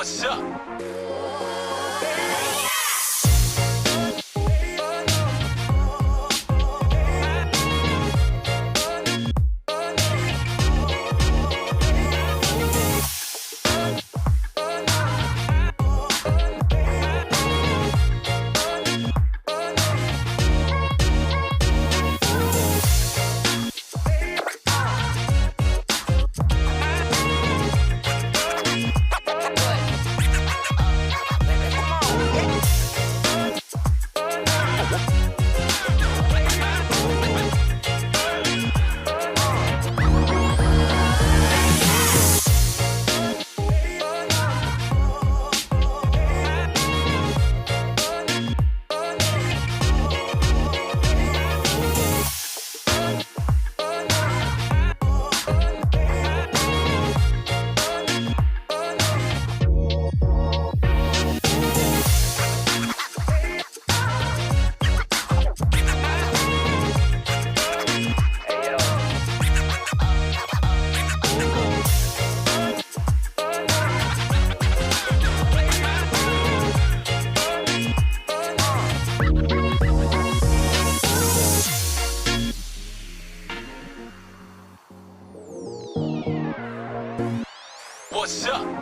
What's up? What's up?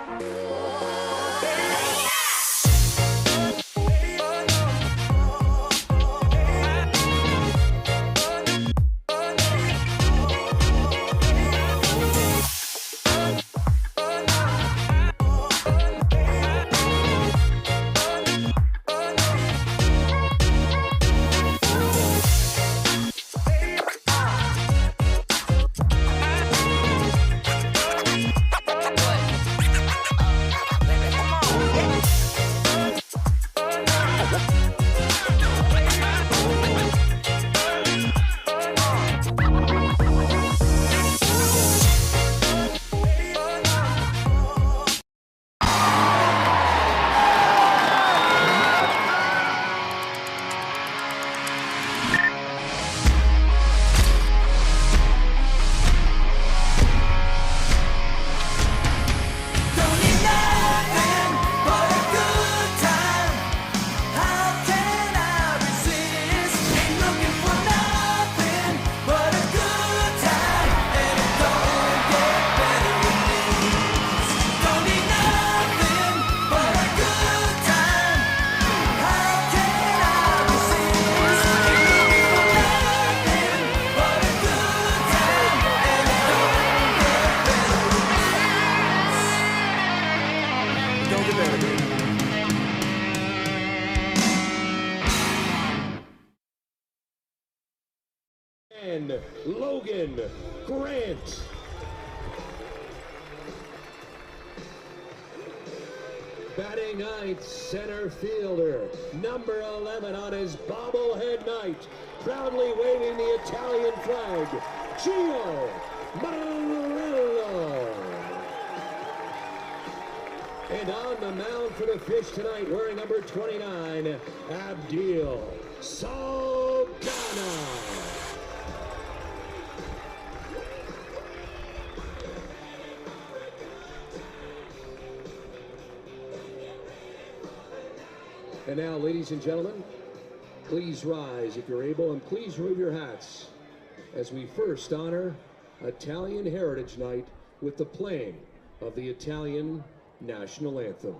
And Logan Grant. Batting ninth, center fielder, number 11 on his bobblehead night, proudly waving the Italian flag, Gio Morello. And on the mound for the Fish tonight, wearing number 29, Abdil Saldana. And now, ladies and gentlemen, please rise if you're able, and please remove your hats as we first honor Italian Heritage Night with the playing of the Italian National Anthem.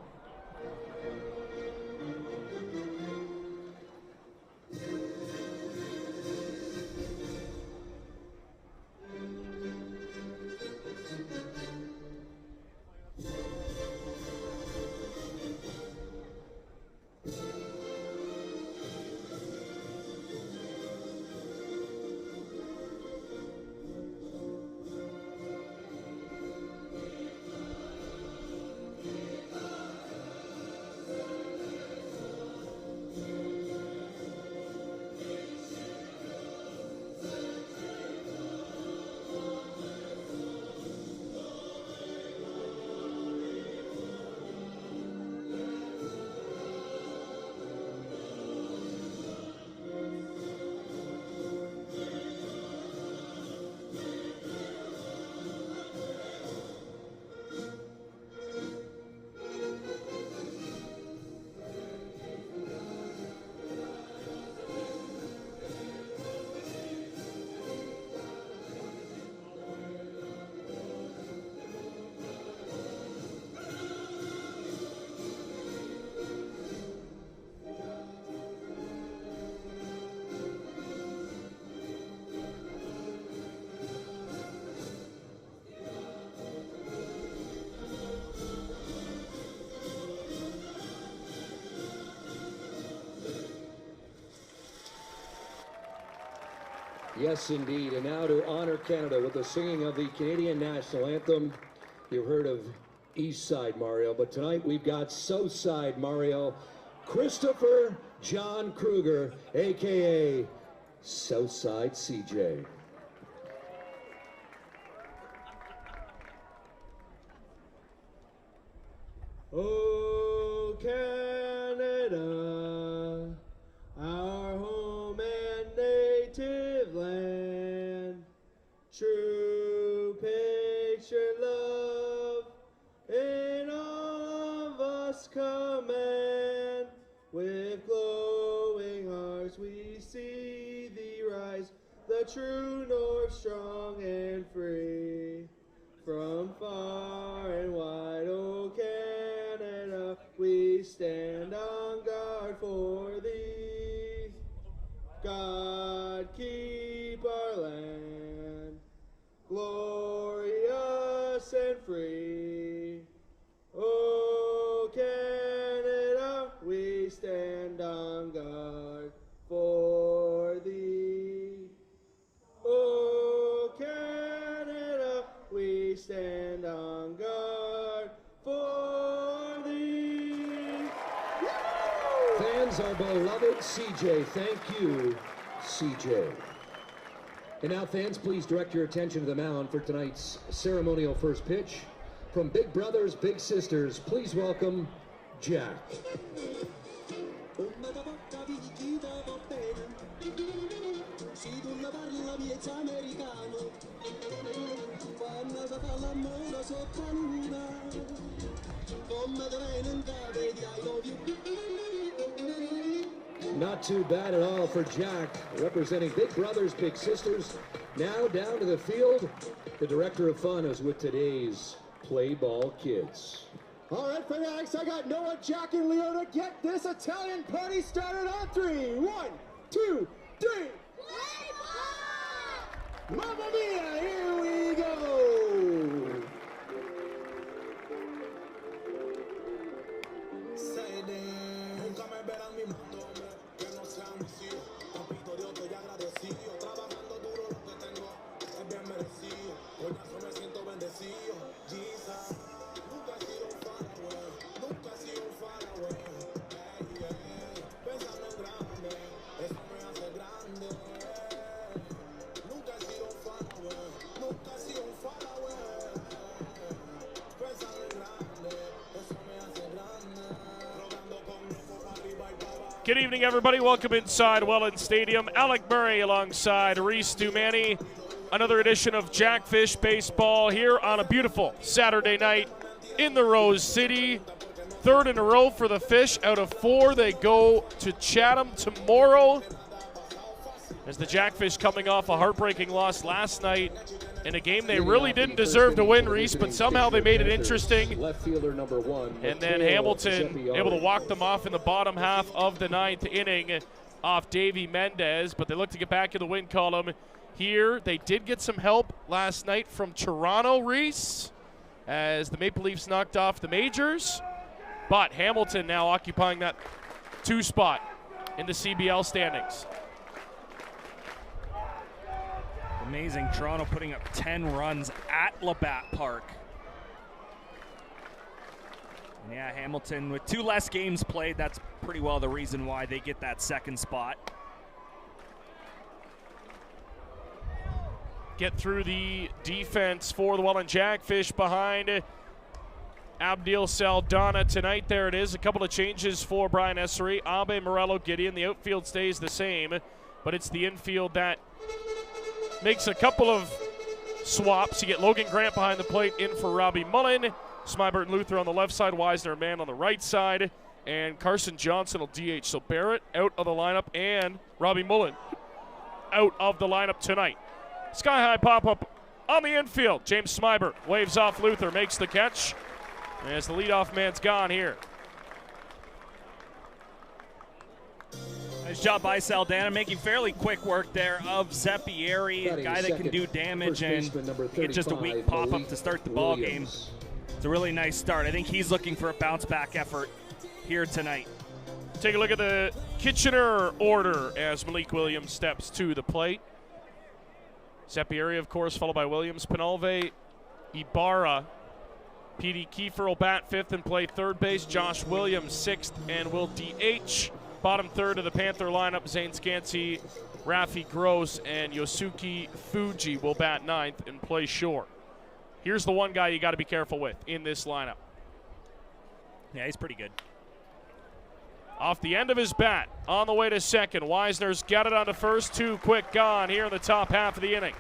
Yes, indeed. And now to honor Canada with the singing of the Canadian National Anthem. You've heard of East Side Mario, but tonight we've got South Side Mario, Christopher John Kruger, a.k.a. Southside CJ. Oh, Canada, our home and native land, true patient love in all of us command. With glowing hearts we see thee rise, the true north strong and free. From far and wide, oh Canada, we stand on guard for thee. God keep our land glorious and free. Oh Canada, we stand on guard for thee. Oh Canada, we stand on guard for thee. Fans, our beloved CJ. Thank you, CJ. And now, fans, please direct your attention to the mound for tonight's ceremonial first pitch. From Big Brothers, Big Sisters, please welcome Jack. Not too bad at all for Jack, representing Big Brothers, Big Sisters. Now down to the field, the director of fun is with today's Play Ball Kids. All right, fanatics, I got Noah, Jack, and Leo to get this Italian party started on 3. 1, 2, 3. Play ball! Mamma mia, here we go! Good evening, everybody. Welcome inside Welland Stadium. Alec Murray alongside Reese Dumani. Another edition of Jackfish Baseball here on a beautiful Saturday night in the Rose City. Third in a row for the Fish. Out of 4, they go to Chatham tomorrow. As the Jackfish coming off a heartbreaking loss last night in a game they really didn't deserve to win, Reese, but somehow they made it interesting. Left fielder number 1. And then Hamilton able to walk them off in the bottom half of the 9th inning off Davey Mendez, but they look to get back in the win column here. They did get some help last night from Toronto, Reese, as the Maple Leafs knocked off the Majors. But Hamilton now occupying that 2 spot in the CBL standings. Amazing. Toronto putting up 10 runs at Labatt Park. And yeah, Hamilton with 2 less games played, that's pretty well the reason why they get that 2nd spot. Get through the defense for the Welland Jackfish behind Abdil Saldana tonight. There it is. A couple of changes for Brian Essery. Abe, Morello, Gideon. The outfield stays the same, but it's the infield that makes a couple of swaps. You get Logan Grant behind the plate in for Robbie Mullen. Smybert and Luther on the left side, Wisner and Mann on the right side, and Carson Johnson will DH. So Barrett out of the lineup and Robbie Mullen out of the lineup tonight. Sky high pop-up on the infield. James Smybert waves off Luther, makes the catch as the leadoff man's gone here. Nice job by Saldana, making fairly quick work there of Zeppieri, a guy that can do damage and get just a weak pop-up to start the ball game. It's a really nice start. I think he's looking for a bounce-back effort here tonight. Take a look at the Kitchener order as Malik Williams steps to the plate. Zeppieri, of course, followed by Williams, Penalve, Ibarra. P.D. Kiefer will bat 5th and play 3rd base. Josh Williams 6th and will DH. Bottom 3rd of the Panther lineup, Zane Scansey, Rafi Gross, and Yosuke Fuji will bat 9th and play short. Here's the one guy you got to be careful with in this lineup. Yeah, he's pretty good. Off the end of his bat, on the way to second. Weisner's got it on to first. 2 quick gone here in the top half of the inning.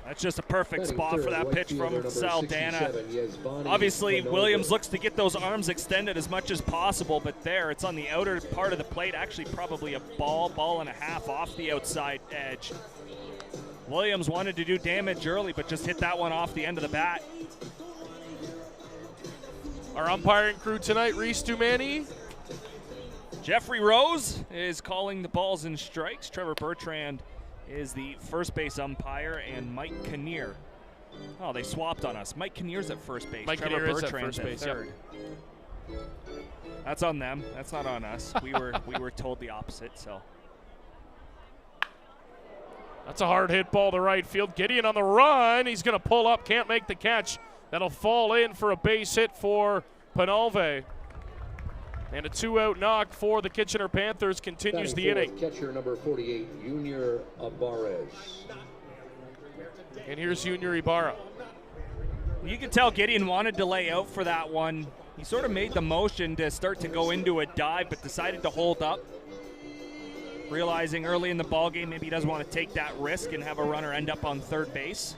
That's just a perfect spot for that pitch from Saldana. Obviously, Williams looks to get those arms extended as much as possible, but there, it's on the outer part of the plate. Actually, probably a ball and a half off the outside edge. Williams wanted to do damage early, but just hit that one off the end of the bat. Our umpiring crew tonight, Reese Dumani. Jeffrey Rose is calling the balls and strikes. Trevor Bertrand is the first base umpire, and Mike Kinnear. Oh, they swapped on us. Mike Kinnear's at first base. Mike Trevor Kinnear Bertrand's is at first base, third. Yep. That's on them. That's not on us. we were told the opposite. So that's a hard hit ball to right field. Gideon on the run. He's going to pull up. Can't make the catch. That'll fall in for a base hit for Penalve. And a 2-out knock for the Kitchener Panthers continues the inning. Catcher number 48, Junior Ibarra. And here's Junior Ibarra. You can tell Gideon wanted to lay out for that one. He sort of made the motion to start to go into a dive, but decided to hold up. Realizing early in the ballgame maybe he doesn't want to take that risk and have a runner end up on third base,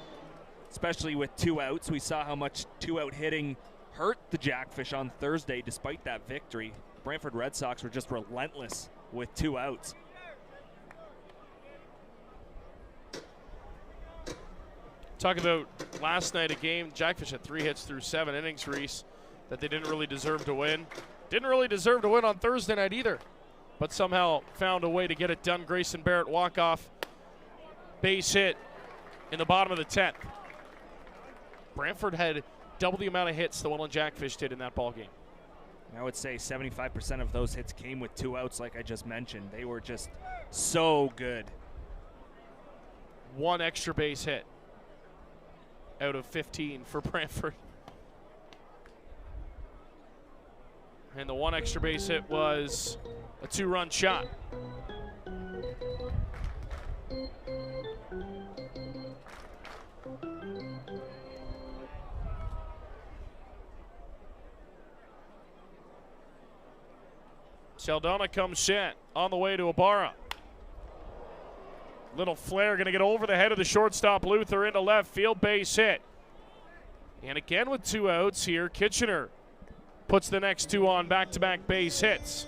especially with 2 outs. We saw how much 2-out hitting hurt the Jackfish on Thursday despite that victory. Brantford Red Sox were just relentless with 2 outs. Talk about last night, a game, Jackfish had 3 hits through 7 innings, Reese, that they didn't really deserve to win. Didn't really deserve to win on Thursday night either, but somehow found a way to get it done. Grayson Barrett walk-off base hit in the bottom of the 10th. Brantford had double the amount of hits the Welland Jackfish did in that ball game. I would say 75% of those hits came with 2 outs, like I just mentioned. They were just so good. 1 extra base hit out of 15 for Brantford. And the 1 extra base hit was a 2-run shot. Saldana comes set on the way to Ibarra. Little flare going to get over the head of the shortstop Luther into left field, base hit. And again with 2 outs here, Kitchener puts the next 2 on back-to-back base hits.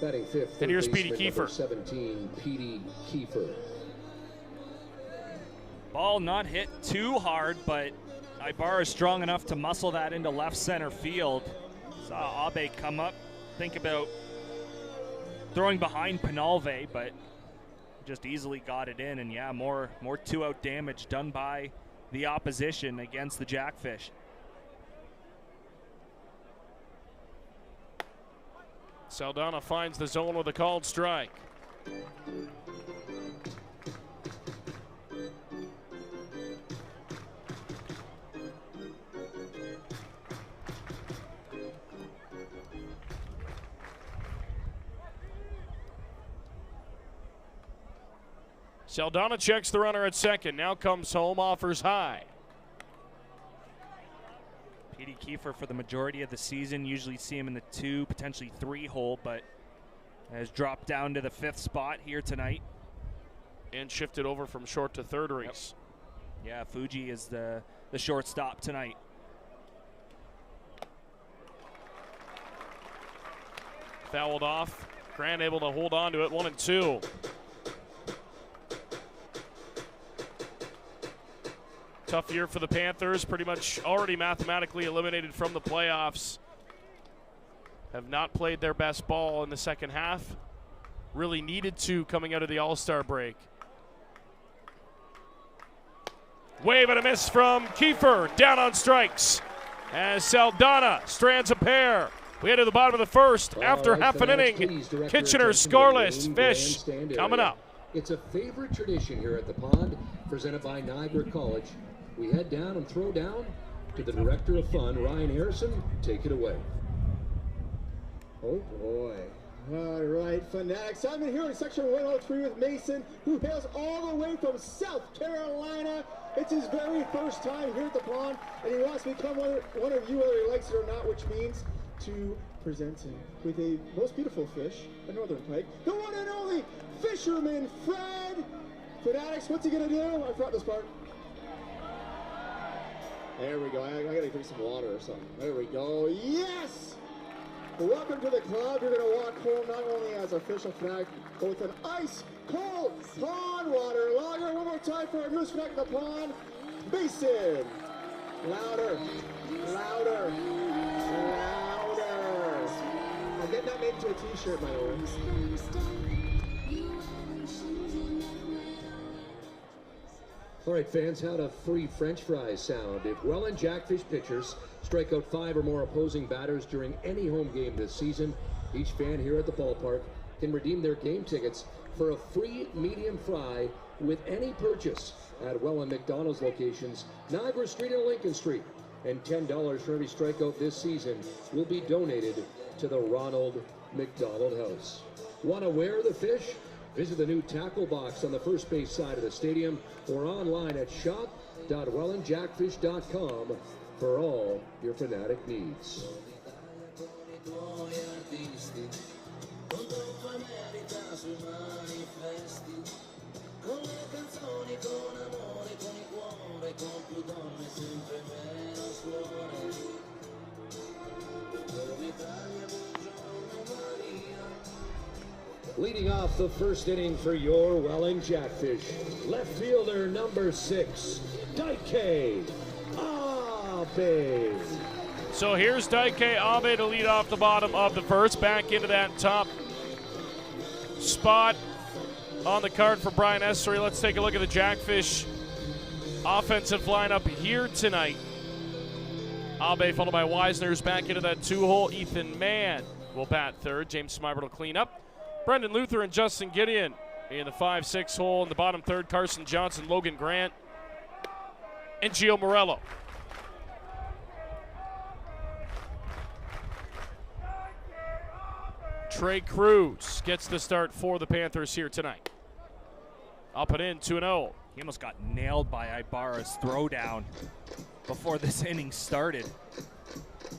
Batting 5th, and here's P.D. Kiefer. 17, P.D. Kiefer. Ball not hit too hard, but Ibarra is strong enough to muscle that into left center field. Saw Abe come up, think about throwing behind Penalve, but just easily got it in. And yeah, more 2-out damage done by the opposition against the Jackfish. Saldana finds the zone with a called strike. Saldana checks the runner at second. Now comes home, offers high. P.D. Kiefer for the majority of the season. Usually see him in the 2, potentially 3 hole, but has dropped down to the 5th spot here tonight. And shifted over from short to third, Reese. Yep. Yeah, Fuji is the shortstop tonight. Fouled off. Grant able to hold on to it, 1-2. Tough year for the Panthers, pretty much already mathematically eliminated from the playoffs. Have not played their best ball in the second half. Really needed to coming out of the All-Star break. Wave and a miss from Kiefer, down on strikes. As Saldana strands a pair. We head to the bottom of the first after half an inning. Kitchener scoreless. Fish coming up. It's a favorite tradition here at the pond, presented by Niagara College. We head down and throw down to the Director of Fun, Ryan Harrison. Take it away. Oh boy. All right, Fanatics. I'm in here in section 103 with Mason, who hails all the way from South Carolina. It's his very first time here at the pond, and he wants to become one of you, whether he likes it or not, which means to present him with a most beautiful fish, a northern pike, the one and only Fisherman Fred. Fanatics, what's he gonna do? I forgot this part. There we go. I gotta drink some water or something. There we go. Yes! Welcome to the club. You're gonna walk home not only as a official fanatic, but with an ice cold pond water lager. One more time for our newest fanatic of the pond, Mason. Louder, louder, louder. I'll get that made into a t-shirt, by the way. All right, fans, how do free French fries sound? If Welland Jackfish pitchers strike out 5 or more opposing batters during any home game this season, each fan here at the ballpark can redeem their game tickets for a free medium fry with any purchase at Welland McDonald's locations, Niagara Street and Lincoln Street. And $10 for every strikeout this season will be donated to the Ronald McDonald House. Want to wear the fish? Visit the new tackle box on the first base side of the stadium or online at shop.wellandjackfish.com for all your fanatic needs. Leading off the first inning for your Welland Jackfish, left fielder number 6, Daike Abe. So here's Daike Abe to lead off the bottom of the first, back into that top spot on the card for Brian Essery. Let's take a look at the Jackfish offensive lineup here tonight. Abe followed by Wisner's back into that 2-hole. Ethan Mann will bat third. James Smybert will clean up. Brendan Luther and Justin Gideon in the 5-6 hole. In the bottom third, Carson Johnson, Logan Grant, and Gio Morello. Trey Cruz gets the start for the Panthers here tonight. Up and in, 2-0. He almost got nailed by Ibarra's throwdown before this inning started.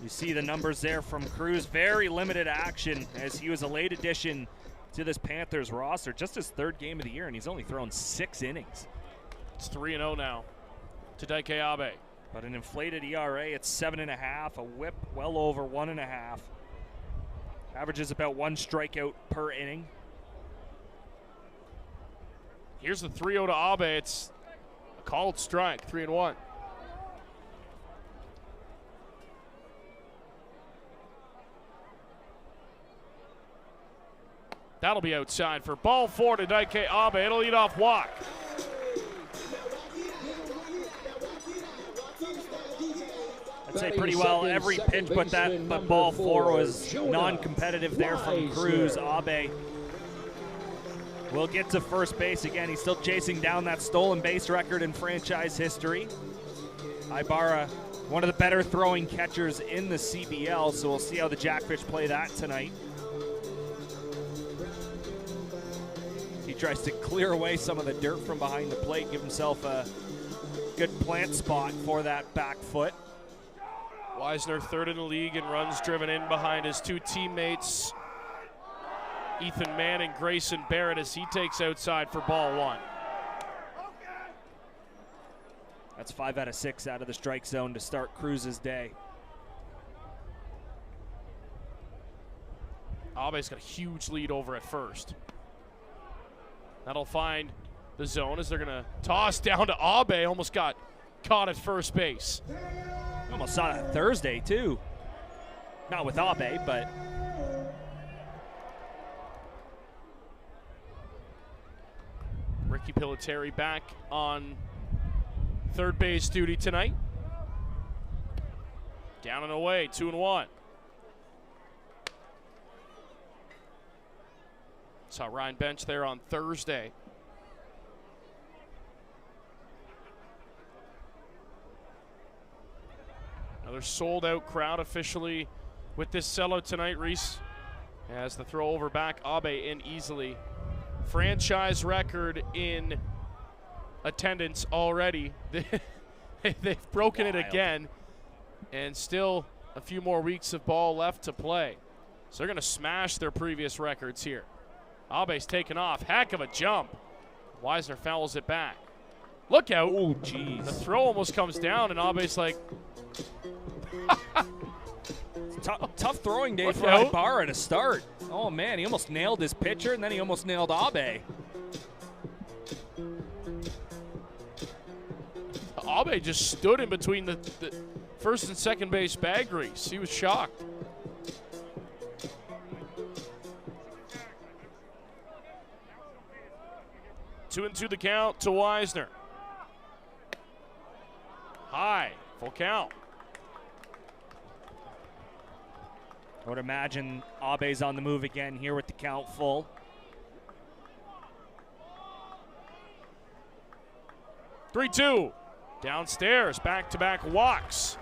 You see the numbers there from Cruz. Very limited action as he was a late addition to this Panthers roster. Just his third game of the year, and he's only thrown 6 innings. It's 3-0 now to Daike Abe. But an inflated ERA at 7.5, a whip well over 1.5. Averages about 1 strikeout per inning. Here's the 3-0 to Abe. It's a called strike, 3-1. That'll be outside for ball 4 to Daike Abe. It'll lead off walk. I'd say pretty well every pitch, but ball 4 was non-competitive there from Cruz. Abe will get to first base again. He's still chasing down that stolen base record in franchise history. Ibarra, one of the better throwing catchers in the CBL, so we'll see how the Jackfish play that tonight. He tries to clear away some of the dirt from behind the plate, give himself a good plant spot for that back foot. Wisner third in the league in runs driven in behind his 2 teammates, Ethan Mann and Grayson Barrett, as he takes outside for ball 1. That's 5 out of 6 out of the strike zone to start Cruz's day. Abe's got a huge lead over at first. That'll find the zone as they're going to toss down to Abe. Almost got caught at first base. Almost saw that Thursday, too. Not with Abe, but... Ricky Piliteri back on third base duty tonight. Down and away, 2-1. Saw Ryan Bench there on Thursday Another sold-out crowd officially with this sellout tonight, Reese. As the throw over back, Abe in easily. Franchise record in attendance already. They've broken it again, and still a few more weeks of ball left to play. So they're going to smash their previous records here. Abe's taken off. Heck of a jump. Wisner fouls it back. Look out. Oh, jeez. The throw almost comes down, and Abe's like, tough throwing day for Ibarra to start. Oh, man, he almost nailed his pitcher, and then he almost nailed Abe. Abe just stood in between the first and second base bag grease. He was shocked. Two and two the count to Wisner. High, full count. I would imagine Abe's on the move again here with the count full. Three-two. Downstairs, back-to-back walks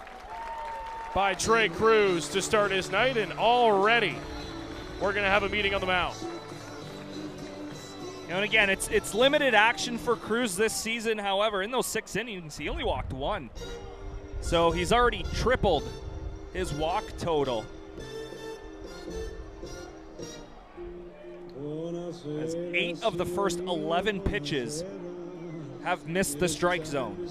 by Trey Cruz to start his night, and already we're going to have a meeting on the mound. And again, it's limited action for Cruz this season. However, in those 6 innings, he only walked 1. So he's already tripled his walk total. As 8 of the first 11 pitches have missed the strike zone.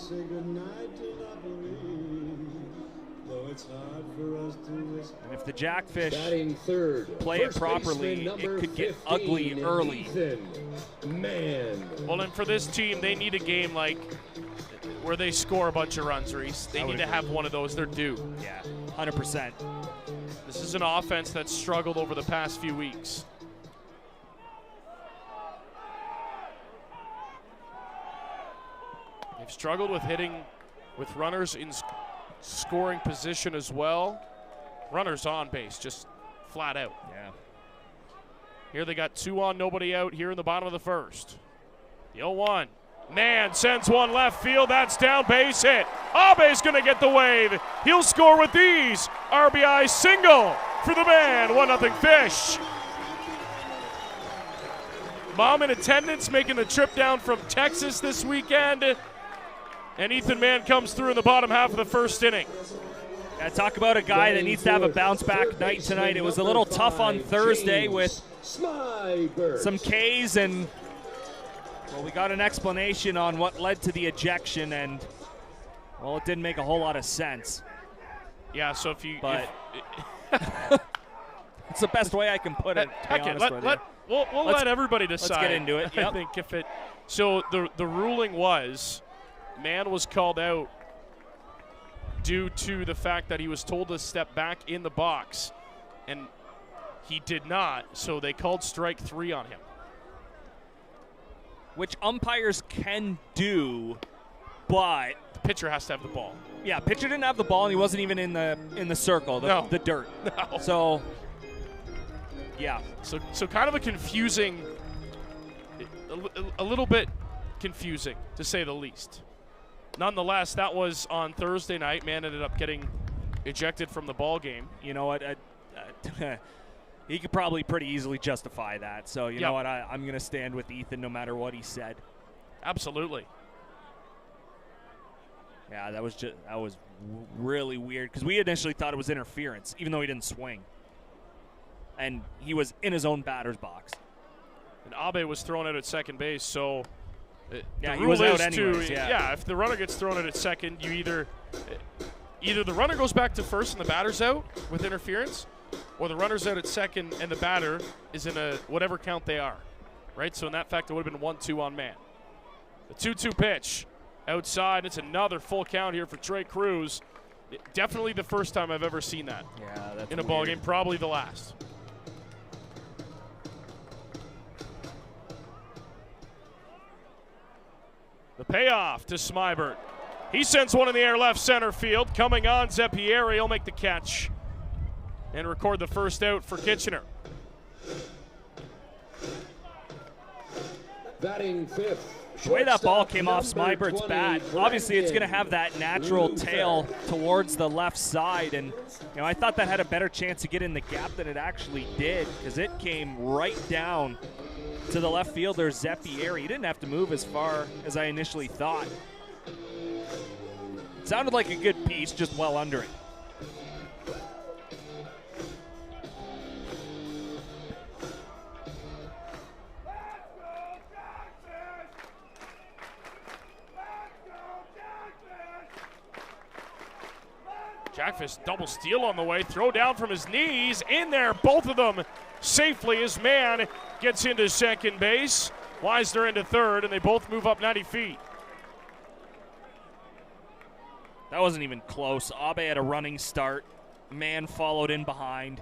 And if the Jackfish play it properly, it could get ugly early. Well, and for this team, they need a game like where they score a bunch of runs, Reese. They need to have one of those. They're due. Yeah, 100%. This is an offense that's struggled over the past few weeks. They've struggled with hitting with runners in scoring position as well. Runners on base, just flat out. Yeah. Here they got 2 on, nobody out here in the bottom of the first. The 0-1. Man sends one left field. That's down, base hit. Abe's going to get the wave. He'll score with these. RBI single for the man. 1-0 Fish. Mom in attendance making the trip down from Texas this weekend. And Ethan Mann comes through in the bottom half of the first inning. Yeah, talk about a guy that needs to have a bounce-back night tonight. It was a little tough on Thursday with some Ks, and well, we got an explanation on what led to the ejection, and well, it didn't make a whole lot of sense. Yeah, so if you... But it's the best way I can put it. Heck it, we'll let everybody decide. Let's get into it. Yep. I think if it... So the ruling was... Mann was called out due to the fact that he was told to step back in the box, and he did not, so they called strike 3 on him. Which umpires can do, but the pitcher has to have the ball. Yeah, pitcher didn't have the ball, and he wasn't even in the circle, the dirt. No. So, yeah. So kind of a confusing, a little bit confusing, to say the least. Nonetheless, that was on Thursday night. Man ended up getting ejected from the ball game. You know what? He could probably pretty easily justify that. So, you know what? I'm going to stand with Ethan no matter what he said. Absolutely. Yeah, that was really weird because we initially thought it was interference, even though he didn't swing. And he was in his own batter's box. And Abe was thrown out at second base, so... Yeah, the he rule was out is anyways, yeah. If the runner gets thrown out at second, you either the runner goes back to first and the batter's out with interference, or the runner's out at second and the batter is in a whatever count they are, right? So in that fact, it would have been 1-2 on man. The 2-2 pitch outside. It's another full count here for Trey Cruz. Definitely the first time I've ever seen that in a ball game. Probably the last. The payoff to Smybert. He sends one in the air left center field. Coming on, Zeppieri will make the catch and record the first out for Kitchener. Batting fifth. The way that ball came off Smybert's bat, obviously it's going to have that natural tail towards the left side, and I thought that had a better chance to get in the gap than it actually did, because it came right down to the left fielder, Zeppieri. He didn't have to move as far as I initially thought. It sounded like a good piece, just well under it. Jackfish double steal on the way, throw down from his knees, in there, both of them safely. His man gets into second base, Weisner into third, and they both move up 90 feet. That wasn't even close. Abe had a running start. Man followed in behind.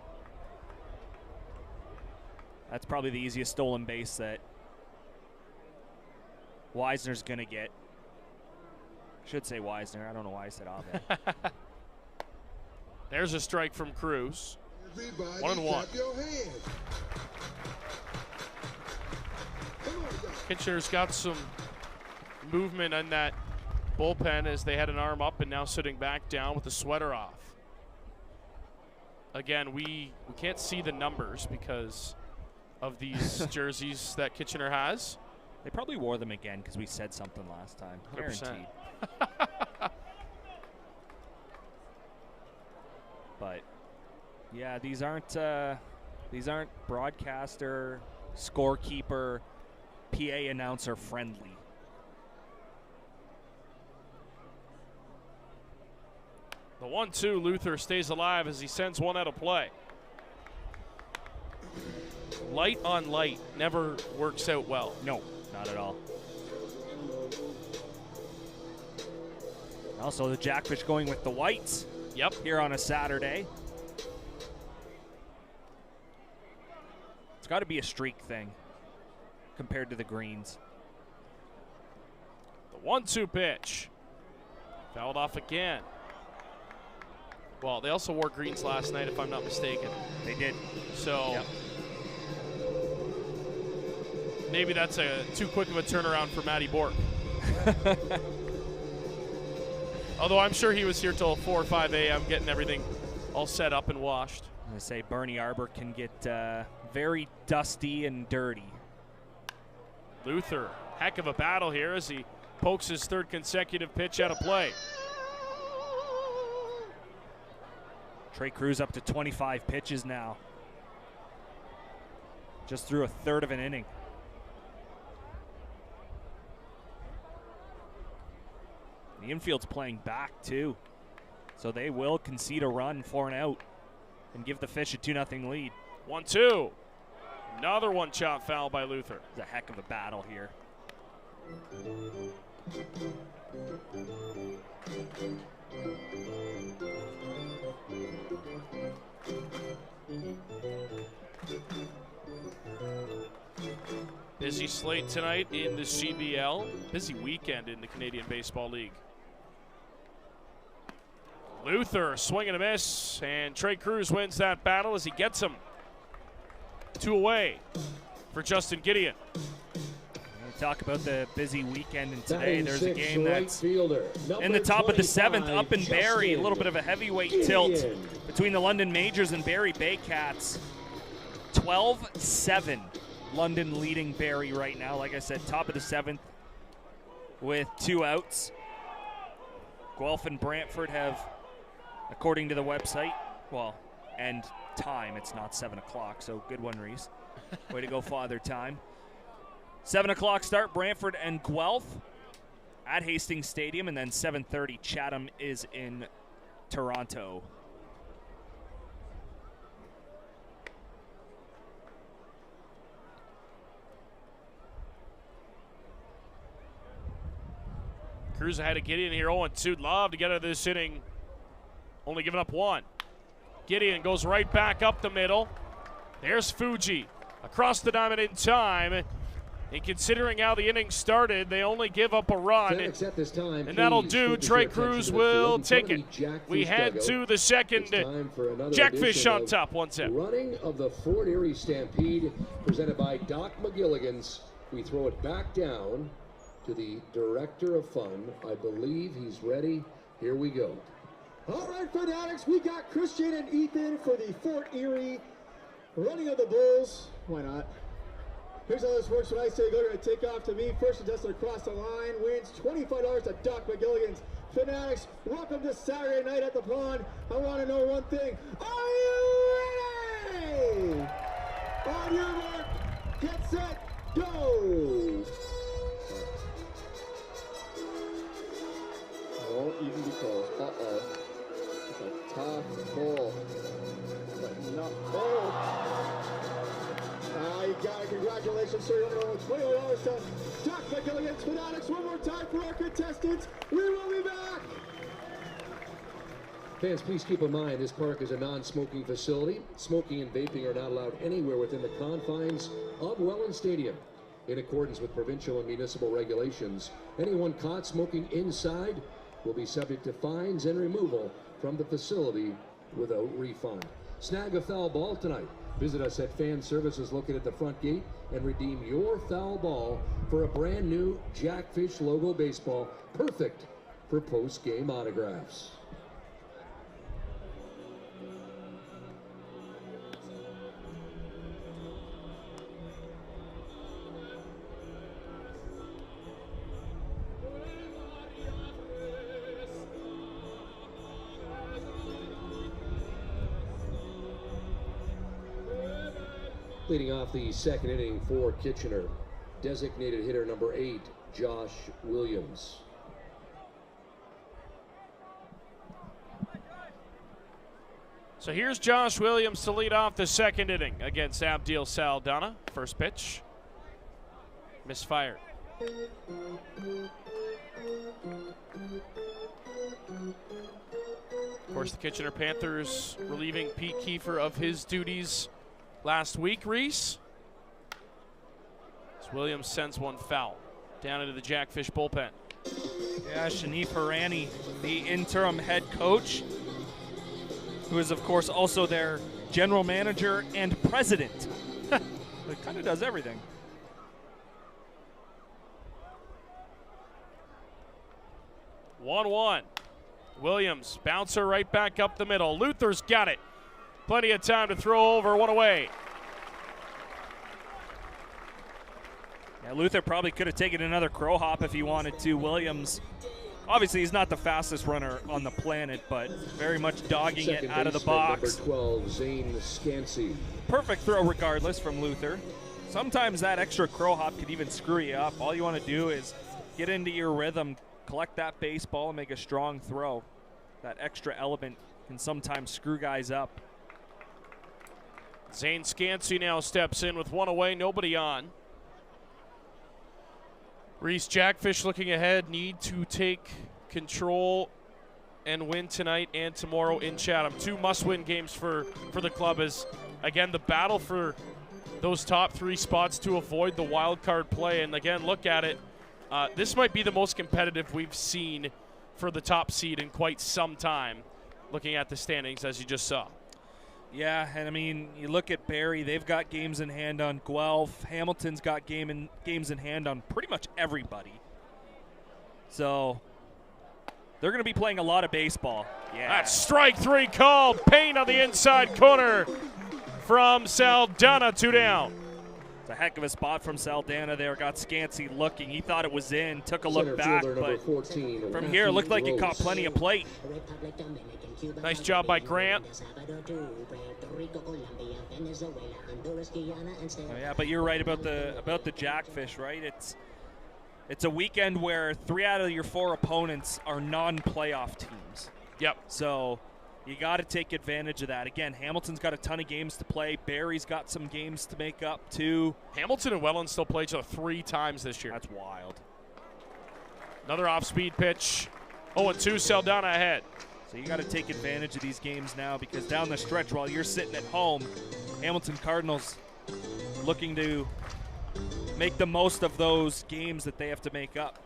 That's probably the easiest stolen base that Weisner's going to get. Should say Weisner. I don't know why I said Abe. There's a strike from Cruz. 1-1. Kitchener's got some movement on that bullpen as they had an arm up and now sitting back down with the sweater off. Again, we can't see the numbers because of these jerseys that Kitchener has. They probably wore them again because we said something last time. 100%. Guaranteed. But yeah, these aren't broadcaster, scorekeeper, PA announcer friendly. The 1-2, Luther stays alive as he sends one out of play. Light on light never works out well. No, not at all. Also, the Jackfish going with the whites. Yep. Here on a Saturday. It's got to be a streak thing compared to the greens. The 1-2 pitch. Fouled off again. Well, they also wore greens last night, if I'm not mistaken. They did. So yep. Maybe that's too quick of a turnaround for Matty Bork. Although I'm sure he was here till 4 or 5 a.m. getting everything all set up and washed. I say Bernie Arbor can get very dusty and dirty. Luther, heck of a battle here as he pokes his third consecutive pitch out of play. Trey Cruz up to 25 pitches now. Just threw a third of an inning. The infield's playing back, too. So they will concede a run for an out and give the Fish a 2-0 lead. 1-2. Another one-shot foul by Luther. It's a heck of a battle here. Busy slate tonight in the CBL. Busy weekend in the Canadian Baseball League. Luther swing and a miss, and Trey Cruz wins that battle as he gets him 2 away for Justin Gideon. Talk about the busy weekend, and today there's a game that's fielder, in the top of the 7th up in Barrie. A little bit of a heavyweight tilt between the London Majors and Barrie Baycats. 12-7. London leading Barrie right now. Like I said, top of the 7th with 2 outs. Guelph and Brantford have, according to the website, and time, it's not 7 o'clock, so good one, Reese. Way to go, Father Time. 7 o'clock start, Brantford and Guelph at Hastings Stadium, and then 7:30, Chatham is in Toronto. Cruz ahead of Gideon here, 0-2. Love to get out of this inning. Only giving up 1. Gideon goes right back up the middle. There's Fuji across the diamond in time. And considering how the inning started, they only give up a run. And that'll do. Trey Cruz will take it. We head to the second. Jackfish on top, 1-0. Running of the Fort Erie Stampede, presented by Doc McGilligan's We throw it back down to the director of fun. I believe he's ready. Here we go. All right, Fanatics, we got Christian and Ethan for the Fort Erie running of the Bulls. Why not? Here's how this works. When I say go, you're going to take off to me. First contestant across the line wins $25 to Doc McGilligan's. Fanatics, welcome to Saturday night at the pond. I want to know one thing. Are you ready? On your mark, get set, go! Won't even be close. Uh-oh. It's a tough ball. You got it. Congratulations, sir. You're going to win $20 to Doc McGilligan's Fanatics. One more time for our contestants. We will be back. Fans, please keep in mind this park is a non-smoking facility. Smoking and vaping are not allowed anywhere within the confines of Welland Stadium. In accordance with provincial and municipal regulations, anyone caught smoking inside will be subject to fines and removal from the facility without refund. Snag a foul ball tonight. Visit us at Fan Services located at the front gate and redeem your foul ball for a brand new Jackfish logo baseball, perfect for post-game autographs. Leading off the second inning for Kitchener, designated hitter number 8, Josh Williams. So here's Josh Williams to lead off the second inning against Abdil Saldana. First pitch, misfired. Of course, the Kitchener Panthers relieving Pete Kiefer of his duties last week, Reese. As Williams sends one foul down into the Jackfish bullpen. Yeah, Shanif Harani, the interim head coach, who is, of course, also their general manager and president. It kind of does everything. One. Williams, bouncer right back up the middle. Luther's got it. Plenty of time to throw over, one away. Yeah, Luther probably could have taken another crow hop if he wanted to. Williams, obviously he's not the fastest runner on the planet, but very much dogging it out of the box. Number 12, Zane Scansey. Perfect throw regardless from Luther. Sometimes that extra crow hop could even screw you up. All you want to do is get into your rhythm, collect that baseball, and make a strong throw. That extra element can sometimes screw guys up. Zane Scansey now steps in with one away, nobody on. Reese, Jackfish looking ahead, need to take control and win tonight and tomorrow in Chatham. 2 must-win games for the club as, again, the battle for those top 3 spots to avoid the wild card play. And again, look at it. This might be the most competitive we've seen for the top seed in quite some time, looking at the standings as you just saw. Yeah, and I mean, you look at Barrie, they've got games in hand on Guelph. Hamilton's got games in hand on pretty much everybody. So they're going to be playing a lot of baseball. Yeah. That's strike 3 called. Payne on the inside corner from Saldana, 2 down. It's a heck of a spot from Saldana there. Got Scansey looking. He thought it was in, took a look back, but 14, from here, it looked like he caught plenty of plate. Nice job by Grant. Oh, yeah, but you're right about the Jackfish, right? It's a weekend where 3 out of your 4 opponents are non-playoff teams. Yep. So you got to take advantage of that. Again, Hamilton's got a ton of games to play. Barrie's got some games to make up too. Hamilton and Welland still play each other 3 times this year. That's wild. Another off-speed pitch. 0-2, Saldana ahead. So you got to take advantage of these games now, because down the stretch while you're sitting at home, Hamilton Cardinals looking to make the most of those games that they have to make up.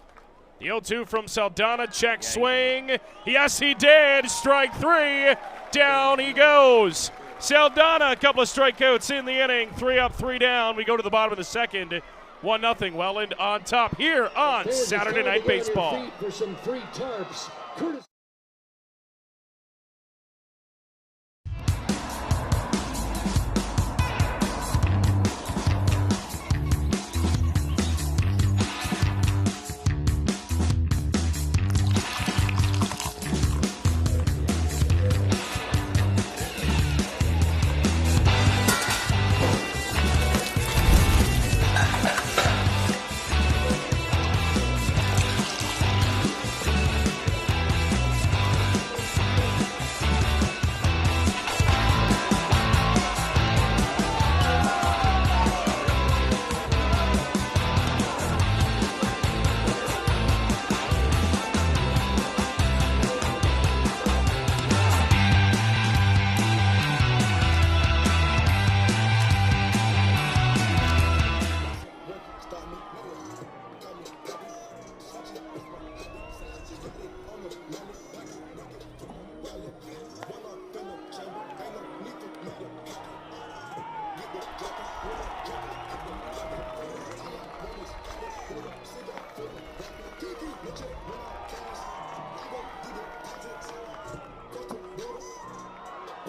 The 0-2 from Saldana, check swing. Yes, he did. Strike 3. Down he goes. Saldana, a couple of strikeouts in the inning. 3 up, 3 down. We go to the bottom of the second. 1-0 Welland on top here on Fans, Saturday it's time Night to get on your Baseball. feet for some free tarps. Courtesy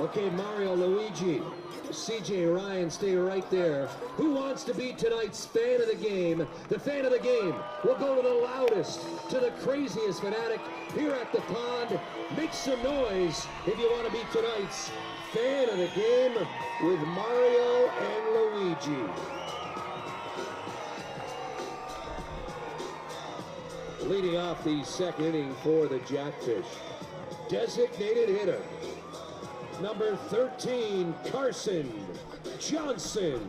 Okay, Mario, Luigi, CJ, Ryan, stay right there. Who wants to be tonight's fan of the game? The fan of the game will go to the loudest, to the craziest fanatic here at the pond. Make some noise if you want to be tonight's fan of the game with Mario and Luigi. Leading off the second inning for the Jackfish, designated hitter, number 13, Carson Johnson.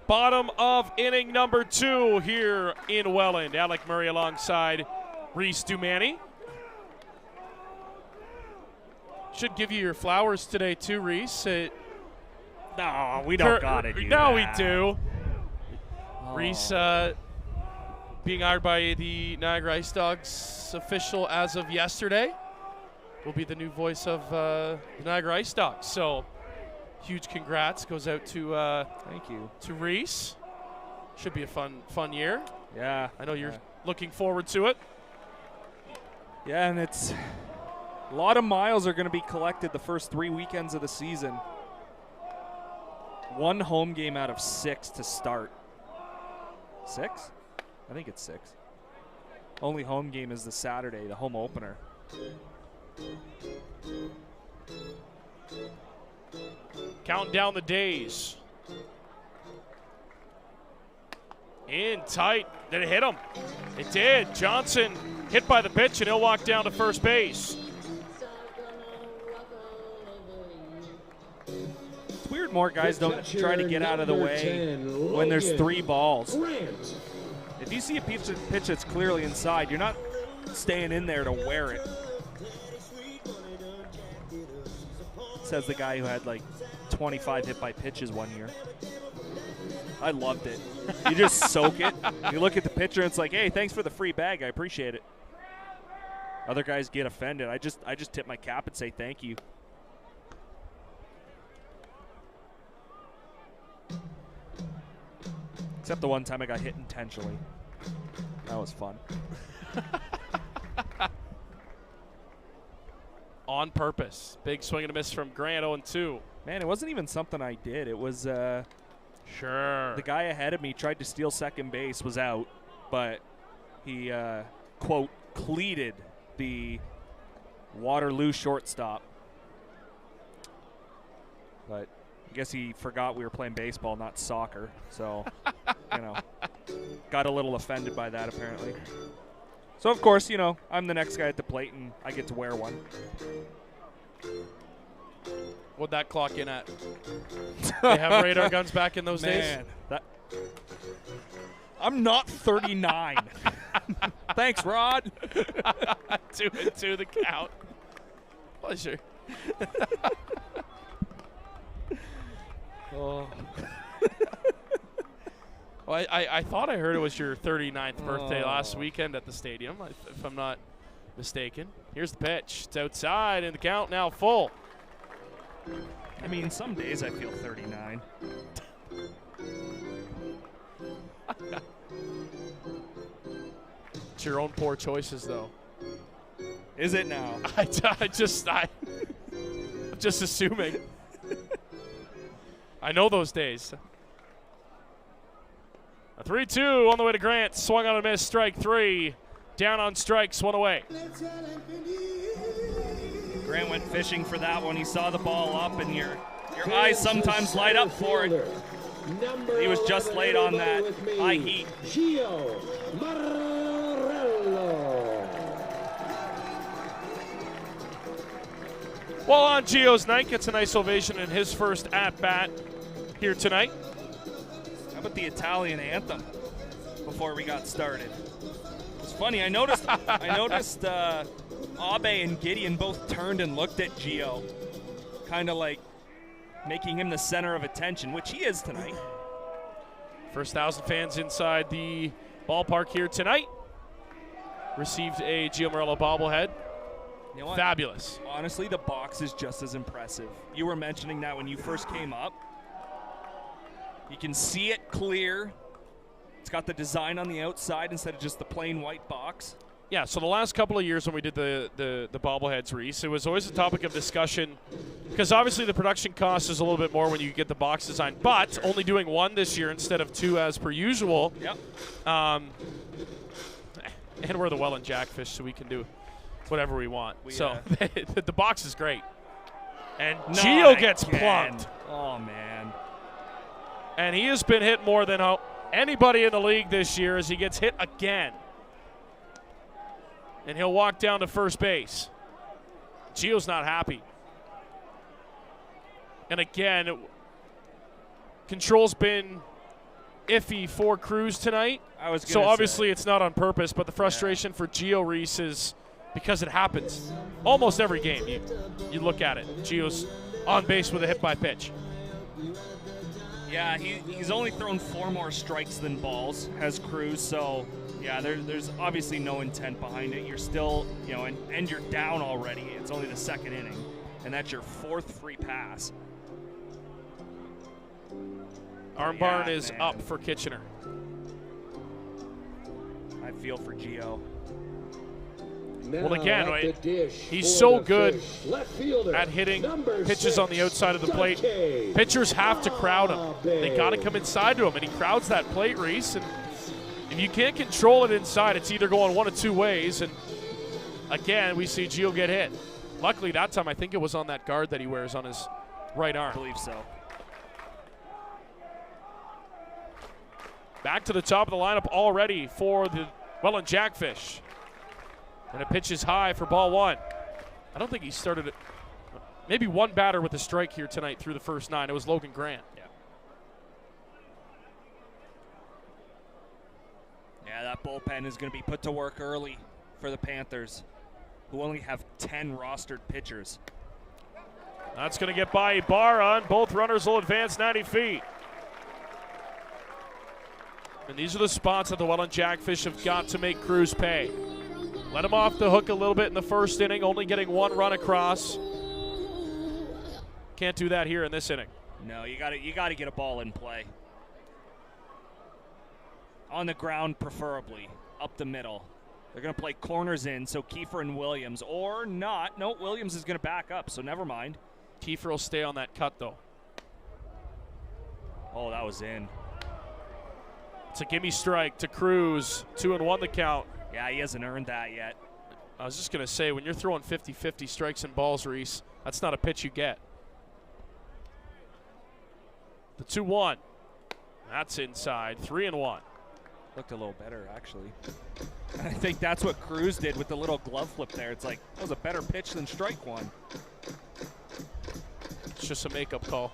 Bottom of inning number 2 here in Welland. Alec Murray alongside Reese Dumani. Should give you your flowers today too, Reese. No, we don't got it. No, we do. Oh. Reese being hired by the Niagara Ice Dogs official as of yesterday. Will be the new voice of the Niagara Ice Dogs. So huge congrats goes out to thank you to Reese. Should be a fun year. Yeah, I know you're looking forward to it. Yeah, and it's a lot of miles are going to be collected the first 3 weekends of the season. 1 home game out of 6 to start. 6? I think it's 6. Only home game is the Saturday, the home opener. Counting down the days. In tight. Did it hit him? It did. Johnson hit by the pitch, and he'll walk down to first base. It's weird more guys don't try to get out of the way when there's 3 balls. If you see a pitch that's clearly inside, you're not staying in there to wear it. Says the guy who had like 25 hit by pitches one year. I loved it. You just soak it. You look at the pitcher and it's like, hey, thanks for the free bag. I appreciate it. Other guys get offended. I just tip my cap and say thank you. Except the one time I got hit intentionally. That was fun. On purpose. Big swing and a miss from Grant, 0-2. Man, it wasn't even something I did. It was sure. The guy ahead of me tried to steal second base, was out, but he, quote, cleated the Waterloo shortstop. But I guess he forgot we were playing baseball, not soccer. So, you know, got a little offended by that apparently. So, of course, you know, I'm the next guy at the plate, and I get to wear one. What'd that clock in at? They have radar guns back in those days? I'm not 39. Thanks, Rod. 2-2 the count. Pleasure. Oh. Well, I thought I heard it was your 39th birthday last weekend at the stadium, if I'm not mistaken. Here's the pitch. It's outside, and the count now full. I mean, some days I feel 39. It's your own poor choices, though. Is it now? I'm just assuming. I know those days. A 3-2 on the way to Grant. Swung on a miss. Strike 3. Down on strikes. 1 away. Grant went fishing for that one. He saw the ball up, and your eyes sometimes light up for it. He was just late on that high heat. Gio Marrello. Well, on Gio's night, gets a nice ovation in his first at-bat here tonight. How about the Italian anthem before we got started? It's funny, I noticed Abe and Gideon both turned and looked at Gio, kind of like making him the center of attention, which he is tonight. First 1,000 fans inside the ballpark here tonight. Received a Gio Marrello bobblehead. You know what? Fabulous. Honestly, the box is just as impressive. You were mentioning that when you first came up. You can see it clear. It's got the design on the outside instead of just the plain white box. Yeah, so the last couple of years when we did the bobbleheads, Reese, it was always a topic of discussion because obviously the production cost is a little bit more when you get the box design, but only doing one this year instead of 2 as per usual. Yep. And we're the Welland Jackfish, so we can do whatever we want. The box is great. And Gio gets plunked. Oh, man. And he has been hit more than anybody in the league this year as he gets hit again. And he'll walk down to first base. Gio's not happy. And again, control's been iffy for Cruz tonight. So obviously it's not on purpose, but the frustration for Gio, Reese, is because it happens almost every game. You look at it. Gio's on base with a hit by pitch. Yeah, he's only thrown 4 more strikes than balls, has Cruz, so yeah, there's obviously no intent behind it. You're still, and you're down already. It's only the 2nd inning, and that's your 4th free pass. Armbarn is up for Kitchener. I feel for Gio. Well, again, he's so good at hitting pitches on the outside of the plate. Pitchers have to crowd him. They got to come inside to him, and he crowds that plate, Reese. And if you can't control it inside, it's either going 1 of 2 ways. And again, we see Gio get hit. Luckily, that time I think it was on that guard that he wears on his right arm. I believe so. Back to the top of the lineup already for the Welland Jackfish. And a pitch is high for ball 1. I don't think he started it. Maybe one batter with a strike here tonight through the first 9. It was Logan Grant. Yeah, that bullpen is going to be put to work early for the Panthers, who only have 10 rostered pitchers. That's going to get by Ibarra, and both runners will advance 90 feet. And these are the spots that the Welland Jackfish have got to make Cruz pay. Let him off the hook a little bit in the first inning, only getting 1 run across. Can't do that here in this inning. No, you got to get a ball in play. On the ground, preferably, up the middle. They're going to play corners in, so Kiefer and Williams, or not. No, Williams is going to back up, so never mind. Kiefer will stay on that cut, though. Oh, that was in. It's a gimme strike to Cruz. 2-1 the count. Yeah, he hasn't earned that yet. I was just going to say, when you're throwing 50-50 strikes and balls, Reese, that's not a pitch you get. The 2-1. That's inside. 3-1. Looked a little better, actually. I think that's what Cruz did with the little glove flip there. It's like, that was a better pitch than strike 1. It's just a makeup call.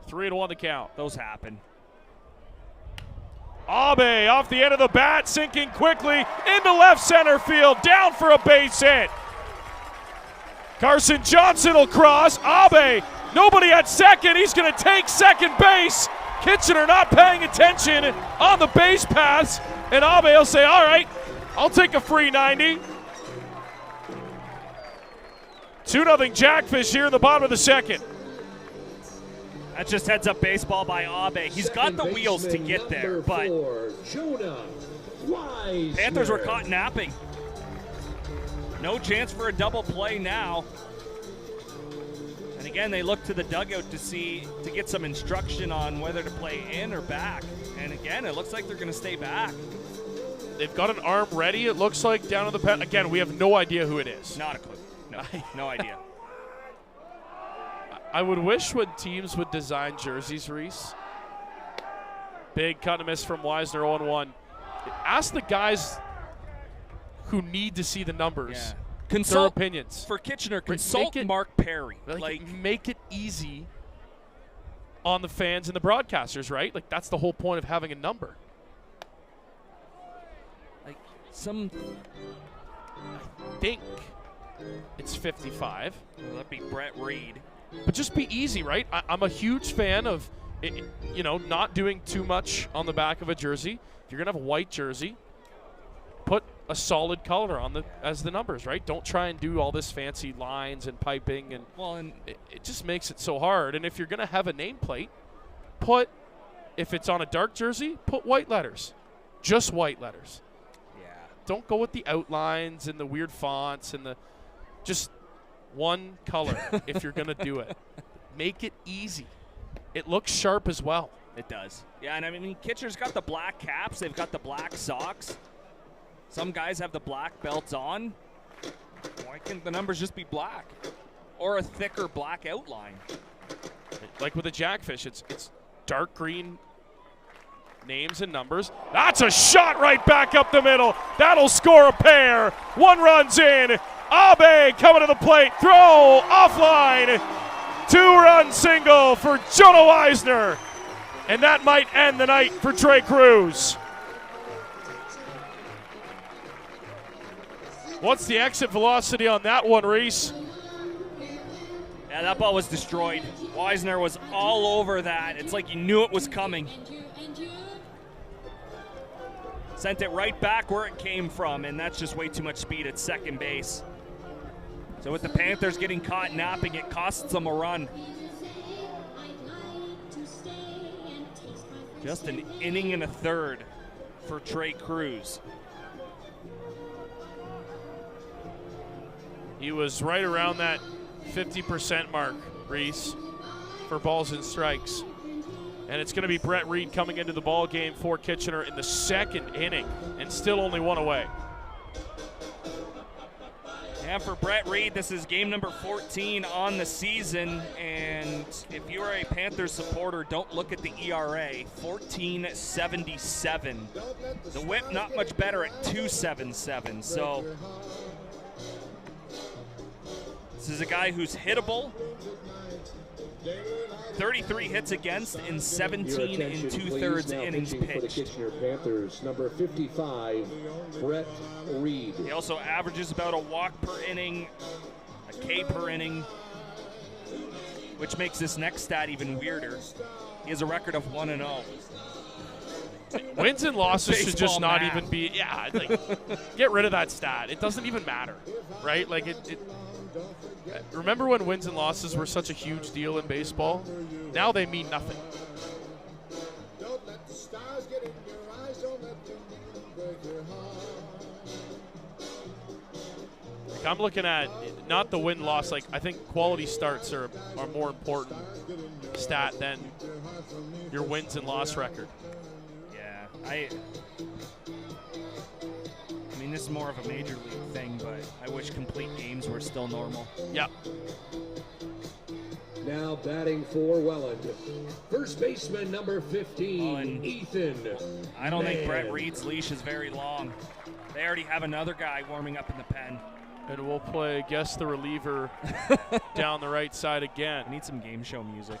3-1 the count. Those happen. Abe off the end of the bat, sinking quickly into left center field, down for a base hit. Carson Johnson will cross. Abe, nobody at second. He's going to take second base. Kitchener not paying attention on the base pass, and Abe will say, all right, I'll take a free 90. 2-0 Jackfish here in the bottom of the second. That's just heads-up baseball by Abe. He's got the wheels to get there, but Panthers were caught napping. No chance for a double play now. And again, they look to the dugout to get some instruction on whether to play in or back. And again, it looks like they're going to stay back. They've got an arm ready, it looks like, down in the pen. Again, we have no idea who it is. Not a clue. No idea. I would wish when teams would design jerseys, Reese. Big cut and miss from Wisner, 0-1. Ask the guys who need to see the numbers. Yeah. Their opinions. For Kitchener, consult Mark Perry. Make it easy on the fans and the broadcasters, right? Like, that's the whole point of having a number. I think it's 55. Well, that'd be Brett Reed. But just be easy, right? I'm a huge fan of, not doing too much on the back of a jersey. If you're going to have a white jersey, put a solid color on as the numbers, right? Don't try and do all this fancy lines and piping. And it just makes it so hard. And if you're going to have a nameplate, if it's on a dark jersey, put white letters. Just white letters. Yeah. Don't go with the outlines and the weird fonts and just one color if you're going to do it. Make it easy. It looks sharp as well. It does. Yeah, and I mean, Kitchener's got the black caps. They've got the black socks. Some guys have the black belts on. Why can't the numbers just be black? Or a thicker black outline? Like with the Jackfish, it's dark green names and numbers. That's a shot right back up the middle. That'll score a pair. 1 run's in. Abe coming to the plate. Throw offline. 2-run single for Jonah Wisner. And that might end the night for Trey Cruz. What's the exit velocity on that one, Reese? Yeah, that ball was destroyed. Wisner was all over that. It's like he knew it was coming. Sent it right back where it came from, and that's just way too much speed at second base. So with the Panthers getting caught napping, it costs them a run. Just an inning and a third for Trey Cruz. He was right around that 50% mark, Reese, for balls and strikes. And it's going to be Brett Reed coming into the ball game for Kitchener in the second inning, and still only 1 away. And for Brett Reed, this is game number 14 on the season. And if you are a Panthers supporter, don't look at the ERA, 14.77. The whip not much better at 2.77. So this is a guy who's hittable. 33 hits against in 17 and 2/3 innings pitched. Kitchener Panthers, number 55, Brett Reed. He also averages about a walk per inning, a K per inning, which makes this next stat even weirder. He has a record of 1-0. Wins and losses should just not math. even be. Yeah, get rid of that stat. It doesn't even matter, right? Like remember when wins and losses were such a huge deal in baseball? Now they mean nothing. Like, I'm looking at not the win-loss. Like, I think quality starts are more important stat than your wins and loss record. Yeah, I mean, this is more of a major league thing, but I wish complete games were still normal. Yep. Now batting for Welland, first baseman number 15, Ethan. I don't think Brett Reed's leash is very long. They already have another guy warming up in the pen. And we'll play Guess the Reliever down the right side again. I need some game show music.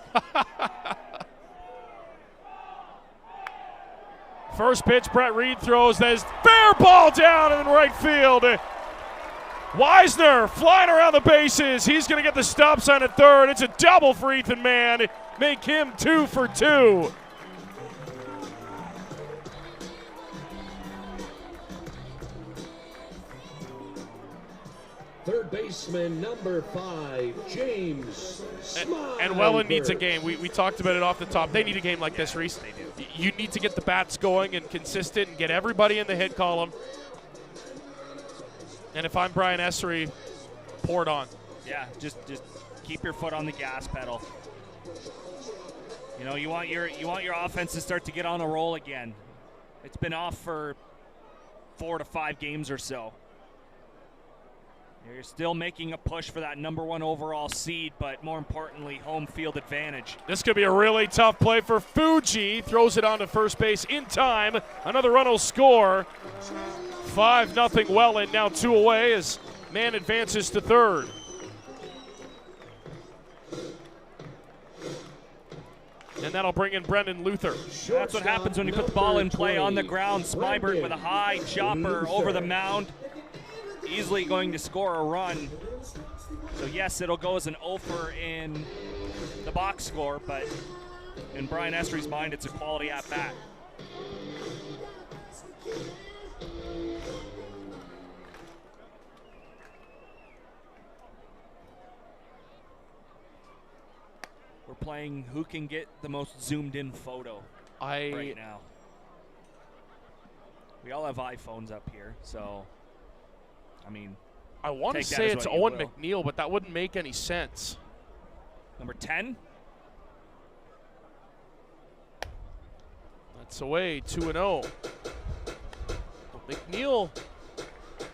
First pitch, Brett Reed throws. There's fair ball down in right field. Wisner flying around the bases. He's going to get the stop sign at third. It's a double for Ethan Mann. Make him 2 for 2. third baseman, number 5, James Smiley. And Welland needs a game. We talked about it off the top. They need a game like this, Reese. They do. You need to get the bats going and consistent and get everybody in the hit column. And if I'm Brian Essery, pour it on. Yeah, just keep your foot on the gas pedal. You know, you want your offense to start to get on a roll again. It's been off for 4 to 5 games or so. You're still making a push for that #1 overall seed, but more importantly, home field advantage. This could be a really tough play for Fuji. Throws it onto first base in time. Another run will score. 5-0 Welland, now 2 away as man advances to third. And that'll bring in Brendan Luther. That's what happens when you put the ball in play on the ground. Smybert with a high chopper over the mound. Easily going to score a run. So yes, it'll go as an offer in the box score, but in Brian Essery's mind, it's a quality at bat. We're playing who can get the most zoomed in photo right now. We all have iPhones up here, so I mean, I want to say it's Owen McNeil, but that wouldn't make any sense. Number 10. That's away, 2-0. McNeil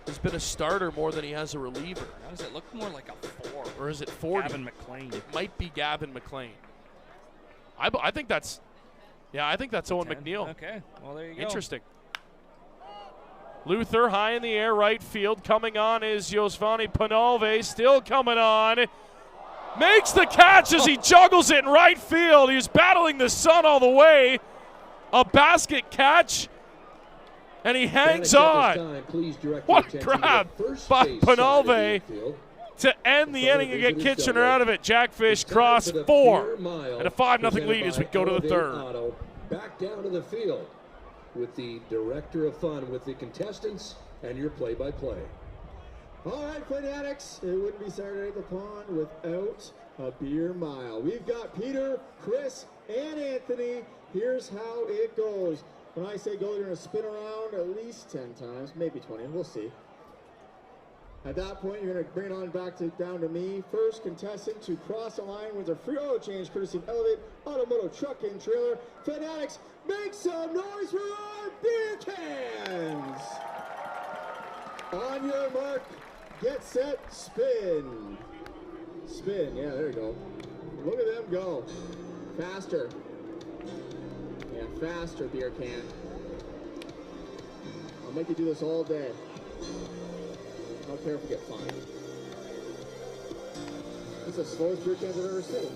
has been a starter more than he has a reliever. How does it look more like a 4? Or is it 40? Gavin McLean. It might be Gavin McLean. I think that's, I think that's Owen 10. McNeil. Okay, well there you go. Interesting. Luther high in the air, right field. Coming on is Josvani Penalve, still coming on. Makes the catch as he juggles it in right field. He's battling the sun all the way. A basket catch, and he hangs on. What a grab by Penalve to end the inning and get Kitchener out of it. Jackfish cross 4 and a 5-0 lead as we go to the third. Back down to the field with the director of fun, with the contestants, and your play-by-play. All right, Fanatics, it wouldn't be Saturday at the Pond without a beer mile. We've got Peter, Chris, and Anthony. Here's how it goes. When I say go, you're going to spin around at least 10 times, maybe 20, we'll see. At that point, you're going to bring it on down to me. First contestant to cross the line wins a free oil change courtesy of Elevate Automotive Truck and Trailer. Fanatics, make some noise for our beer cans! On your mark, get set, spin. Spin, yeah, there you go. Look at them go. Faster. Yeah, faster, beer can. I'll make you do this all day. I don't care if we get fined. This is the slowest beer cans I've ever seen.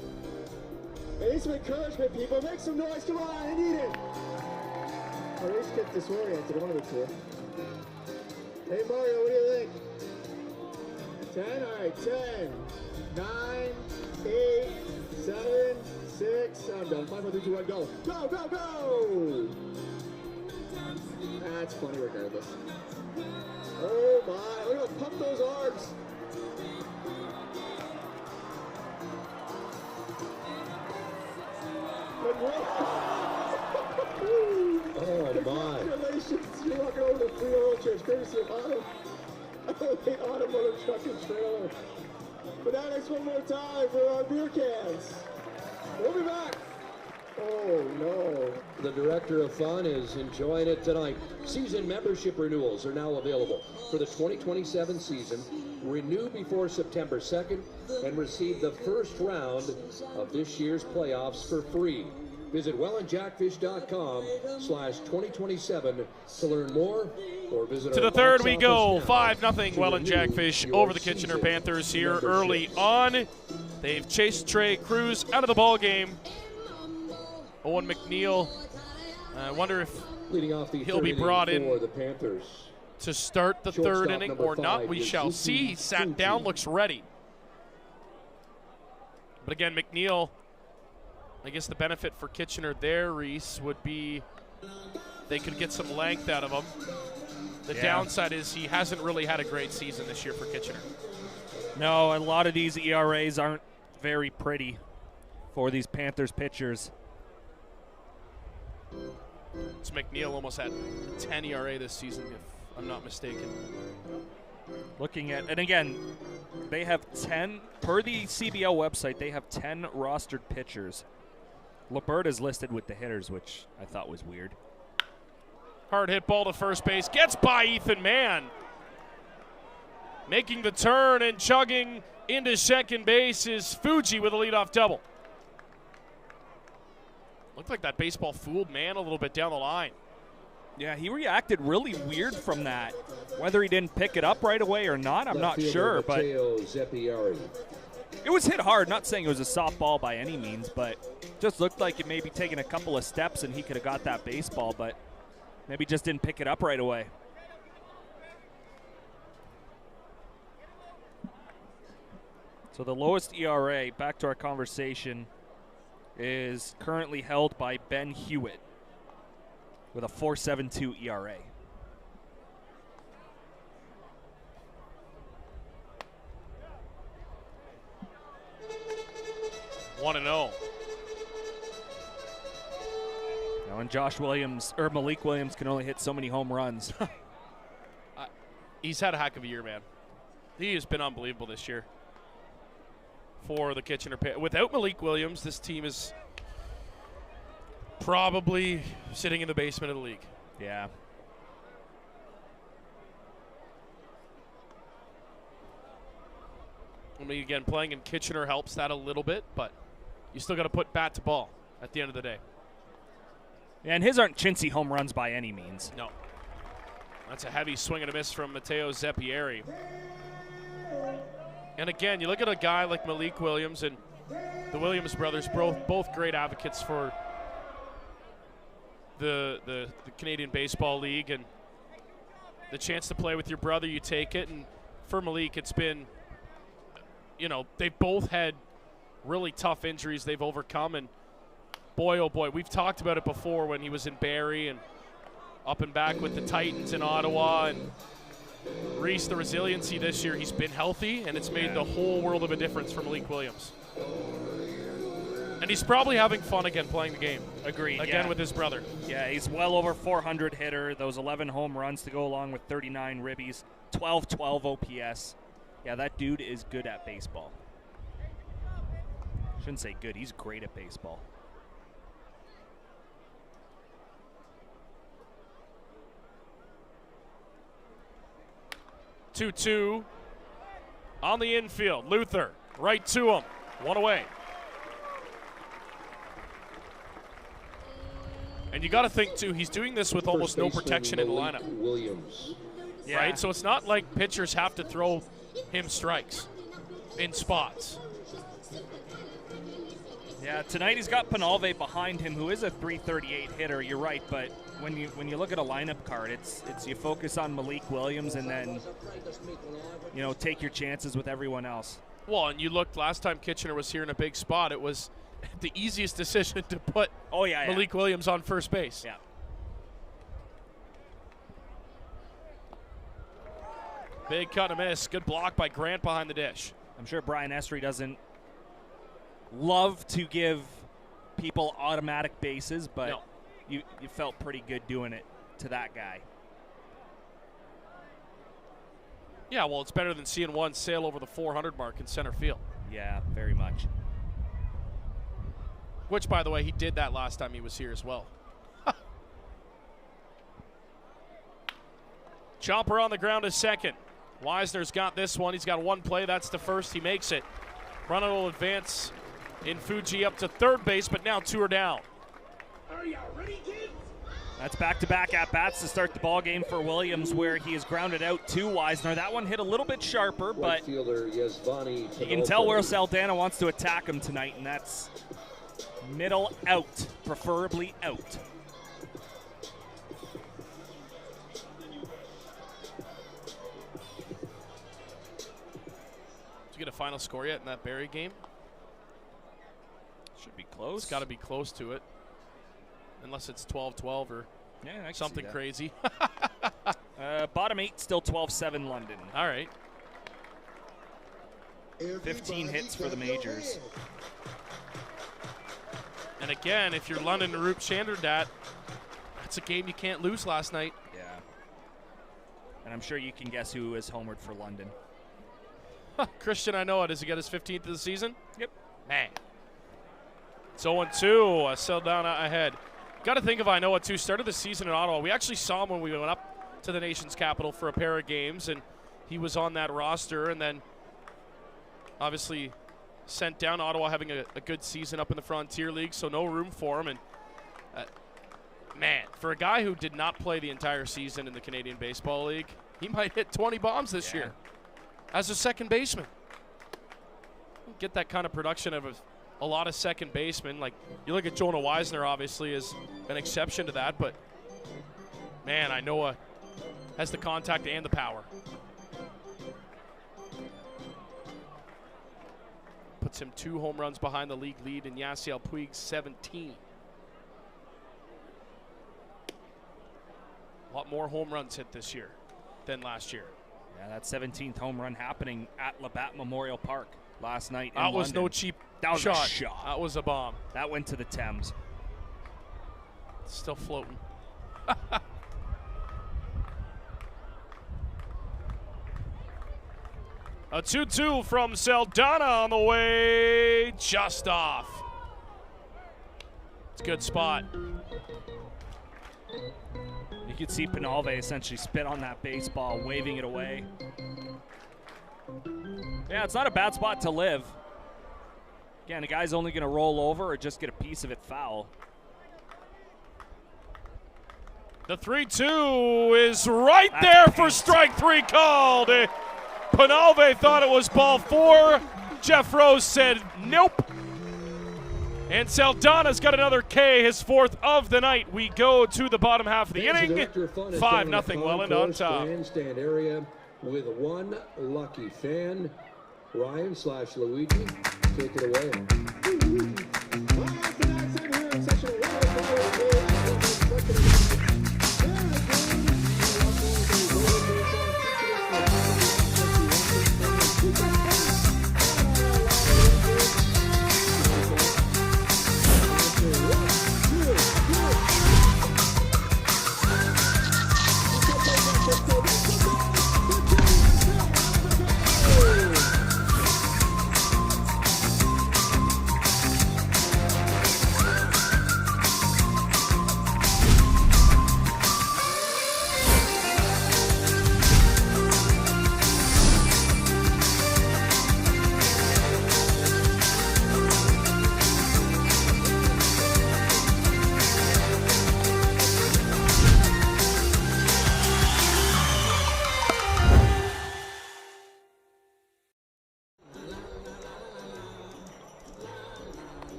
Hey, need some encouragement, people. Make some noise. Come on, I need it. I always get disoriented. One of the two. Hey, Mario, what do you think? 10? All right, 10, 9, 8, 7, 6. I'm done. 5, 4, 3, 2, 1, go. Go, go, go! That's funny regardless. Oh, my. Look at him pump those arms. Oh, my. Congratulations. You're walking over the free oil change courtesy of Automotive Truck and Trailer. Fanatics, one more time for our beer cans. We'll be back. Oh, no. The director of fun is enjoying it tonight. Season membership renewals are now available for the 2027 season. Renew before September 2nd and receive the first round of this year's playoffs for free. Visit wellandjackfish.com/2027 to learn more, or visit to the third we go. 5-0 Welland Jackfish over the Kitchener Panthers here early on. They've chased Trey Cruz out of the ball game. Owen McNeil, I wonder if he'll be brought in for the Panthers to start the third inning or not. We shall see. He sat down, looks ready. But again, McNeil, I guess the benefit for Kitchener there, Reese, would be they could get some length out of him. The downside is he hasn't really had a great season this year for Kitchener. No, a lot of these ERAs aren't very pretty for these Panthers pitchers. It's McNeil almost had 10 ERA this season, if I'm not mistaken. Looking at, and again, they have 10, per the CBL website, they have 10 rostered pitchers. Labert is listed with the hitters, which I thought was weird. Hard hit ball to first base. Gets by Ethan Mann. Making the turn and chugging into second base is Fuji with a leadoff double. Looked like that baseball fooled Mann a little bit down the line. Yeah, he reacted really weird from that. Whether he didn't pick it up right away or not, I'm not sure, but it was hit hard. Not saying it was a softball by any means, but just looked like it may be taking a couple of steps and he could have got that baseball, but maybe just didn't pick it up right away. So the lowest ERA, back to our conversation, is currently held by Ben Hewitt with a 4.72 ERA. One and 0. Now, and Josh Williams or Malik Williams can only hit so many home runs. He's had a heck of a year, man. He has been unbelievable this year for the Kitchener Pit. Without Malik Williams, this team is probably sitting in the basement of the league. Yeah. I mean, again, playing in Kitchener helps that a little bit, but you still got to put bat to ball at the end of the day. Yeah, and his aren't chintzy home runs by any means. No. That's a heavy swing and a miss from Matteo Zeppieri. And again, you look at a guy like Malik Williams and the Williams brothers, both great advocates for the Canadian Baseball League, and the chance to play with your brother, you take it. And for Malik, it's been, you know, they've both had really tough injuries they've overcome, and boy, oh boy, we've talked about it before when he was in Barrie and up and back with the Titans in Ottawa, and Reese, the resiliency this year, he's been healthy, and it's made the whole world of a difference for Malik Williams. And he's probably having fun again playing the game. Agreed. Again with his brother. Yeah, he's well over 400 hitter, those 11 home runs to go along with 39 ribbies, 12 OPS. Yeah, that dude is good at baseball. Shouldn't say good, he's great at baseball. Two on the infield. Luther right to him. One away. And you got to think, too, he's doing this with almost no protection in the lineup. Williams. Yeah. Right? So it's not like pitchers have to throw him strikes in spots. Yeah, tonight he's got Penalve behind him, who is a .338 hitter. You're right, but when you look at a lineup card, it's you focus on Malik Williams and then, you know, take your chances with everyone else. Well, and you looked last time Kitchener was here in a big spot, it was the easiest decision to put Malik Williams on first base. Yeah. Big cut and miss. Good block by Grant behind the dish. I'm sure Brian Esri doesn't love to give people automatic bases, but no. you felt pretty good doing it to that guy. Yeah, well, it's better than seeing one sail over the 400 mark in center field. Yeah, very much. Which, by the way, he did that last time he was here as well. Chopper on the ground is second. Wisner's got this one. He's got one play. That's the first. He makes it. Runner will advance in Fuji up to third base, but now two are down. Are you ready, kids? That's back-to-back at-bats to start the ball game for Williams, where he is grounded out to Wisner. That one hit a little bit sharper, but you can tell where Saldana wants to attack him tonight, and that's middle out, preferably out. Did you get a final score yet in that Barrie game? Should be close. It's got to be close to it. Unless it's 12-12 or something crazy. Bottom 8, still 12-7 London. All right. 15 hits for the majors. And again, if you're London and Roop Chanderdat, that's a game you can't lose last night. Yeah. And I'm sure you can guess who is homered for London. Christian Inoa, does he get his 15th of the season? Yep. Man. It's 0-2, Saldana ahead. Got to think of Inoa, too. Started the season in Ottawa. We actually saw him when we went up to the nation's capital for a pair of games, and he was on that roster, and then obviously sent down. Ottawa having a good season up in the Frontier League, so no room for him. And man, for a guy who did not play the entire season in the Canadian Baseball League, he might hit 20 bombs this year as a second baseman. Get that kind of production of a lot of second basemen. Like, you look at Jonah Weisner, obviously, as an exception to that, but man, Inoa has the contact and the power. Puts him 2 home runs behind the league lead in Yasiel Puig's 17. A lot more home runs hit this year than last year. Yeah, that 17th home run happening at Labatt Memorial Park last night in That was London. no cheap That was shot. a shot. That was a bomb. That went to the Thames. Still floating. A 2-2 from Saldana on the way, just off. It's a good spot. You could see Penalve essentially spit on that baseball, waving it away. Yeah, it's not a bad spot to live. Again, the guy's only going to roll over or just get a piece of it foul. The 3-2 is right there for strike 3 called. Penalve thought it was ball 4. Jeff Rose said nope. And Saldana's got another K, his 4th of the night. We go to the bottom half of the inning. 5-0 Welland on top. Grandstand area with one lucky fan. Ryan/Luigi, take it away.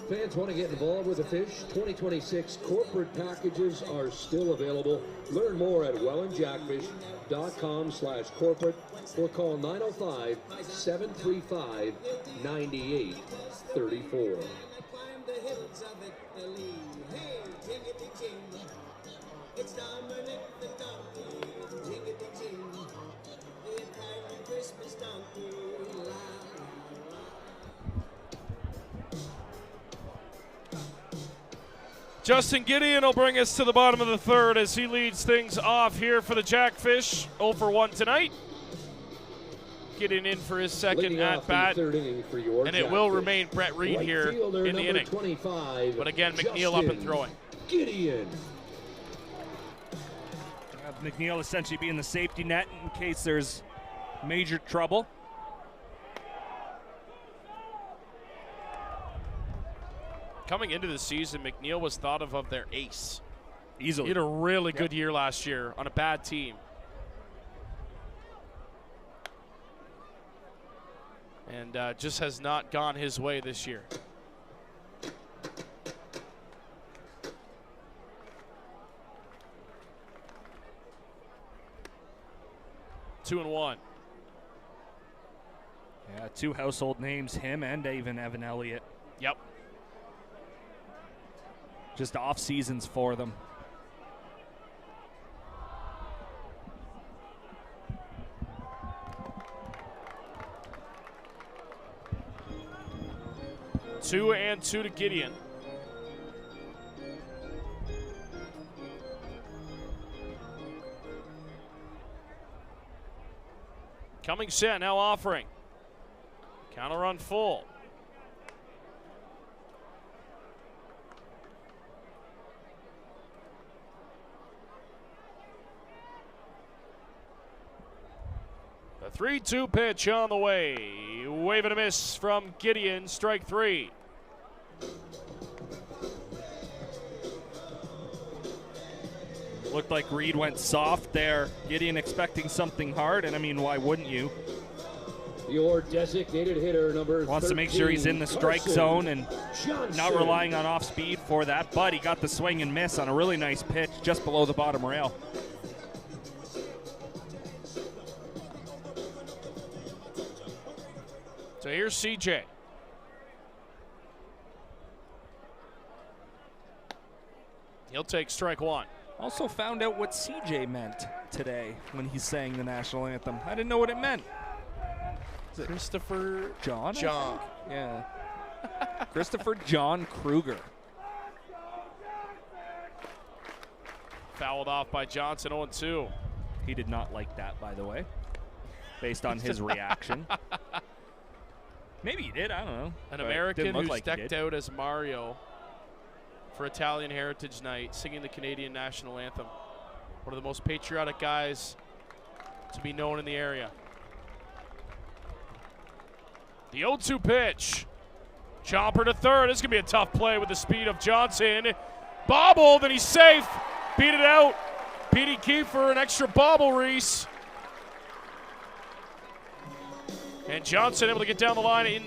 Fans want to get involved with the Fish? 2026 corporate packages are still available. Learn more at wellandjackfish.com/corporate or call 905-735-9834. Justin Gideon will bring us to the bottom of the 3rd as he leads things off here for the Jackfish. 0 for 1 tonight. Getting in for his second at-bat. And it will remain Brett Reed here in the inning. But again, McNeil up and throwing. Gideon. McNeil essentially being the safety net in case there's major trouble. Coming into the season, McNeil was thought of their ace. Easily. He had a really good year last year on a bad team. And just has not gone his way this year. Two and one. Yeah, 2 household names, him and even Evan Elliott. Yep. Just off seasons for them. 2-2 to Gideon. Coming set, now offering. Counter run full. The 3-2 pitch on the way. Wave and a miss from Gideon, strike 3. Looked like Reed went soft there. Gideon expecting something hard, and I mean, why wouldn't you? Your designated hitter, number Wants 13, to make sure he's in the strike Carson zone and Johnson. not relying on off speed for that, but he got the swing and miss on a really nice pitch just below the bottom rail. So here's CJ. He'll take strike 1. Also found out what CJ meant today when he sang the national anthem. I didn't know what it meant. Christopher John? John. Yeah. Christopher John Kruger. Fouled off by Johnson, 0-2. He did not like that, by the way, based on his reaction. Maybe he did, I don't know. An But American didn't look who's like he decked did. out as Mario for Italian Heritage Night, singing the Canadian national anthem. One of the most patriotic guys to be known in the area. The 0-2 pitch. Chopper to third. This is going to be a tough play with the speed of Johnson. Bobbled, and he's safe. Beat it out. Petey Kiefer, an extra bobble, Reese. And Johnson able to get down the line in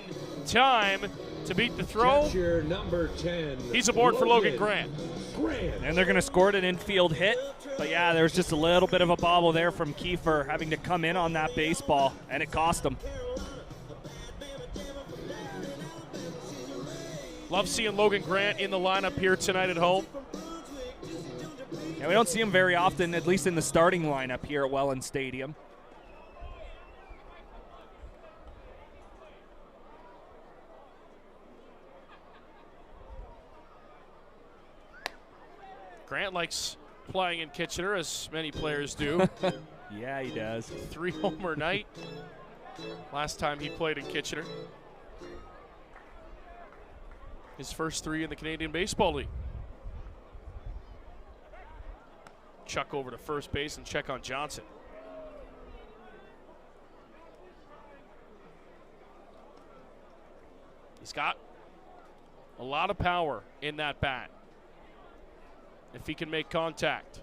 time to beat the throw. Catcher number 10. He's aboard for Logan Grant. And they're going to score it an infield hit. But yeah, there was just a little bit of a bobble there from Kiefer having to come in on that baseball, and it cost him. Love seeing Logan Grant in the lineup here tonight at home. Yeah, we don't see him very often, at least in the starting lineup here at Welland Stadium. Grant likes playing in Kitchener, as many players do. Yeah, he does. 3-homer night last time he played in Kitchener. His first 3 in the Canadian Baseball League. Chuck over to first base and check on Johnson. He's got a lot of power in that bat if he can make contact.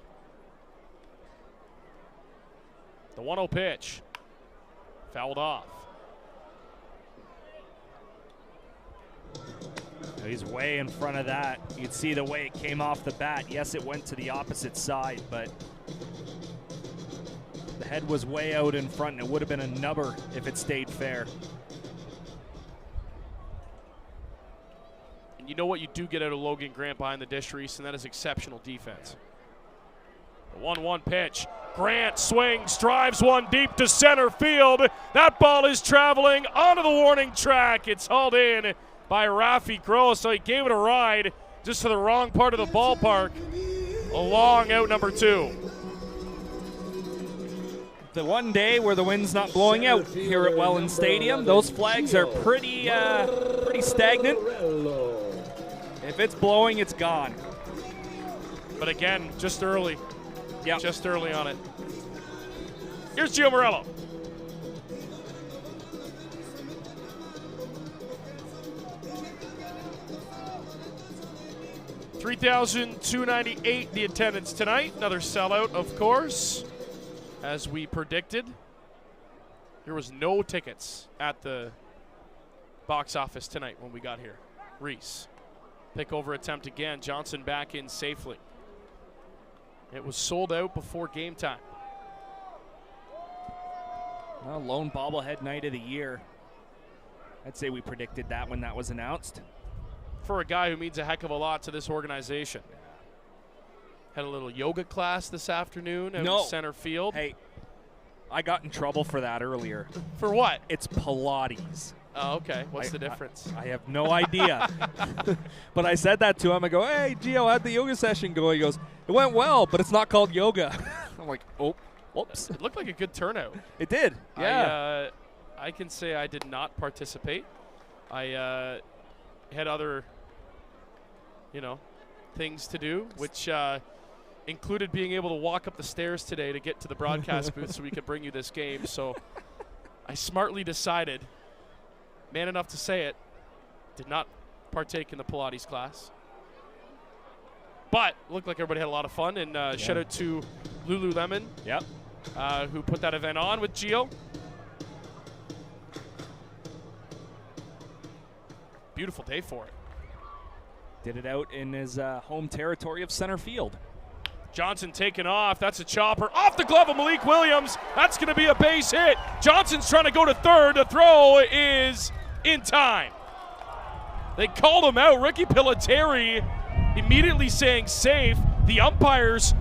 The 1-0 pitch. Fouled off. He's way in front of that. You can see the way it came off the bat. Yes, it went to the opposite side, but the head was way out in front, and it would have been a nubber if it stayed fair. And you know what you do get out of Logan Grant behind the dish, Reese, and that is exceptional defense. The 1-1 pitch. Grant swings, drives one deep to center field. That ball is traveling onto the warning track. It's hauled in by Rafi Gross, so he gave it a ride just to the wrong part of the ballpark. A long out, number 2. The one day where the wind's not blowing out here at Welland Stadium, those flags are pretty stagnant. If it's blowing, it's gone. But again, just early. Yeah, Just early on it. Here's Gio Morello. $3,298 the attendance tonight. Another sellout, of course, as we predicted. There was no tickets at the box office tonight when we got here. Reese, pick over attempt again. Johnson back in safely. It was sold out before game time. well, lone bobblehead night of the year. I'd say we predicted that when that was announced. For a guy who means a heck of a lot to this organization. Had a little yoga class this afternoon out in center field. Hey, I got in trouble for that earlier. For what? It's Pilates. Oh, okay. What's the difference? I have no idea. But I said that to him. I go, hey, Gio, how'd the yoga session go? He goes, it went well, but it's not called yoga. I'm like, oh, whoops. It looked like a good turnout. It did, yeah. I can say I did not participate. I had other, things to do, which included being able to walk up the stairs today to get to the broadcast booth so we could bring you this game. So I smartly decided, man enough to say it, did not partake in the Pilates class. But looked like everybody had a lot of fun, and shout out to Lululemon, who put that event on with Gio. Beautiful day for it. Did it out in his home territory of center field. Johnson taken off. That's a chopper. Off the glove of Malik Williams. That's going to be a base hit. Johnson's trying to go to third. The throw is in time. They called him out. Ricky Pillateri immediately saying safe. The umpires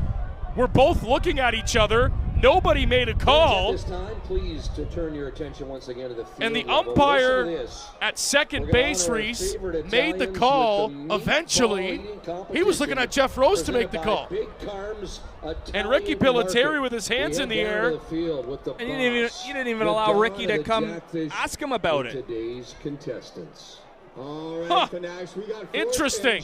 were both looking at each other. Nobody made a call. At this time, please to turn your attention once again to the field. And the umpire at second base, Reese, made the call eventually. He was looking at Jeff Rose to make the call. And Ricky Pillateri with his hands in the air. And you didn't even allow Ricky to come ask him about it. Today's contestants. Interesting.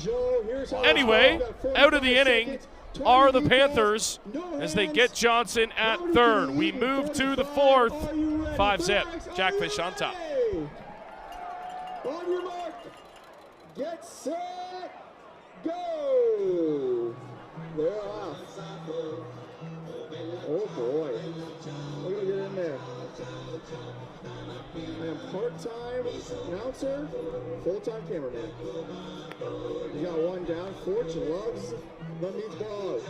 Anyway, out of the inning are the Panthers as they get Johnson at third. We move to the fourth. 5-zip. Jackfish on top. On your mark. Get set. Go. They're off. Oh boy. We're going to get in there. And part-time announcer, full-time cameraman. You got one down. Forge loves the meatball.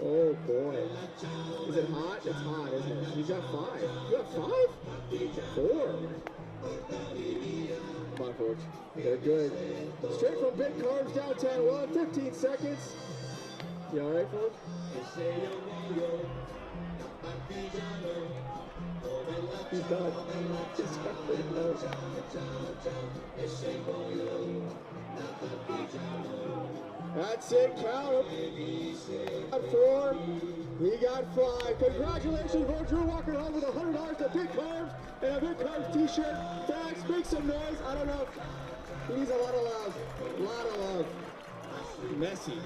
Oh boy. Is it hot? It's hot, isn't it? You got 5. You got 5? 4. Come on, Forge. They're good. Straight from Big Carbs downtown. Well, 15 seconds. You all right, Forge? He's done. That's it, count. Got 4. We got 5. Congratulations, Roger. You're walking home with $100 to Big Carbs and a Big Carbs t-shirt. Thanks. Make some noise. I don't know. He needs a lot of love. A lot of love. Messy.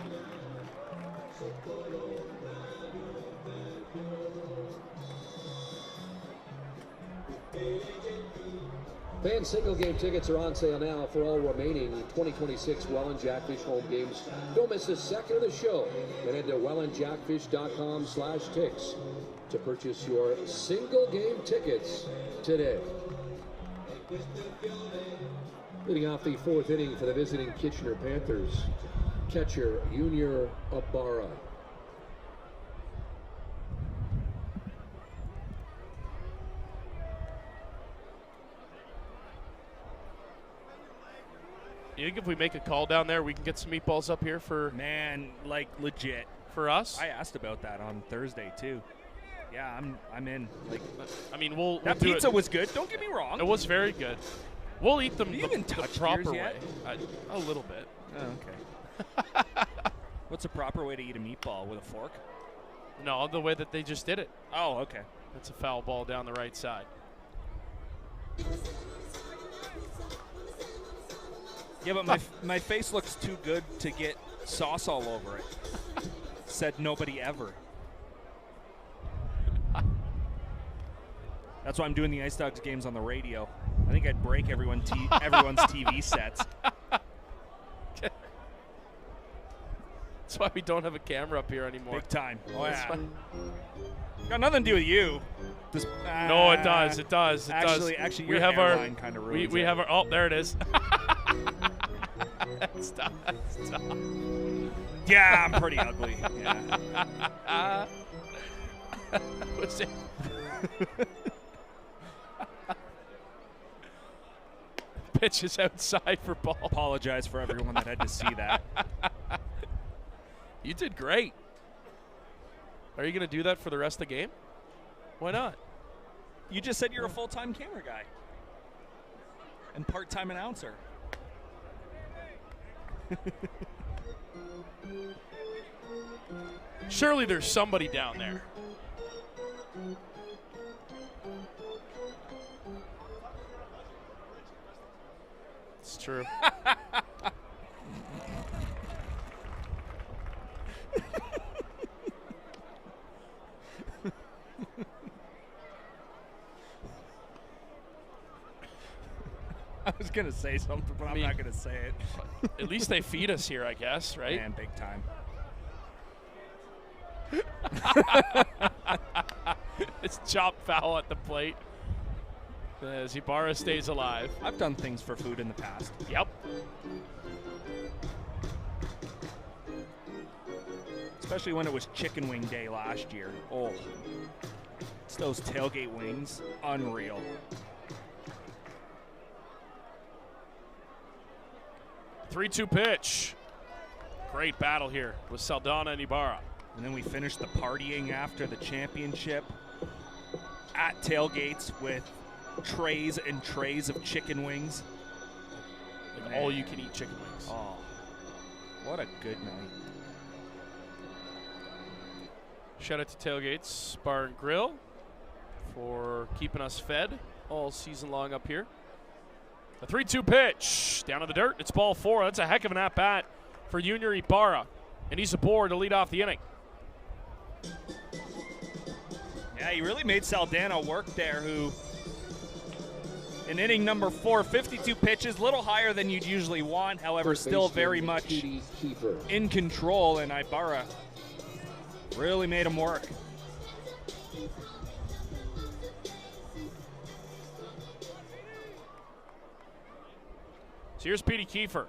Fan single game tickets are on sale now for all remaining 2026 Welland Jackfish home games. Don't miss a second of the show. And head to wellandjackfish.com/ticks to purchase your single game tickets today. Leading off the fourth inning for the visiting Kitchener Panthers, catcher Junior Ibarra. You think if we make a call down there, we can get some meatballs up here for... Man, like legit. For us? I asked about that on Thursday, too. Yeah, I'm in. Like, I mean, that pizza was good. Don't get me wrong. It was very good. We'll eat them the proper way. A little bit. Oh, okay. What's a proper way to eat a meatball? With a fork? No, the way that they just did it. Oh, okay. That's a foul ball down the right side. Yeah, but my face looks too good to get sauce all over it. Said nobody ever. That's why I'm doing the Ice Dogs games on the radio. I think I'd break everyone's TV sets. That's why we don't have a camera up here anymore. Big time. Oh, yeah. Got nothing to do with you. No, it does. It does. Actually, we have our kind of we have our. Oh, there it is. Stop. Yeah, I'm pretty ugly. Yeah. What's it? Pitch is outside for ball. Apologize for everyone that had to see that. You did great. Are you going to do that for the rest of the game? Why not? You just said you're a full-time camera guy and part-time announcer. Surely there's somebody down there. It's true. I was going to say something, but I'm not going to say it. At least they feed us here, I guess, right? Man, big time. It's chop foul at the plate as Ibarra stays alive. I've done things for food in the past. Yep. Especially when it was chicken wing day last year. Oh, it's those tailgate wings. Unreal. Three-two pitch. Great battle here with Saldana and Ibarra. And then we finished the partying after the championship at tailgates with trays and trays of chicken wings. Like all-you-can-eat chicken wings. Oh, what a good night. Shout out to Tailgates Bar and Grill for keeping us fed all season long up here. A 3-2 pitch. Down to the dirt. It's ball 4. That's a heck of an at-bat for Junior Ibarra. And he's aboard to lead off the inning. Yeah, he really made Saldana work there, who in inning number 4, 52 pitches, a little higher than you'd usually want, however, still very much in control, and Ibarra really made him work. So here's Petey Kiefer.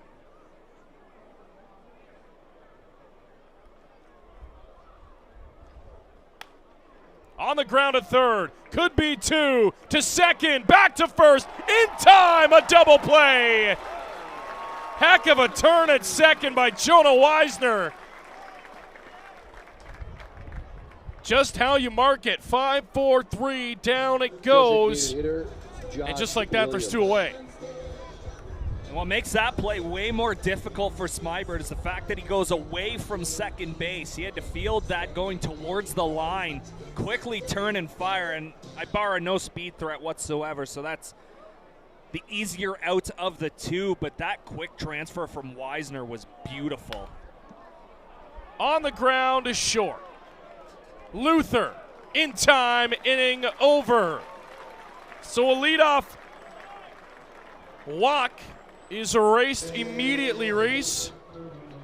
On the ground at third. Could be 2 to second. Back to first. In time, a double play. Heck of a turn at second by Jonah Weisner. Just how you mark it. 5-4-3. Down it goes. And just like that, there's 2 away. And what makes that play way more difficult for Smybird is the fact that he goes away from second base. He had to field that going towards the line, quickly turn and fire, and Ibarra no speed threat whatsoever, so that's the easier out of the 2, but that quick transfer from Weisner was beautiful. On the ground is short. Luther in time, inning over. So a leadoff walk is erased immediately, Reese.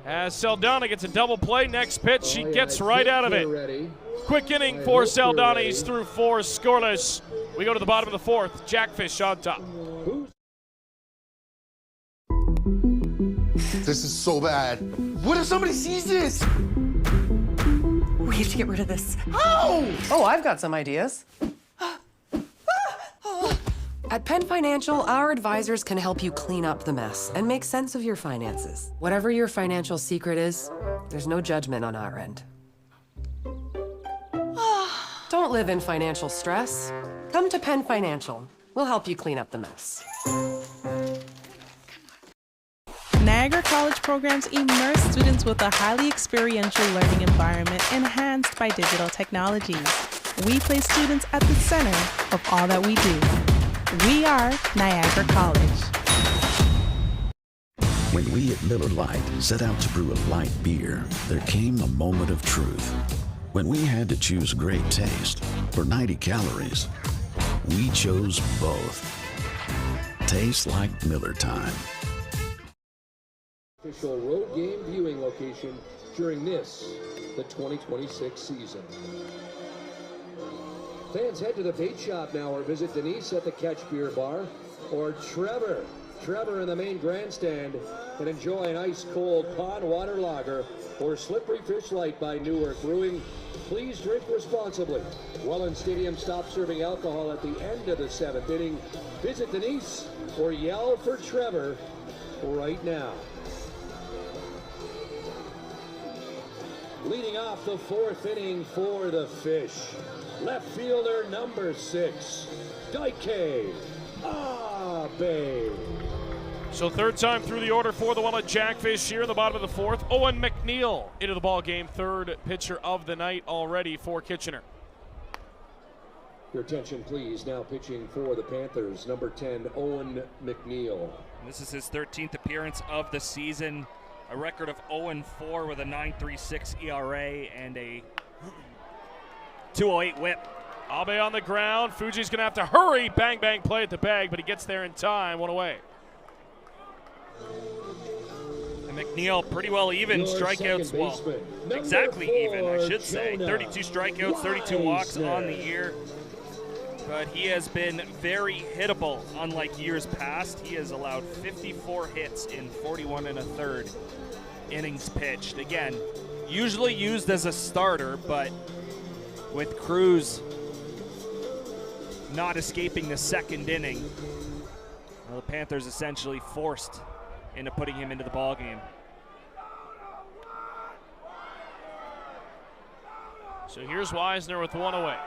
As Saldana gets a double play. Next pitch, she gets right out of it. Quick inning for Saldana. He's through 4 scoreless. We go to the bottom of the 4th. Jackfish on top. This is so bad. What if somebody sees this? We have to get rid of this. Oh! Oh, I've got some ideas. At Penn Financial, our advisors can help you clean up the mess and make sense of your finances. Whatever your financial secret is, there's no judgment on our end. Don't live in financial stress. Come to Penn Financial. We'll help you clean up the mess. Niagara College programs immerse students with a highly experiential learning environment enhanced by digital technologies. We place students at the center of all that we do. We are Niagara College. When we at Miller Lite set out to brew a light beer, there came a moment of truth. When we had to choose great taste or 90 calories, we chose both. Tastes like Miller time. Official road game viewing location during the 2026 season. Fans head to the bait shop now or visit Denise at the Catch Beer Bar, or Trevor in the main grandstand, and enjoy an ice-cold pond water lager or slippery fish light by Newark Brewing. Please drink responsibly. Welland Stadium stops serving alcohol at the end of the 7th inning. Visit Denise or yell for Trevor right now. Leading off the 4th inning for the Fish, Left fielder number 6, Daike Abe. So third time through the order for the Welland Jackfish here in the bottom of the fourth. Owen McNeil into the ball game, third pitcher of the night already for Kitchener. Your attention, please. Now pitching for the Panthers, number 10, Owen McNeil. This is his 13th appearance of the season. A record of 0-4 with a 9.36 ERA and a 2.08 whip. Abe on the ground. Fuji's going to have to hurry. Bang, bang play at the bag, but he gets there in time. One away. And McNeil pretty well even strikeouts. Well, exactly even, I should say. 32 strikeouts, 32 walks on the year. But he has been very hittable, unlike years past. He has allowed 54 hits in 41 1/3 innings pitched. Again, usually used as a starter, but with Cruz not escaping the second inning, well, the Panthers essentially forced into putting him into the ballgame. So here's Wisner with one away.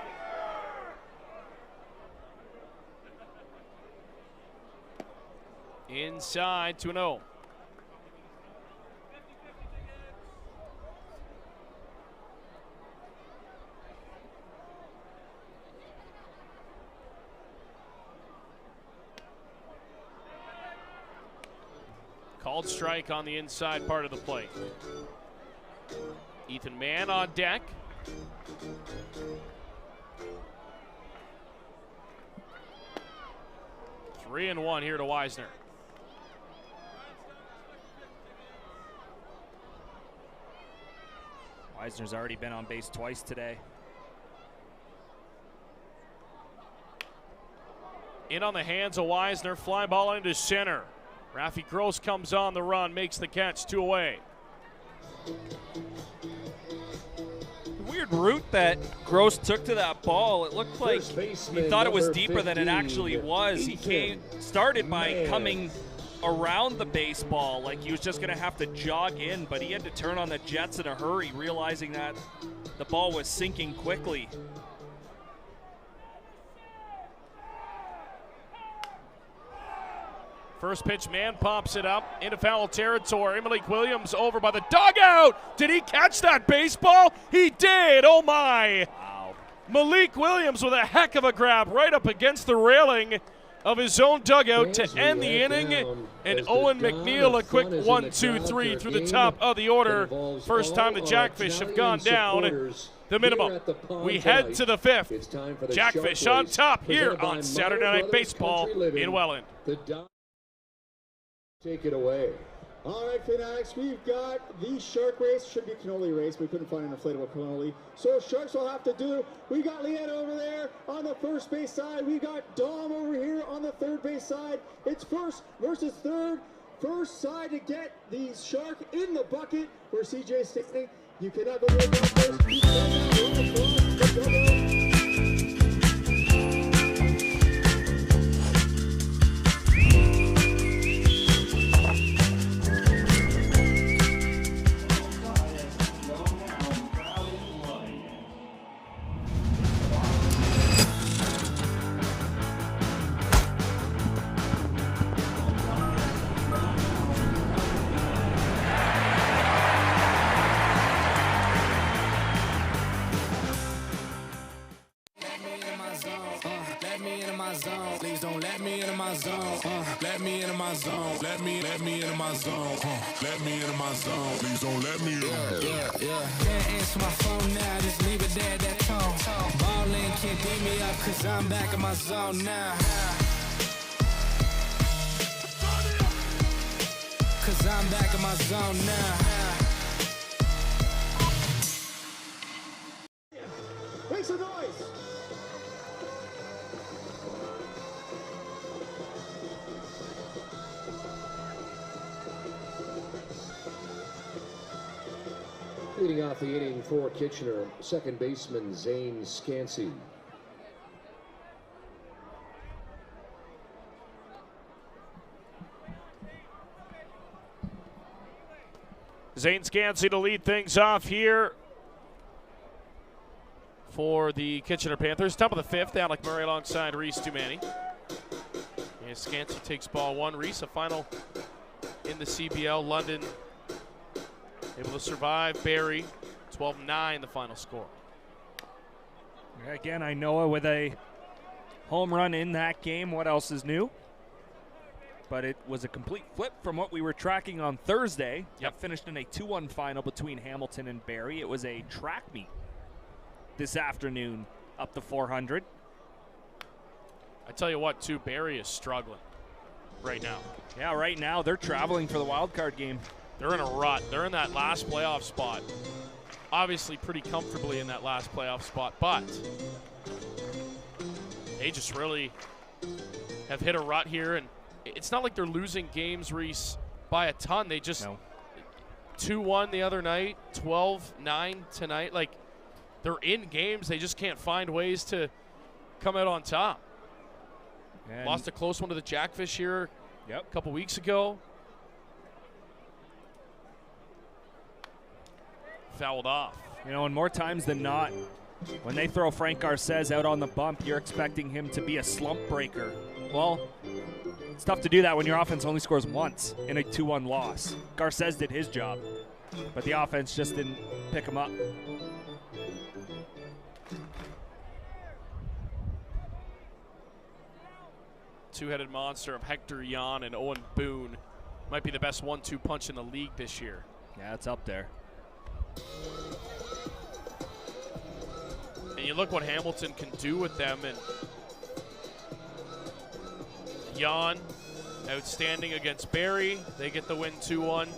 Inside 2-0. Called strike on the inside part of the plate. Ethan Mann on deck. Three and one here to Wisner. Wisner's already been on base twice today. In on the hands of Wisner, fly ball into center. Rafi Gross comes on the run, makes the catch, 2 away. Weird route that Gross took to that ball. It looked like he thought it was deeper than it actually was. He started by coming around the baseball like he was just going to have to jog in, but he had to turn on the jets in a hurry, realizing that the ball was sinking quickly. First pitch, man pops it up into foul territory. Malik Williams over by the dugout. Did he catch that baseball? He did. Oh my. Wow. Malik Williams with a heck of a grab right up against the railing of his own dugout to end the inning. And Owen McNeil, a quick 1-2-3 through the top of the order. First time the Jackfish have gone down the minimum. We head to the fifth. Jackfish on top here on Saturday Night Baseball in Welland. Take it away. All right, Fanatics, we've got the shark race. Should be cannoli race. We couldn't find an inflatable cannoli. So sharks will have to do. We got Leanna over there on the first base side. We got Dom over here on the third base side. It's first versus third. First side to get the shark in the bucket for CJ Stickney. You cannot go to the first. Keep going down, right across. Let me into my zone. Let me into my zone. Let me into my zone. Please don't let me in. Can't answer my phone now, just leave it there at that tone. Ballin' can't beat me up, cause I'm back in my zone now. Cause I'm back in my zone now. Make some noise! Leading off the inning for Kitchener, second baseman Zane Scansey. Zane Scansey to lead things off here for the Kitchener Panthers. Top of the fifth, Alec Murray alongside Reese Dumani. And Scansey takes ball one. Reese, a final in the CBL. London able to survive. Barrie, 12-9 the final score. Again, Inoa with a home run in that game. What else is new? But it was a complete flip from what we were tracking on Thursday. That finished in a 2-1 final between Hamilton and Barrie. It was a track meet this afternoon up to 400. I tell you what, too, Barrie is struggling right now. Yeah, right now they're traveling for the wild card game. They're in a rut. They're in that last playoff spot. Obviously pretty comfortably in that last playoff spot, but they just really have hit a rut here, and it's not like they're losing games, Reese, by a ton. They just 2-1 the other night, 12-9 tonight. Like, they're in games. They just can't find ways to come out on top. And lost a close one to the Jackfish here a couple weeks ago. Fouled off. You know, and more times than not, when they throw Frank Garces out on the bump, you're expecting him to be a slump breaker. Well, it's tough to do that when your offense only scores once in a 2-1 loss. Garces did his job, but the offense just didn't pick him up. Two-headed monster of Hector Jan and Owen Boone. Might be the best 1-2 punch in the league this year. Yeah, it's up there. And you look what Hamilton can do with them, and Jan, outstanding against Barrie. They get the win 2-1.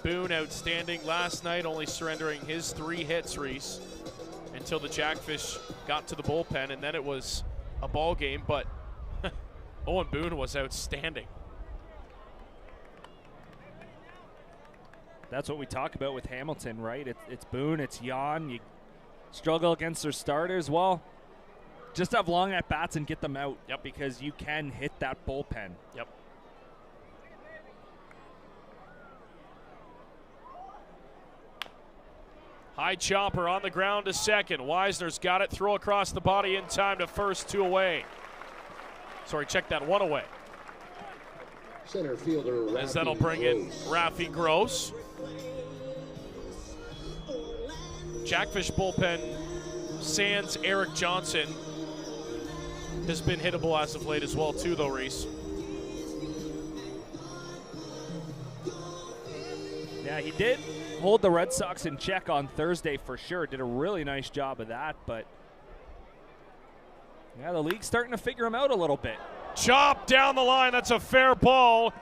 Boone, outstanding last night, only surrendering his 3 hits, Reese, until the Jackfish got to the bullpen, and then it was a ball game, but Owen Boone was outstanding. That's what we talk about with Hamilton, right? It's Boone, it's Jan. You struggle against their starters. Well, just have long at-bats and get them out. Because you can hit that bullpen. High chopper on the ground to second. Weisner's got it. Throw across the body in time to first, 2 away. Sorry, check that, 1 away. Center fielder as that'll bring in Rafi Gross. Jackfish bullpen, sans Eric Johnson, has been hittable as of late as well too, though, Reese. Yeah, he did hold the Red Sox in check on Thursday for sure. Did a really nice job of that, but yeah, the league's starting to figure him out a little bit. Chop down the line. That's a fair ball.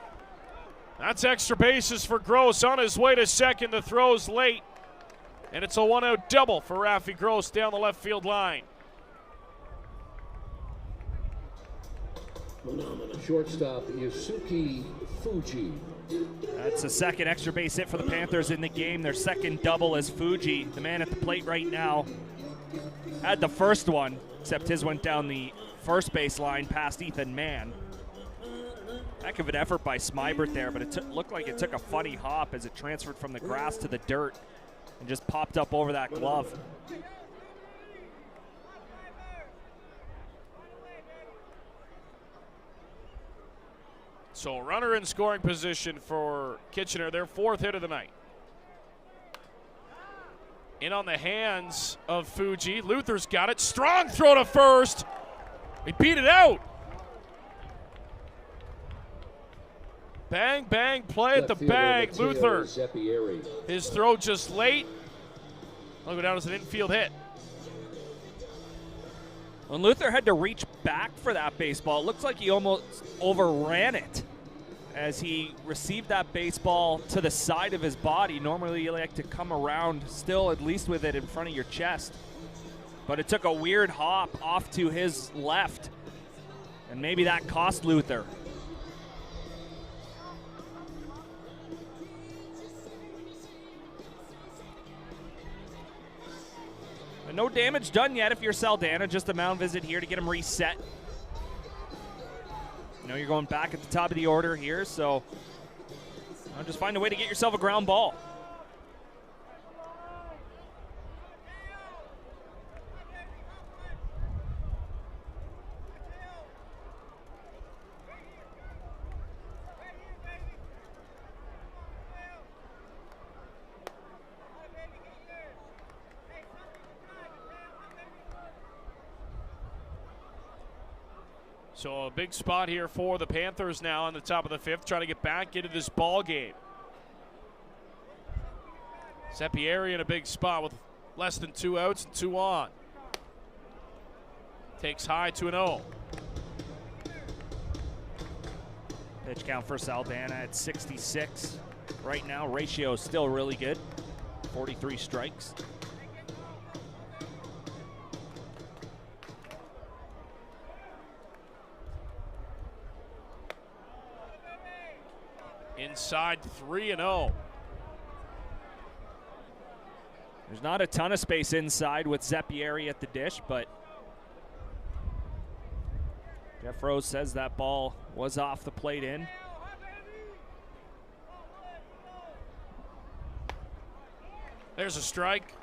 That's extra bases for Gross on his way to second. The throw's late, and it's a 1-out double for Rafi Gross down the left field line. Shortstop Yusuke Fuji. That's the second extra base hit for the Panthers in the game. Their second double as Fuji, the man at the plate right now, had the first one, except his went down the first base line past Ethan Mann. Heck of an effort by Smybert there, but it looked like it took a funny hop as it transferred from the grass to the dirt and just popped up over that glove. So a runner in scoring position for Kitchener, their 4th hit of the night. In on the hands of Fuji. Luther's got it. Strong throw to first. He beat it out. Bang, bang, play at the bag. Luther. His throw just late. I'll go down as an infield hit. When Luther had to reach back for that baseball, it looks like he almost overran it as he received that baseball to the side of his body. Normally you like to come around still at least with it in front of your chest. But it took a weird hop off to his left, and maybe that cost Luther. And no damage done yet if you're Saldana, just a mound visit here to get him reset. You know, you're going back at the top of the order here, so just find a way to get yourself a ground ball. So a big spot here for the Panthers now on the top of the 5th, trying to get back into this ball game. Seppieri in a big spot with less than 2 outs and 2 on. Takes high 2-0. Pitch count for Saldana at 66. Right now, ratio is still really good. 43 strikes. Inside 3-0. There's not a ton of space inside with Seppieri at the dish, but Jeff Rose says that ball was off the plate in. There's a strike.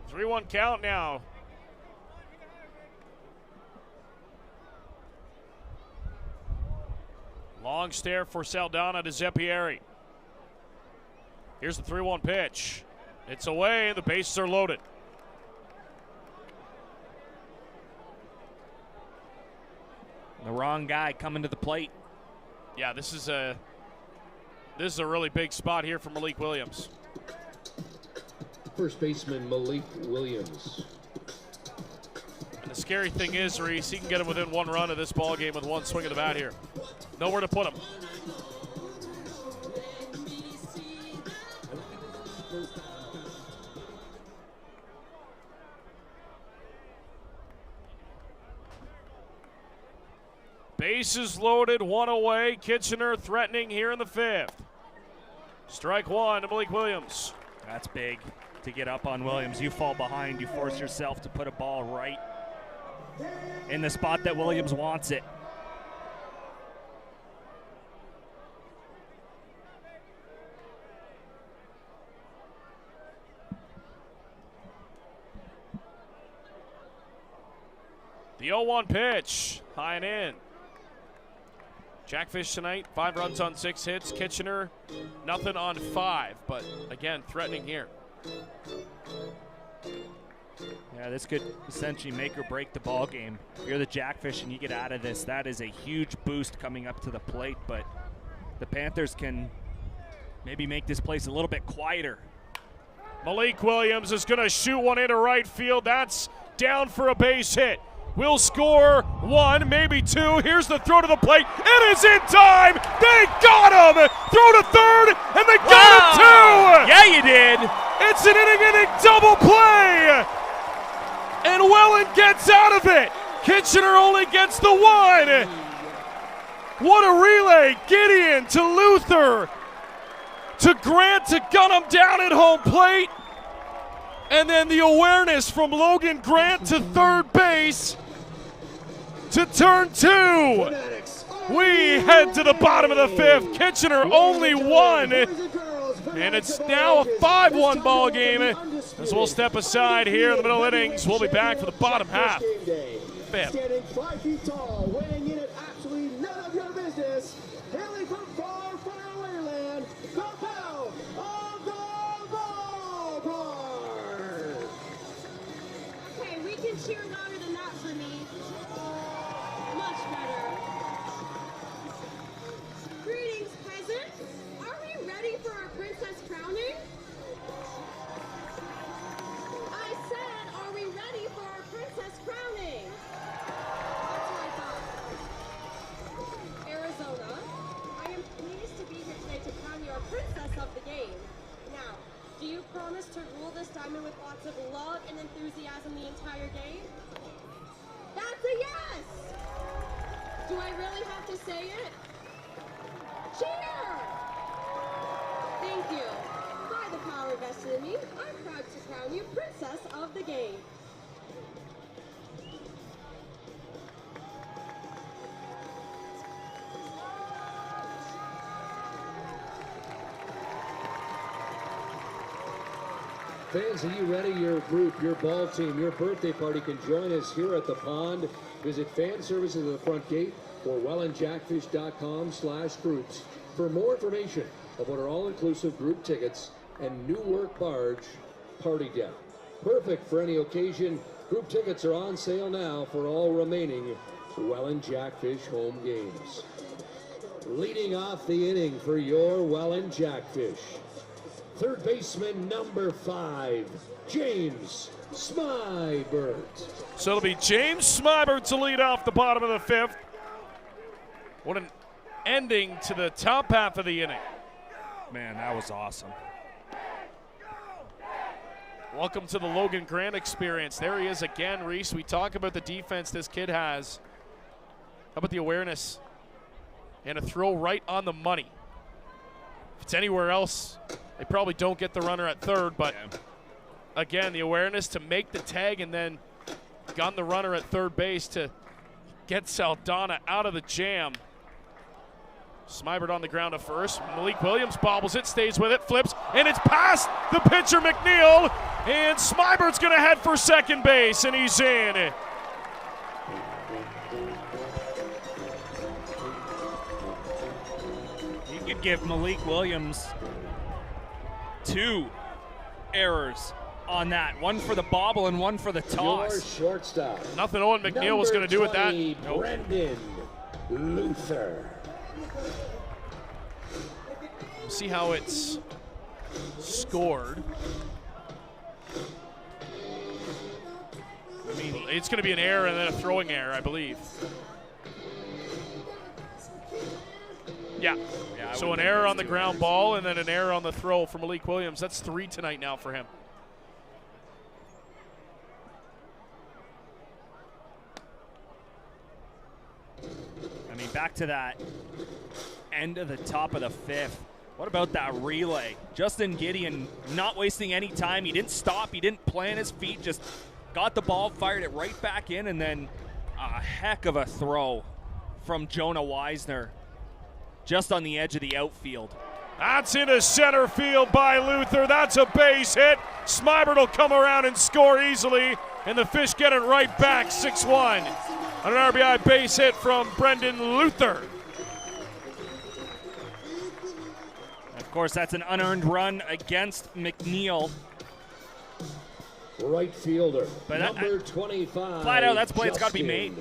Three-one count now. Long stare for Saldana to Seppieri. Here's the 3-1 pitch. It's away, and the bases are loaded. The wrong guy coming to the plate. Yeah, this is a really big spot here for Malik Williams. First baseman Malik Williams. And the scary thing is, Reese, he can get him within 1 run of this ball game with 1 swing of the bat here. Nowhere to put him. Bases loaded, 1 away. Kitchener threatening here in the 5th. Strike 1 to Malik Williams. That's big to get up on Williams. You fall behind, you force yourself to put a ball right in the spot that Williams wants it. The 0-1 pitch, high and in. Jackfish tonight, 5 runs on 6 hits. Kitchener, nothing on 5, but again, threatening here. Yeah, this could essentially make or break the ball game. If you're the Jackfish and you get out of this, that is a huge boost coming up to the plate, but the Panthers can maybe make this place a little bit quieter. Malik Williams is going to shoot one into right field. That's down for a base hit. Will score 1, maybe 2. Here's the throw to the plate. It is in time. They got him. Throw to third, and they got him too. Yeah, you did. It's an inning double play. And Welland gets out of it. Kitchener only gets the 1. What a relay. Gideon to Luther. To Grant to gun him down at home plate. And then the awareness from Logan Grant to third base to turn 2. We head to the bottom of the 5th. Kitchener only 1. And it's now a 5-1 ball game. As we'll step aside here in the middle innings. We'll be back for the bottom half. 5th. Standing 5 feet tall, weighing in at absolutely none of your business, hailing from far, far away land, the Belle of the Ballpark. Okay, we can cheer louder than that for me. Much better. Greetings, peasants. Are we ready for our princess crowning? I said, are we ready for our princess crowning? That's what I thought. Arizona, I am pleased to be here today to crown you our princess of the game. Now, do you promise to rule this diamond with lots of love and enthusiasm the entire game? That's a yes! Do I really have to say it? Cheer! Thank you. By the power vested in me, I'm proud to crown you princess of the game. Fans, are you ready? Your group, your ball team, your birthday party can join us here at the pond. Visit fan services at the front gate or wellandjackfish.com/groups for more information about our all-inclusive group tickets and New Work Barge party deck. Perfect for any occasion, group tickets are on sale now for all remaining Welland Jackfish home games. Leading off the inning for your Welland Jackfish, third baseman number 5, James Smybert. So it'll be James Smybert to lead off the bottom of the 5th. What an ending to the top half of the inning. Man, that was awesome. Welcome to the Logan Grant experience. There he is again, Reese. We talk about the defense this kid has. How about the awareness? And a throw right on the money. If it's anywhere else, they probably don't get the runner at third, but again, the awareness to make the tag and then gun the runner at third base to get Saldana out of the jam. Smybert on the ground to first. Malik Williams bobbles it, stays with it, flips, and it's past the pitcher McNeil, and Smibert's going to head for second base, and he's in. You could give Malik Williams 2 errors on that. One for the bobble and one for the toss. Your shortstop. Nothing Owen McNeil was going to do with that. Nope. Brendan Luther. See how it's scored. I mean, it's going to be an error and then a throwing error, I believe. Yeah. So an error on the ground ball and then an error on the throw for Malik Williams. That's 3 tonight now for him. I mean, back to that end of the top of the 5th. What about that relay? Justin Gideon not wasting any time. He didn't stop. He didn't plant his feet. Just got the ball, fired it right back in, and then a heck of a throw from Jonah Weisner just on the edge of the outfield. That's into center field by Luther. That's a base hit. Smybert will come around and score easily, and the Fish get it right back, 6-1. On an RBI base hit from Brendan Luther. Of course, that's an unearned run against McNeil. Right fielder, but number 25. Flat out, that's a play that's got to be made.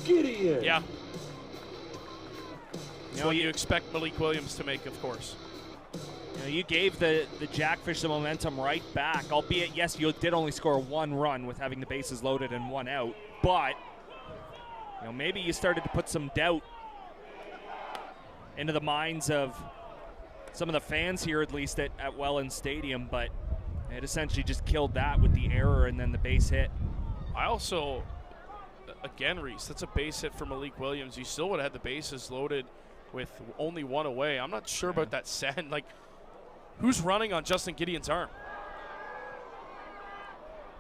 Gideon. Yeah. You know what you expect Malik Williams to make, of course. You know, you gave the Jackfish the momentum right back, albeit, yes, you did only score 1 run with having the bases loaded and 1 out, but you know, maybe you started to put some doubt into the minds of some of the fans here, at least at Welland Stadium, but it essentially just killed that with the error and then the base hit. I also, again, Reese, that's a base hit for Malik Williams. You still would have had the bases loaded with only 1 away. I'm not sure about that send. Like, who's running on Justin Gideon's arm?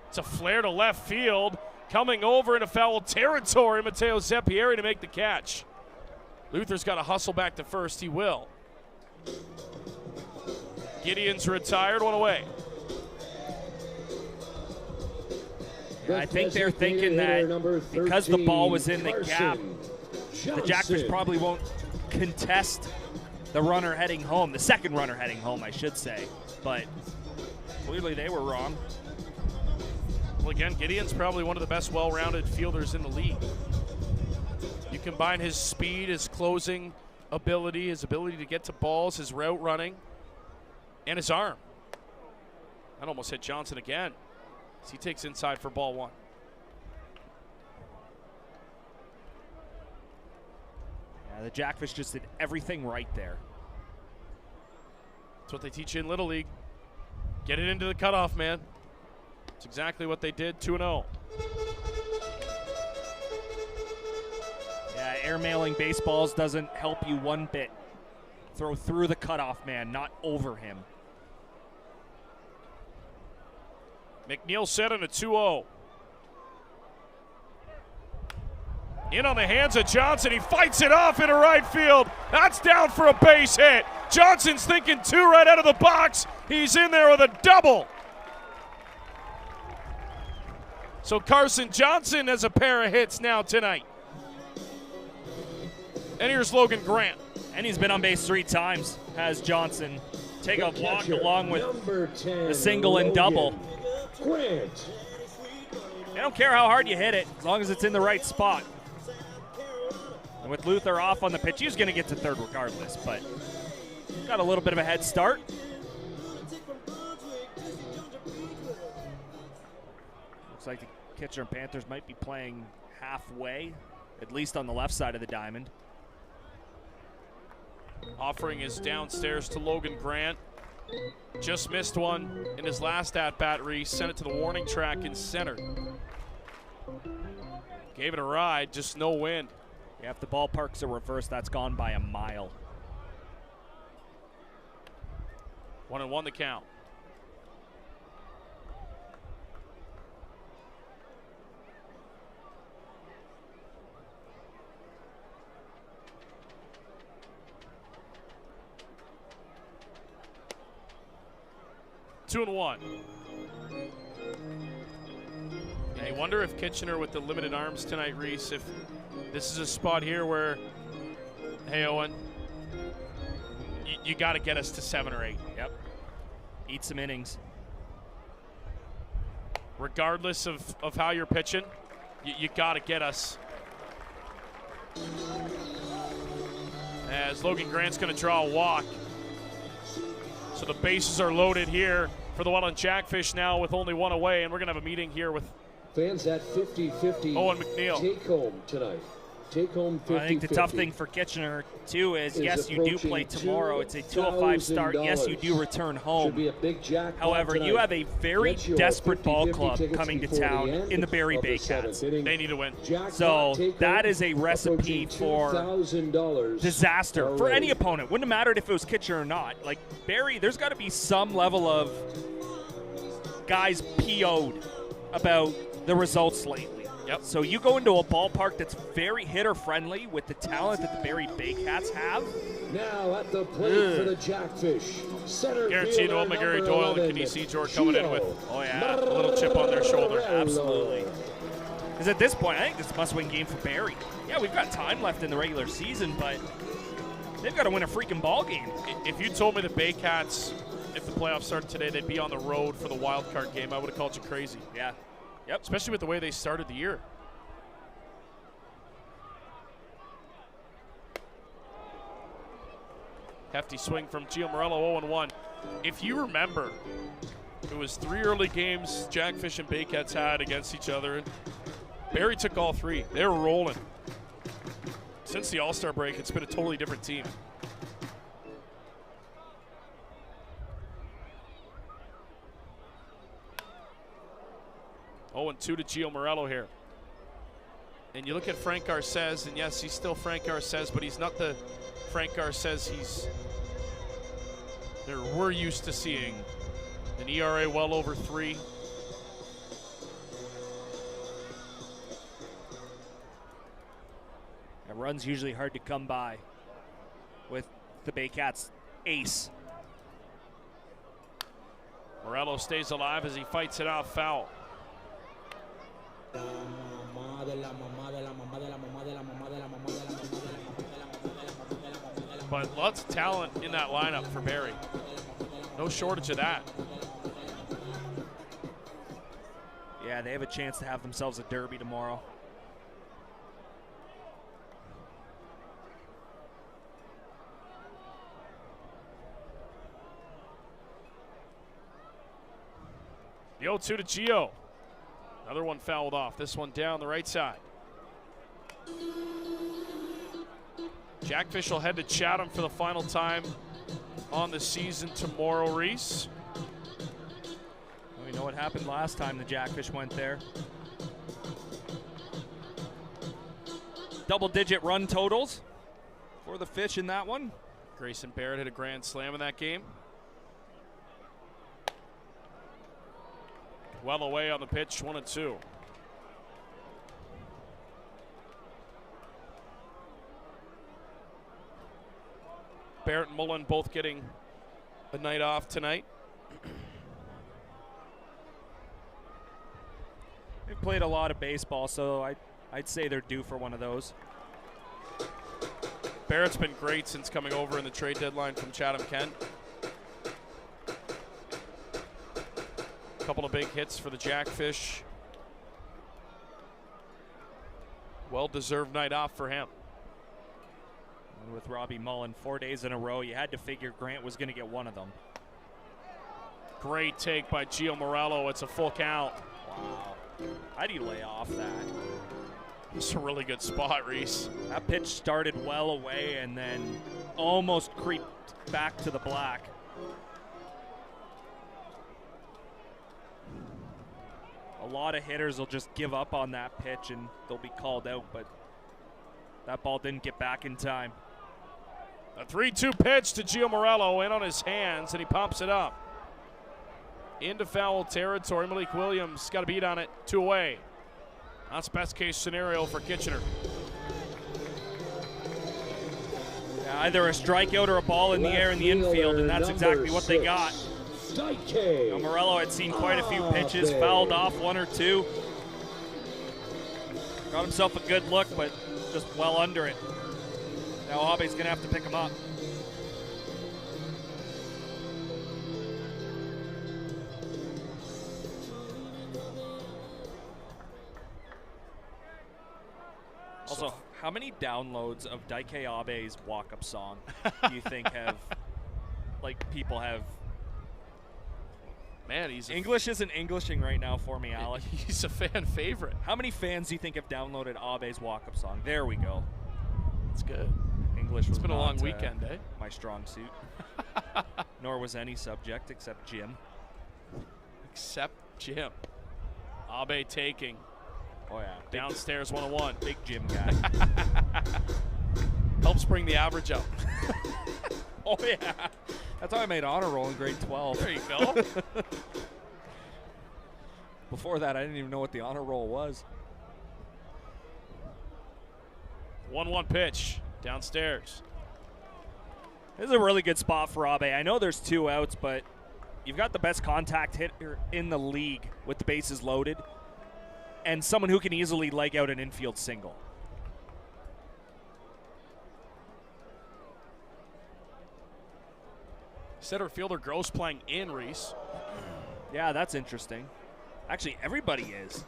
It's a flare to left field. Coming over into foul territory, Matteo Zeppieri to make the catch. Luther's got to hustle back to first. He will. Gideon's retired, 1 away. I think they're thinking that because the ball was in the gap, the Jackfish probably won't contest the runner heading home, the second runner heading home, I should say. But clearly they were wrong. Well, again, Gideon's probably one of the best well-rounded fielders in the league. You combine his speed, his closing ability, his ability to get to balls, his route running, and his arm. That almost hit Johnson again as he takes inside for ball 1. Yeah, the Jackfish just did everything right there. That's what they teach you in Little League. Get it into the cutoff, man. That's exactly what they did, 2-0. Yeah, airmailing baseballs doesn't help you one bit. Throw through the cutoff man, not over him. McNeil set in a 2-0. In on the hands of Johnson. He fights it off into right field. That's down for a base hit. Johnson's thinking 2 right out of the box. He's in there with a double. So Carson Johnson has a pair of hits now tonight. And here's Logan Grant. And he's been on base 3 times, has Johnson. Take a walk along with the single and double. Grant. They don't care how hard you hit it, as long as it's in the right spot. And with Luther off on the pitch, he was going to get to third regardless, but got a little bit of a head start. Looks like the Kitchener Panthers might be playing halfway, at least on the left side of the diamond. Offering is downstairs to Logan Grant. Just missed one in his last at-bat, Reese. Sent it to the warning track in center. Gave it a ride, just no wind. Yeah, if the ballpark's a reverse, that's gone by a mile. 1-1 the count. Two and one. I wonder if Kitchener, with the limited arms tonight, Reese, if this is a spot here where, hey, Owen, you got to get us to 7 or 8. Yep. Eat some innings. Regardless of how you're pitching, you got to get us. As Logan Grant's going to draw a walk. So the bases are loaded here for the Welland Jackfish now with only 1 away, and we're going to have a meeting here with fans at 50-50. Owen McNeil. Take home tonight. Take home 50-50. I think the tough thing for Kitchener, too, is yes, you do play tomorrow. It's a 2:05 start. Yes, you do return home. Be a big jackpot However, tonight. you have a very desperate ball club coming to town in the Barrie Baycats. They need to win. So that is a recipe for disaster for any opponent. Wouldn't have mattered if it was Kitchener or not. Like Barrie, there's got to be some level of guys PO'd about the results lately. Yep. So you go into a ballpark that's very hitter-friendly with the talent that the Barrie Baycats have. Now at the plate for the Jackfish. Center Guaranteed Old McGarry Doyle and Kenny George coming in with a little chip on their shoulder. Absolutely. Because at this point, I think this is a must-win game for Barrie. Yeah, we've got time left in the regular season, but they've got to win a freaking ball game. If you told me the Baycats, if the playoffs started today, they'd be on the road for the wild card game, I would have called you crazy. Yeah. Yep. Especially with the way they started the year. Hefty swing from Gio Morello, 0-1. If you remember, it was 3 early games Jackfish and Baycats had against each other. Barrie took all 3. They were rolling. Since the All-Star break, it's been a totally different team. Oh, and 2 to Gio Morello here. And you look at Frank Garces, and yes, he's still Frank Garces, but he's not the Frank Garces we're used to seeing. An ERA well over 3. A run's usually hard to come by with the Baycats ace. Morello stays alive as he fights it out foul. But lots of talent in that lineup for Barrie. No shortage of that. Yeah, they have a chance to have themselves a derby tomorrow. The 0-2 to Gio. Another one fouled off. This one down the right side. Jackfish will head to Chatham for the final time on the season tomorrow, Reese. We know what happened last time the Jackfish went there. Double-digit run totals for the Fish in that one. Grayson Barrett hit a grand slam in that game. Well away on the pitch, 1-2. Barrett and Mullen both getting a night off tonight. They've played a lot of baseball, so I'd say they're due for one of those. Barrett's been great since coming over in the trade deadline from Chatham-Kent. A couple of big hits for the Jackfish. Well-deserved night off for him. And with Robbie Mullen 4 days in a row, you had to figure Grant was going to get one of them. Great take by Gio Morello. It's a full count. Wow. How do you lay off that? It's a really good spot, Reese. That pitch started well away and then almost creeped back to the black. A lot of hitters will just give up on that pitch and they'll be called out, but that ball didn't get back in time. A 3-2 pitch to Gio Morello in on his hands, and he pops it up. Into foul territory. Malik Williams got a beat on it. 2 away. That's best case scenario for Kitchener. Yeah, either a strikeout or a ball in the air in the infield, and that's exactly what they got. Now, Morello had seen quite a few pitches, fouled off 1 or 2. Got himself a good look, but just well under it. Now Abe's going to have to pick him up. Also, how many downloads of Daike Abe's walk-up song do you think people have? Man, he's English isn't Englishing right now for me, Alec. He's a fan favorite. How many fans do you think have downloaded Abe's walk-up song? There we go. That's good. English was It's been a not, long weekend, eh? my strong suit. Nor was any subject except Jim. Except Jim. Abe taking. Oh, yeah. Downstairs 101. Big Jim guy. Helps bring the average up. Oh, yeah. That's how I made honor roll in grade 12. There you go. Before that, I didn't even know what the honor roll was. 1-1 pitch. Downstairs. This is a really good spot for Abe. I know there's 2 outs, but you've got the best contact hitter in the league with the bases loaded and someone who can easily leg out an infield single. Center fielder Gross playing in, Reese. Yeah, that's interesting. Actually, everybody is.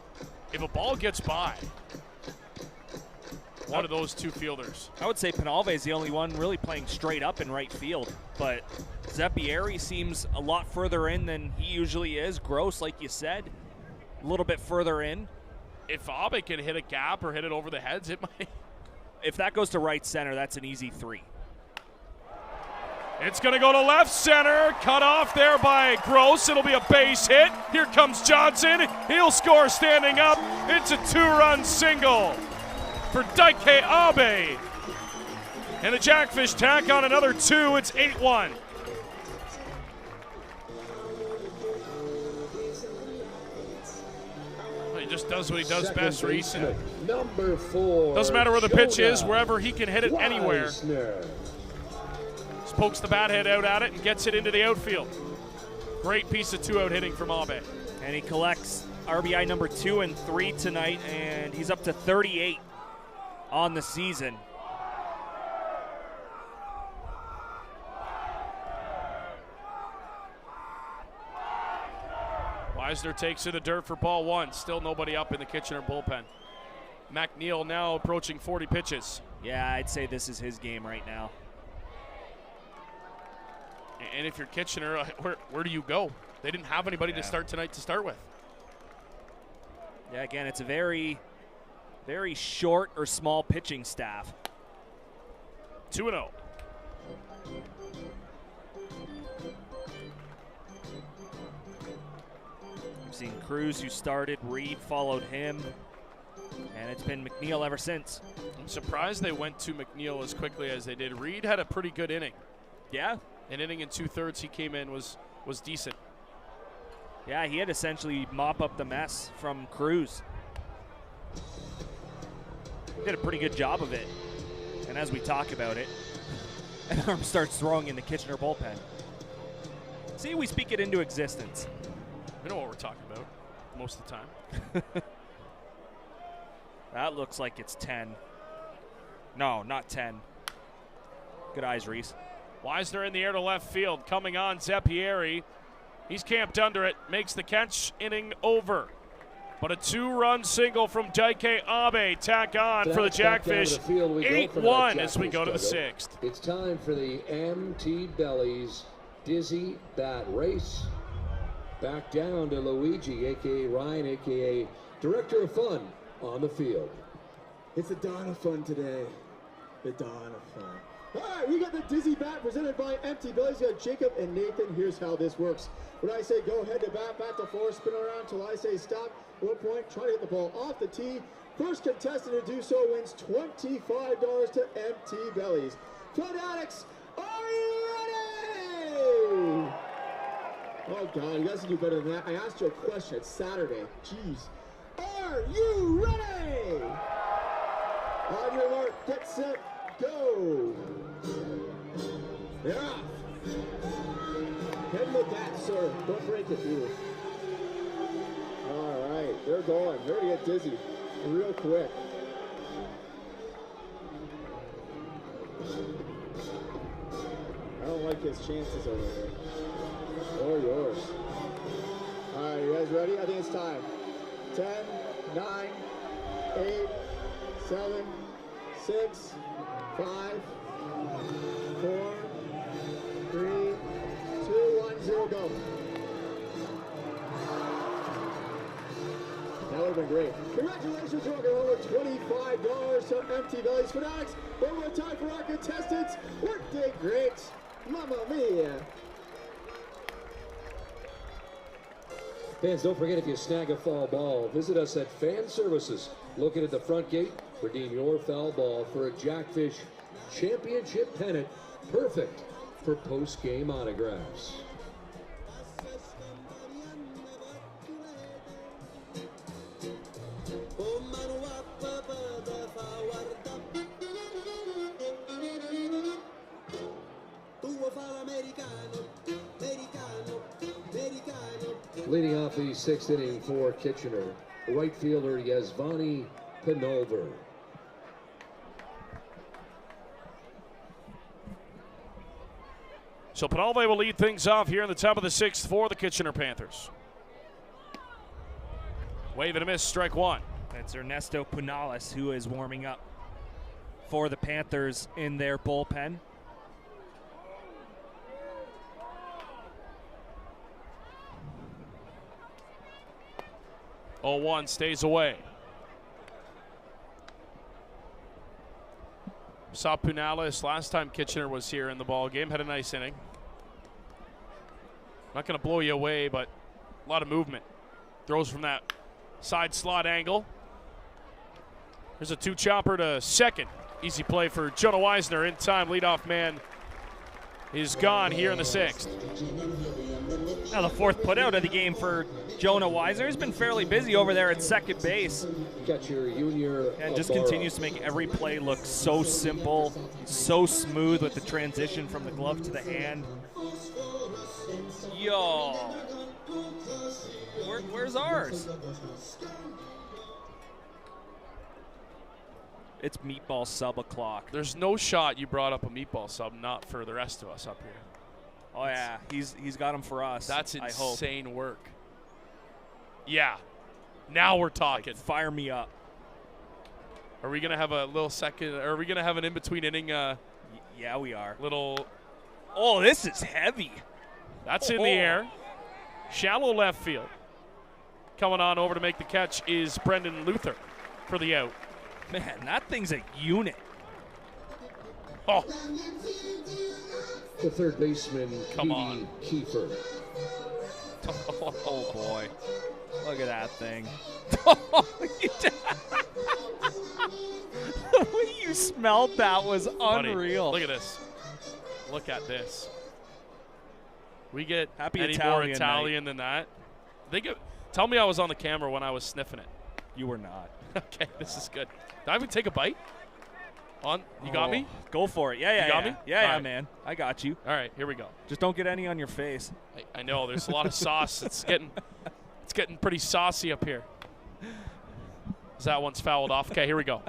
If a ball gets by one of those 2 fielders. I would say Penalve is the only one really playing straight up in right field, but Zeppieri seems a lot further in than he usually is. Gross, like you said, a little bit further in. If Abe can hit a gap or hit it over the heads, it might. If that goes to right center, that's an easy 3. It's going to go to left center. Cut off there by Gross. It'll be a base hit. Here comes Johnson. He'll score standing up. It's a 2-run single for Daike Abe. And the Jackfish tack on another 2. It's 8-1. He just does what he does best, Reese. Number 4. Doesn't matter where the pitch is, wherever he can hit it anywhere. Just pokes the bat head out at it and gets it into the outfield. Great piece of 2-out hitting from Abe. And he collects RBI number 2 and 3 tonight, and he's up to 38 on the season. Weisner takes to the dirt for ball 1. Still nobody up in the Kitchener bullpen. McNeil now approaching 40 pitches. Yeah, I'd say this is his game right now. And if you're Kitchener, where do you go? They didn't have anybody to start tonight to start with. Yeah, again, it's a very, very short or small pitching staff. 2-0. We've seen Cruz, who started, Reed followed him, and it's been McNeil ever since. I'm surprised they went to McNeil as quickly as they did. Reed had a pretty good inning. Yeah. An inning and 2/3 he came in was decent. Yeah, he had essentially mop up the mess from Cruz. He did a pretty good job of it. And as we talk about it, an arm starts throwing in the Kitchener bullpen. See, we speak it into existence. We know what we're talking about most of the time. That looks like it's 10. No, not 10. Good eyes, Reese. Wisner in the air to left field. Coming on, Zeppieri. He's camped under it. Makes the catch. Inning over. But a 2-run single from Daike Abe. Tack on for the Jackfish. 8-1 as we go to the 6th. It's time for the MT Bellies Dizzy Bat Race. Back down to Luigi, a.k.a. Ryan, a.k.a. Director of Fun, on the field. It's the dawn of fun today. The dawn of fun. All right, we got the Dizzy Bat presented by MT Bellies. We got Jacob and Nathan. Here's how this works. When I say go head to bat, bat to floor, spin around till I say stop. 1 point, try to hit the ball off the tee. First contestant to do so wins $25 to MT Bellies. Fanatics, are you ready? Oh God, you guys can do better than that. I asked you a question. It's Saturday. Jeez. Are you ready? On your mark, get set, go. They're off. Head with that, sir. Don't break it, dude. All right, they're going. They're gonna get dizzy real quick. I don't like his chances over there. Or yours. All right, you guys ready? I think it's time. 10, 9, 8, 7, 6, 5, 4, 3, 2, 1, 0, go. That would have been great. Congratulations, rock and roll with $25 to MT Bellies Fanatics. One more time for our contestants. Workday great. Mamma mia. Fans, don't forget, if you snag a foul ball, visit us at Fan Services, located at the front gate. Redeem your foul ball for a Jackfish Championship pennant, perfect for post-game autographs. Leading off the 6th inning for Kitchener, right fielder Yasvani Penolver. So Penolver will lead things off here in the top of the 6th for the Kitchener Panthers. Wave and a miss, strike one. That's Ernesto Punales, who is warming up for the Panthers in their bullpen. Oh, 1 stays away. Saw Punales last time Kitchener was here in the ball game. Had a nice inning. Not going to blow you away, but a lot of movement. Throws from that side slot angle. There's a 2-chopper to second. Easy play for Jonah Wisner in time. Leadoff man is gone here in the 6th. Now the 4th putout of the game for Jonah Wisner. He's been fairly busy over there at second base. Catcher Junior and just continues to make every play look so simple, so smooth with the transition from the glove to the hand. Yo, where's ours? It's meatball sub o'clock. There's no shot you brought up a meatball sub, not for the rest of us up here. Oh yeah, he's got him for us. That's insane work. Yeah, now we're talking. Like, fire me up. Are we gonna have a little second? Are we gonna have an in-between inning? Yeah, we are. Little. Oh, this is heavy. That's in the air. Shallow left field. Coming on over to make the catch is Brendan Luther for the out. Man, that thing's a unit. Oh. The third baseman, Come on. Kiefer. Oh, boy. Look at that thing. The way you smelled that was unreal. Buddy, look at this. Look at this. We get Happy any Italian more Italian than that? Tell me I was on the camera when I was sniffing it. You were not. Okay, this is good. Did I even take a bite? You got me? Go for it. Yeah, you got me? Yeah, right. man. I got you. All right, here we go. Just don't get any on your face. I know there's a lot of sauce. It's getting pretty saucy up here. That one's fouled off. Okay, here we go.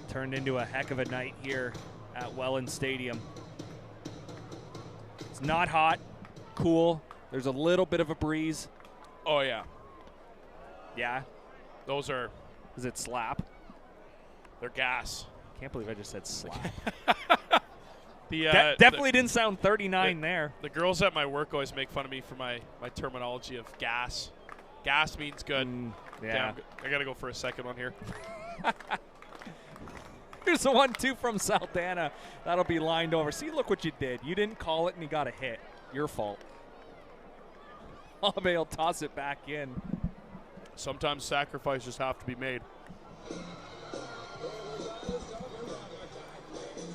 turned into a heck of a night here at Welland Stadium. It's not hot, cool. There's a little bit of a breeze. Oh, yeah. Yeah? Those are... Is it slap? They're gas. Can't believe I just said slap. Definitely didn't sound 39 there. The girls at my work always make fun of me for my terminology of gas. Gas means good. Yeah. Damn, I got to go for a second one here. Here's the 1-2 from Saldana. That'll be lined over. See, look what you did. You didn't call it, and you got a hit. Your fault. Abe will toss it back in. Sometimes sacrifices have to be made.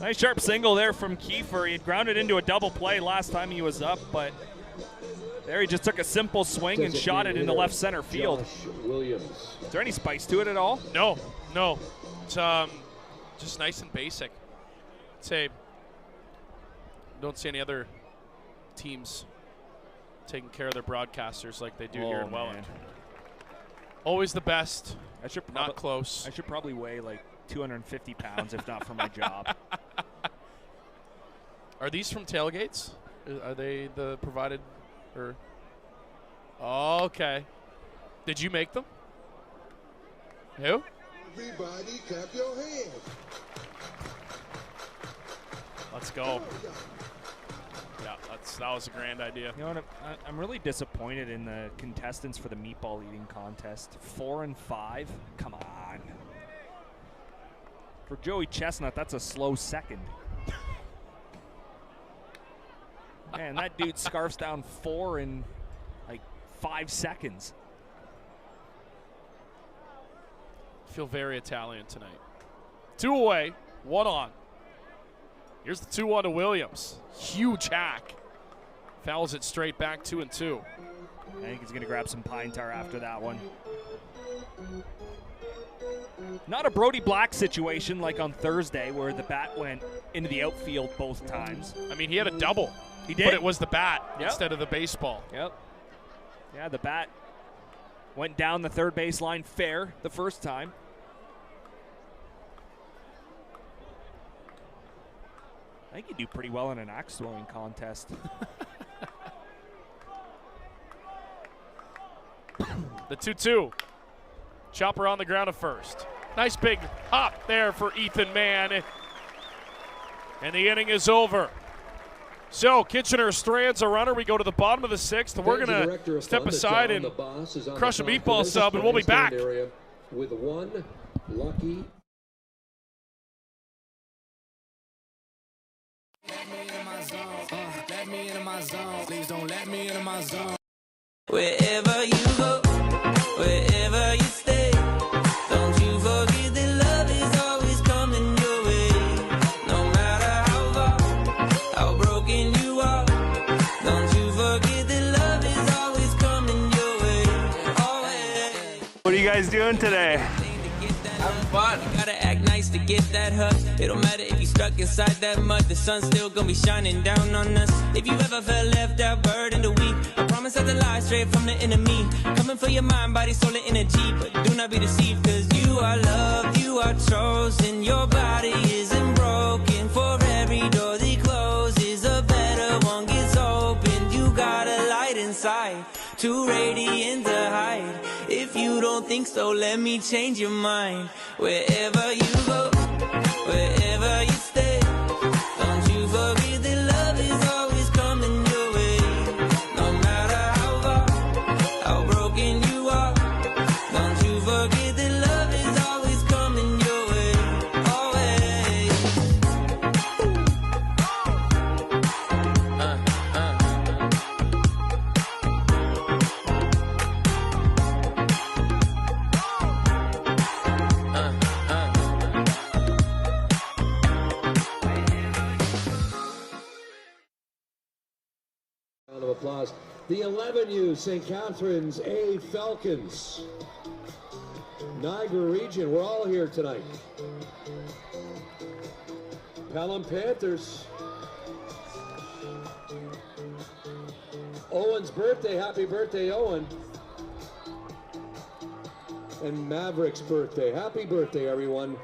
Nice sharp single there from Kiefer. He had grounded into a double play last time he was up, but there he just took a simple swing and shot it into left center field. Is there any spice to it at all? No. It's just nice and basic. Don't see any other teams taking care of their broadcasters like they do here in Welland. Always the best. Not close. I should probably weigh like 250 pounds if not for my job. Are these from tailgates? Are they the provided or? Oh, okay. Did you make them? Who? Everybody clap your hands. Let's go. Yeah, that was a grand idea. You know what? I'm really disappointed in the contestants for the meatball eating contest. 4 and 5. Come on. For Joey Chestnut, that's a slow second. Man, that dude scarfs down 4 in like 5 seconds. I feel very Italian tonight. 2 away, 1 on. Here's the 2-1 to Williams. Huge hack. Fouls it straight back 2-2. I think he's going to grab some pine tar after that one. Not a Brody Black situation like on Thursday where the bat went into the outfield both times. I mean, he had a double. He did. But it was the bat instead of the baseball. Yep. Yeah, the bat went down the third baseline fair the first time. I think you do pretty well in an axe throwing contest. The 2-2. Chopper on the ground at first. Nice big hop there for Ethan Mann. And the inning is over. So Kitchener strands a runner. We go to the bottom of the 6th. We're going to step aside and crush a meatball sub, and we'll be back. With one lucky. Let me into my zone. Please don't let me into my zone. Wherever you go, wherever you stay, don't you forget that love is always coming your way. No matter how far, how broken you are, don't you forget that love is always coming your way. Always. What are you guys doing today? Having fun. You gotta act nice to get that hug. It don't matter if you stuck inside that mud. The sun's still gonna be shining down on us. If you ever felt left out, burdened or weak, I promise not to lie straight from the enemy. Coming for your mind, body, soul, and energy. But do not be deceived, cause you are loved, you are chosen. Your body isn't broken. For every door that closes, a better one gets open. You got a light inside, too radiant to hide. If you don't think so, let me change your mind. Wherever you go, wherever you stay, don't you forget that love is always coming your way. No matter how far, how broken you are, don't you forget that love is always coming your way. Round of applause. The 11U St. Catharines A Falcons. Niagara region, we're all here tonight. Pelham Panthers. Owen's birthday, happy birthday, Owen. And Maverick's birthday, happy birthday, everyone.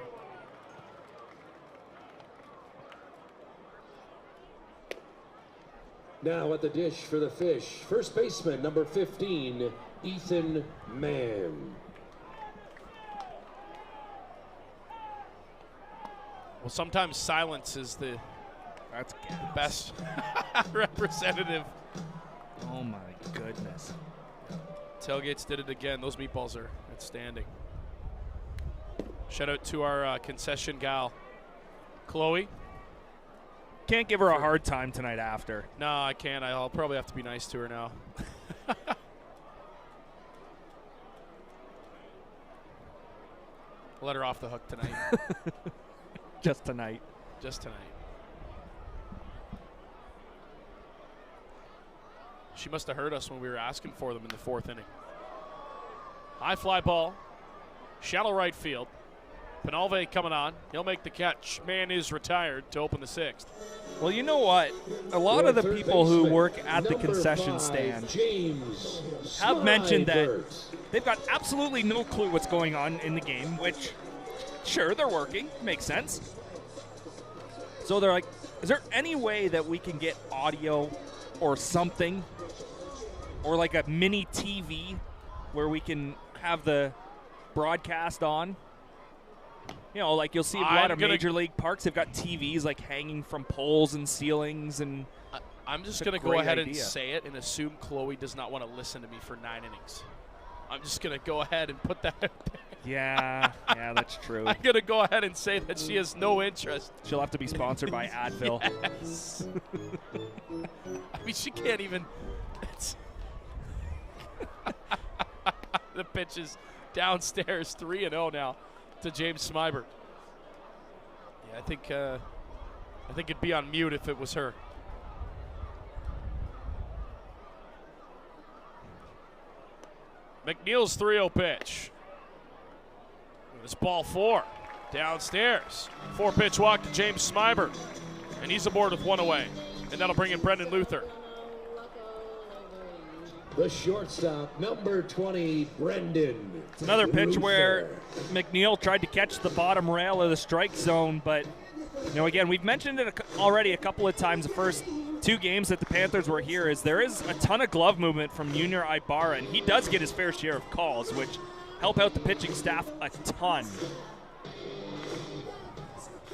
Now at the dish for the Fish, first baseman, number 15, Ethan Mann. Well, sometimes silence is the best representative. Oh my goodness. Tailgates did it again. Those meatballs are outstanding. Shout out to our concession gal, Chloe. Can't give her a hard time tonight after. No, I can't. I'll probably have to be nice to her now. Let her off the hook tonight. Just tonight. Just tonight. She must have heard us when we were asking for them in the 4th inning. High fly ball. Shallow right field. Penalve coming on. He'll make the catch. Man is retired to open the 6th. Well, you know what? A lot of the people who work at the concession stand have mentioned that they've got absolutely no clue what's going on in the game, which, sure, they're working. Makes sense. So they're like, is there any way that we can get audio or something, or like a mini TV where we can have the broadcast on? You know, like you'll see a lot of major league parks, they've got TVs like hanging from poles and ceilings. And I'm just going to go ahead and say it and assume Chloe does not want to listen to me for 9 innings. I'm just going to go ahead and put that out there. Yeah, that's true. I'm going to go ahead and say that she has no interest. She'll have to be sponsored by Advil. Yes. I mean, she can't even. The pitch is downstairs, 3-0 now to James Smyber. Yeah, I think it'd be on mute if it was her. McNeil's 3-0 pitch. This ball 4 downstairs. 4-pitch walk to James Smyber, and he's aboard with 1 away, and that'll bring in Brendan Luther. The shortstop, number 20, Brendan. It's another pitch Luther. where McNeil tried to catch the bottom rail of the strike zone, but again, we've mentioned it already a couple of times. The first 2 games that the Panthers were here is there is a ton of glove movement from Junior Ibarra, and he does get his fair share of calls, which help out the pitching staff a ton.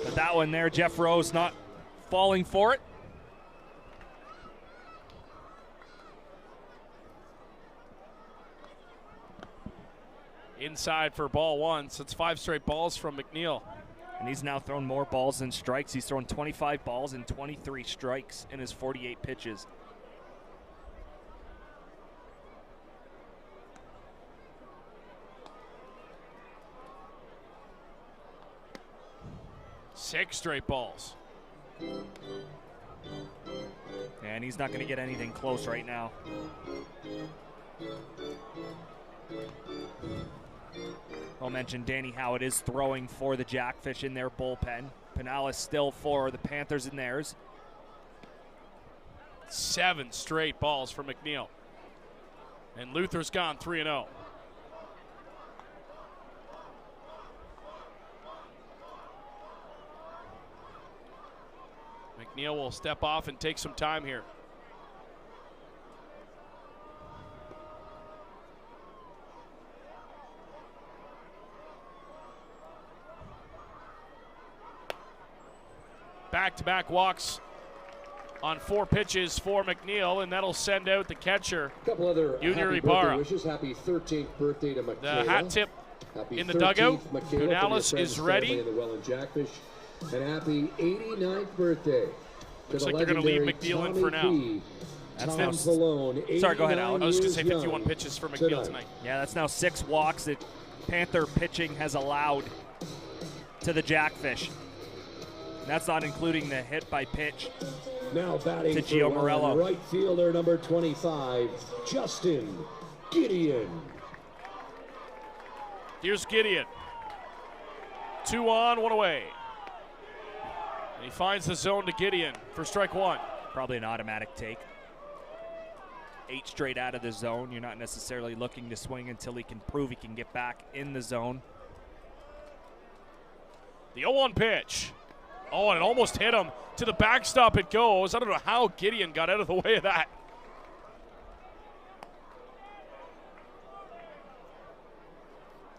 But that one there, Jeff Rose not falling for it. Inside for ball 1, so it's 5 straight balls from McNeil. And he's now thrown more balls than strikes. He's thrown 25 balls and 23 strikes in his 48 pitches. Six straight balls. And he's not going to get anything close right now. I'll mention Danny Howard is throwing for the Jackfish in their bullpen. Pinales still for the Panthers in theirs. 7 straight balls for McNeil. And Luther's gone 3-0. McNeil will step off and take some time here. Back-to-back walks on 4 pitches for McNeil, and that'll send out the catcher, A couple other Junior happy Ibarra. birthday wishes. Happy 13th birthday to Michaela. The hat tip happy in the 13th, dugout. Michaela, from your Pinales friends, is family, ready. and the Welland Jackfish. And happy 89th birthday. Looks like they're going to leave McNeil in for now. That's now, sorry, go ahead, Alex. I was going to say 51 pitches for McNeil tonight. Yeah, that's now 6 walks that Panther pitching has allowed to the Jackfish. And that's not including the hit by pitch now batting to Gio for Morello. Right fielder number 25, Justin Gideon. Here's Gideon. 2 on, 1 away. And he finds the zone to Gideon for strike 1. Probably an automatic take. 8 straight out of the zone. You're not necessarily looking to swing until he can prove he can get back in the zone. The 0-1 pitch. Oh, and it almost hit him. To the backstop it goes. I don't know how Gideon got out of the way of that.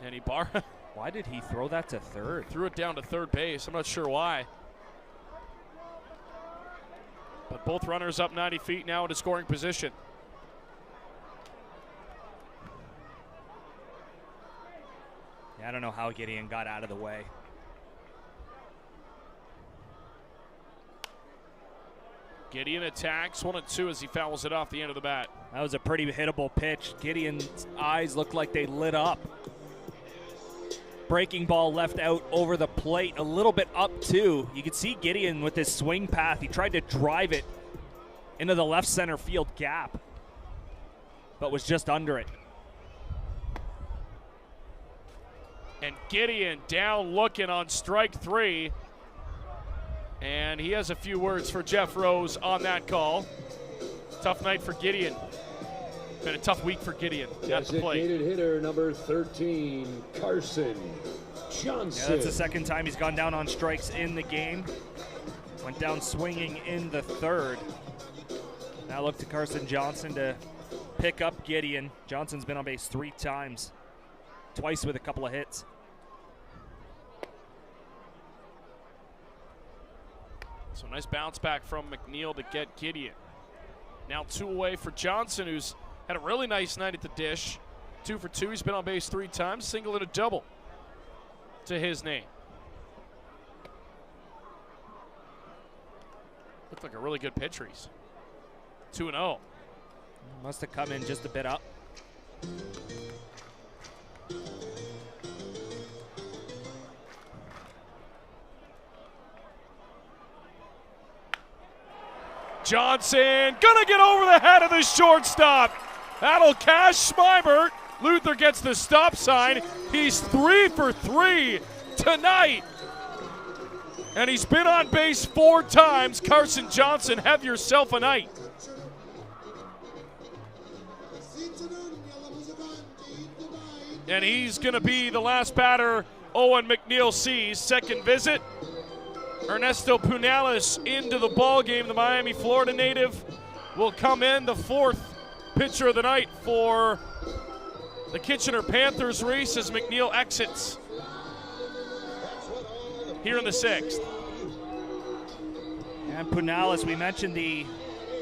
And he Why did he throw that to third? Threw it down to third base. I'm not sure why. But both runners up 90 feet now into scoring position. Yeah, I don't know how Gideon got out of the way. Gideon attacks 1-2 as he fouls it off the end of the bat. That was a pretty hittable pitch. Gideon's eyes looked like they lit up. Breaking ball left out over the plate, a little bit up too. You could see Gideon with his swing path. He tried to drive it into the left center field gap, but was just under it. And Gideon down looking on strike 3. And he has a few words for Jeff Rose on that call. Tough night for Gideon. Been a tough week for Gideon at the plate. Designated hitter number 13, Carson Johnson. Yeah, that's the second time he's gone down on strikes in the game. Went down swinging in the third. Now look to Carson Johnson to pick up Gideon. Johnson's been on base 3 times, twice with a couple of hits. So nice bounce back from McNeil to get Gideon. Now 2 away for Johnson, who's had a really nice night at the dish. 2 for 2. He's been on base 3 times, single and a double to his name. Looked like a really good pitcher. He's 2-0. Must have come in just a bit up. Johnson gonna get over the head of the shortstop. That'll cash Schmeibert. Luther gets the stop sign. He's 3 for 3 tonight. And he's been on base 4 times. Carson Johnson, have yourself a night. And he's gonna be the last batter Owen McNeil sees. Second visit. Ernesto Punales into the ball game. The Miami, Florida native will come in, the 4th pitcher of the night for the Kitchener Panthers race as McNeil exits here in the 6th. And Punales, we mentioned the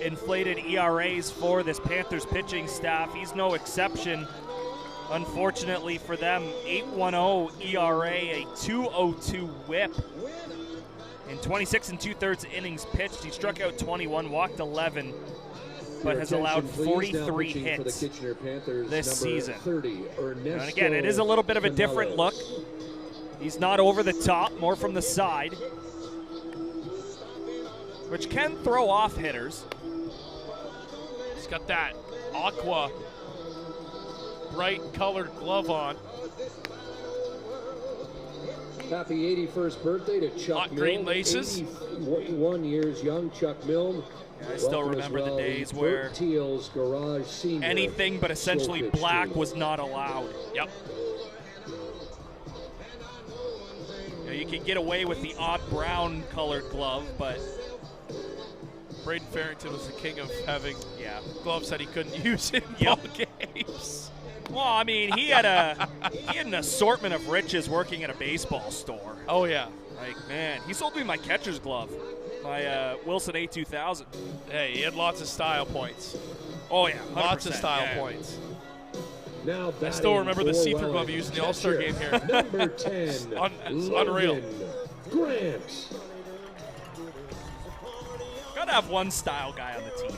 inflated ERAs for this Panthers pitching staff. He's no exception. Unfortunately for them, 8.10 ERA, a 2.02 whip. In 26 2/3 innings pitched, he struck out 21, walked 11, but has allowed 43 hits this season. And again, it is a little bit of a different look. He's not over the top, more from the side, which can throw off hitters. He's got that aqua bright colored glove on. Happy 81st birthday to Chuck Milne. Green laces. 81 years young Chuck Milne. Yeah, I still remember the days where Teal's Garage Senior anything but essentially black was not allowed. Yep. You know, you can get away with the odd brown colored glove, but Braden Farrington was the king of having gloves that he couldn't use in ball games. Well, I mean, he had an assortment of riches working at a baseball store. Oh, yeah. Like, man, he sold me my catcher's glove, my Wilson A2000. Hey, he had lots of style points. Oh, yeah, 100%. Lots of style points. Now I still remember the see-through glove he used in the All-Star game here. Number 10, it's unreal. Grant. Gotta have one style guy on the team.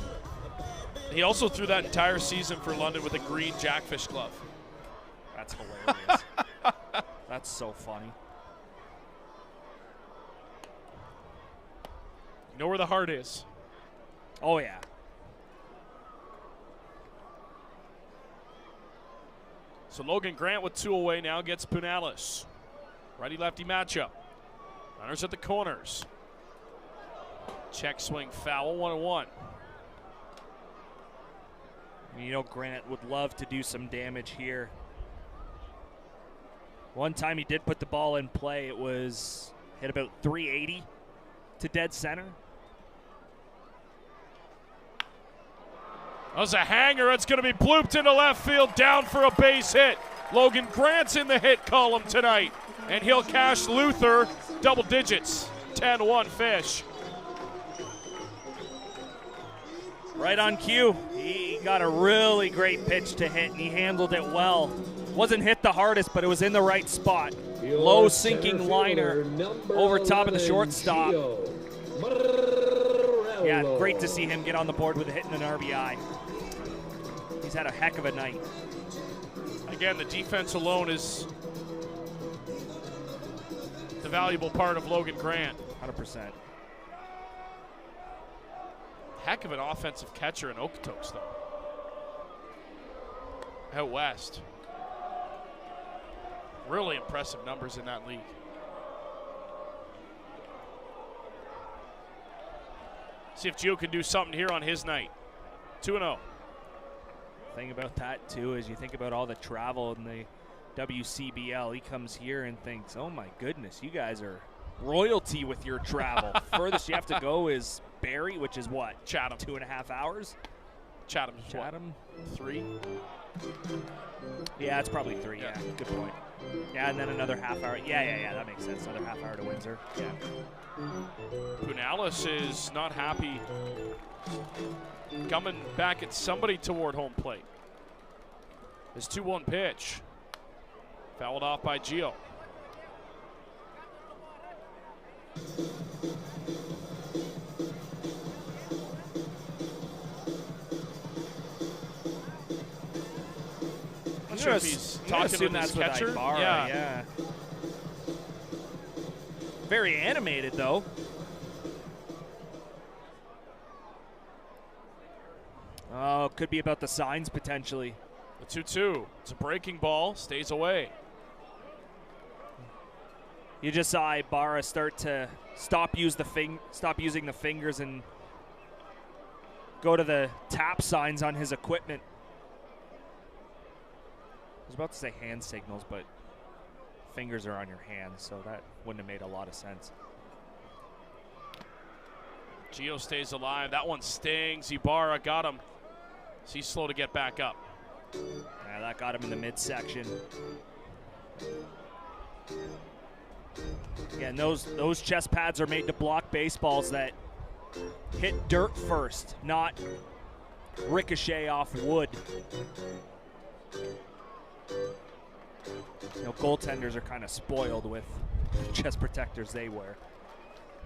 He also threw that entire season for London with a green Jackfish glove. That's hilarious. That's so funny. You know where the heart is. Oh, yeah. So Logan Grant with 2 away now gets Punales. Righty-lefty matchup. Runners at the corners. Check swing foul, 1-1. You know, Grant would love to do some damage here. One time he did put the ball in play. It was hit about 380 to dead center. That was a hanger. It's going to be blooped into left field, down for a base hit. Logan Grant's in the hit column tonight, and he'll cash Luther double digits. 10-1 Fish. Right on cue. He got a really great pitch to hit, and he handled it well. Wasn't hit the hardest, but it was in the right spot. Low sinking liner over top of the shortstop. Yeah, great to see him get on the board with a hit and an RBI. He's had a heck of a night. Again, the defense alone is the valuable part of Logan Grant. 100%. Heck of an offensive catcher in Okotoks, though. Out west. Really impressive numbers in that league. See if Gio can do something here on his night. 2-0. Thing about that, too, is you think about all the travel in the WCBL. He comes here and thinks, oh, my goodness, you guys are royalty with your travel. Furthest you have to go is Barrie, which is what? Chatham. 2.5 hours? Chatham. 3? Yeah, it's probably 3. Yeah, good point. Yeah, and then another half hour. Yeah, that makes sense. Another half hour to Windsor. Yeah. Punalis is not happy coming back at somebody toward home plate. His 2-1 pitch. Fouled off by Gio. I'm not sure if he's talking with his catcher. Yeah. Very animated, though. Oh, could be about the signs potentially. The 2-2. It's a breaking ball. Stays away. You just saw Ibarra start to stop using the fingers and go to the tap signs on his equipment. I was about to say hand signals, but fingers are on your hands, so that wouldn't have made a lot of sense. Gio stays alive. That one stings. Ibarra got him. He's slow to get back up. Yeah, that got him in the midsection. Yeah, and those chest pads are made to block baseballs that hit dirt first, not ricochet off wood. You know, goaltenders are kind of spoiled with chest protectors they wear.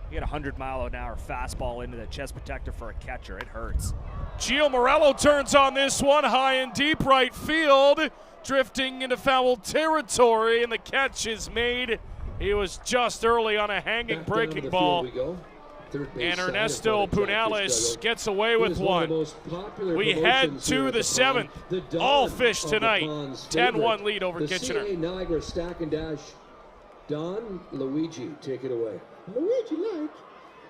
You get a 100-mile-an-hour fastball into the chest protector for a catcher. It hurts. Gio Morello turns on this one, high and deep right field, drifting into foul territory, and the catch is made. He was just early on a hanging breaking ball. And Ernesto Punalis gets away with one. We head to the 7th. All Fish tonight. 10-1 lead over Kitchener. The Niagara Stack and Dash. Don, Luigi, take it away. Luigi, like.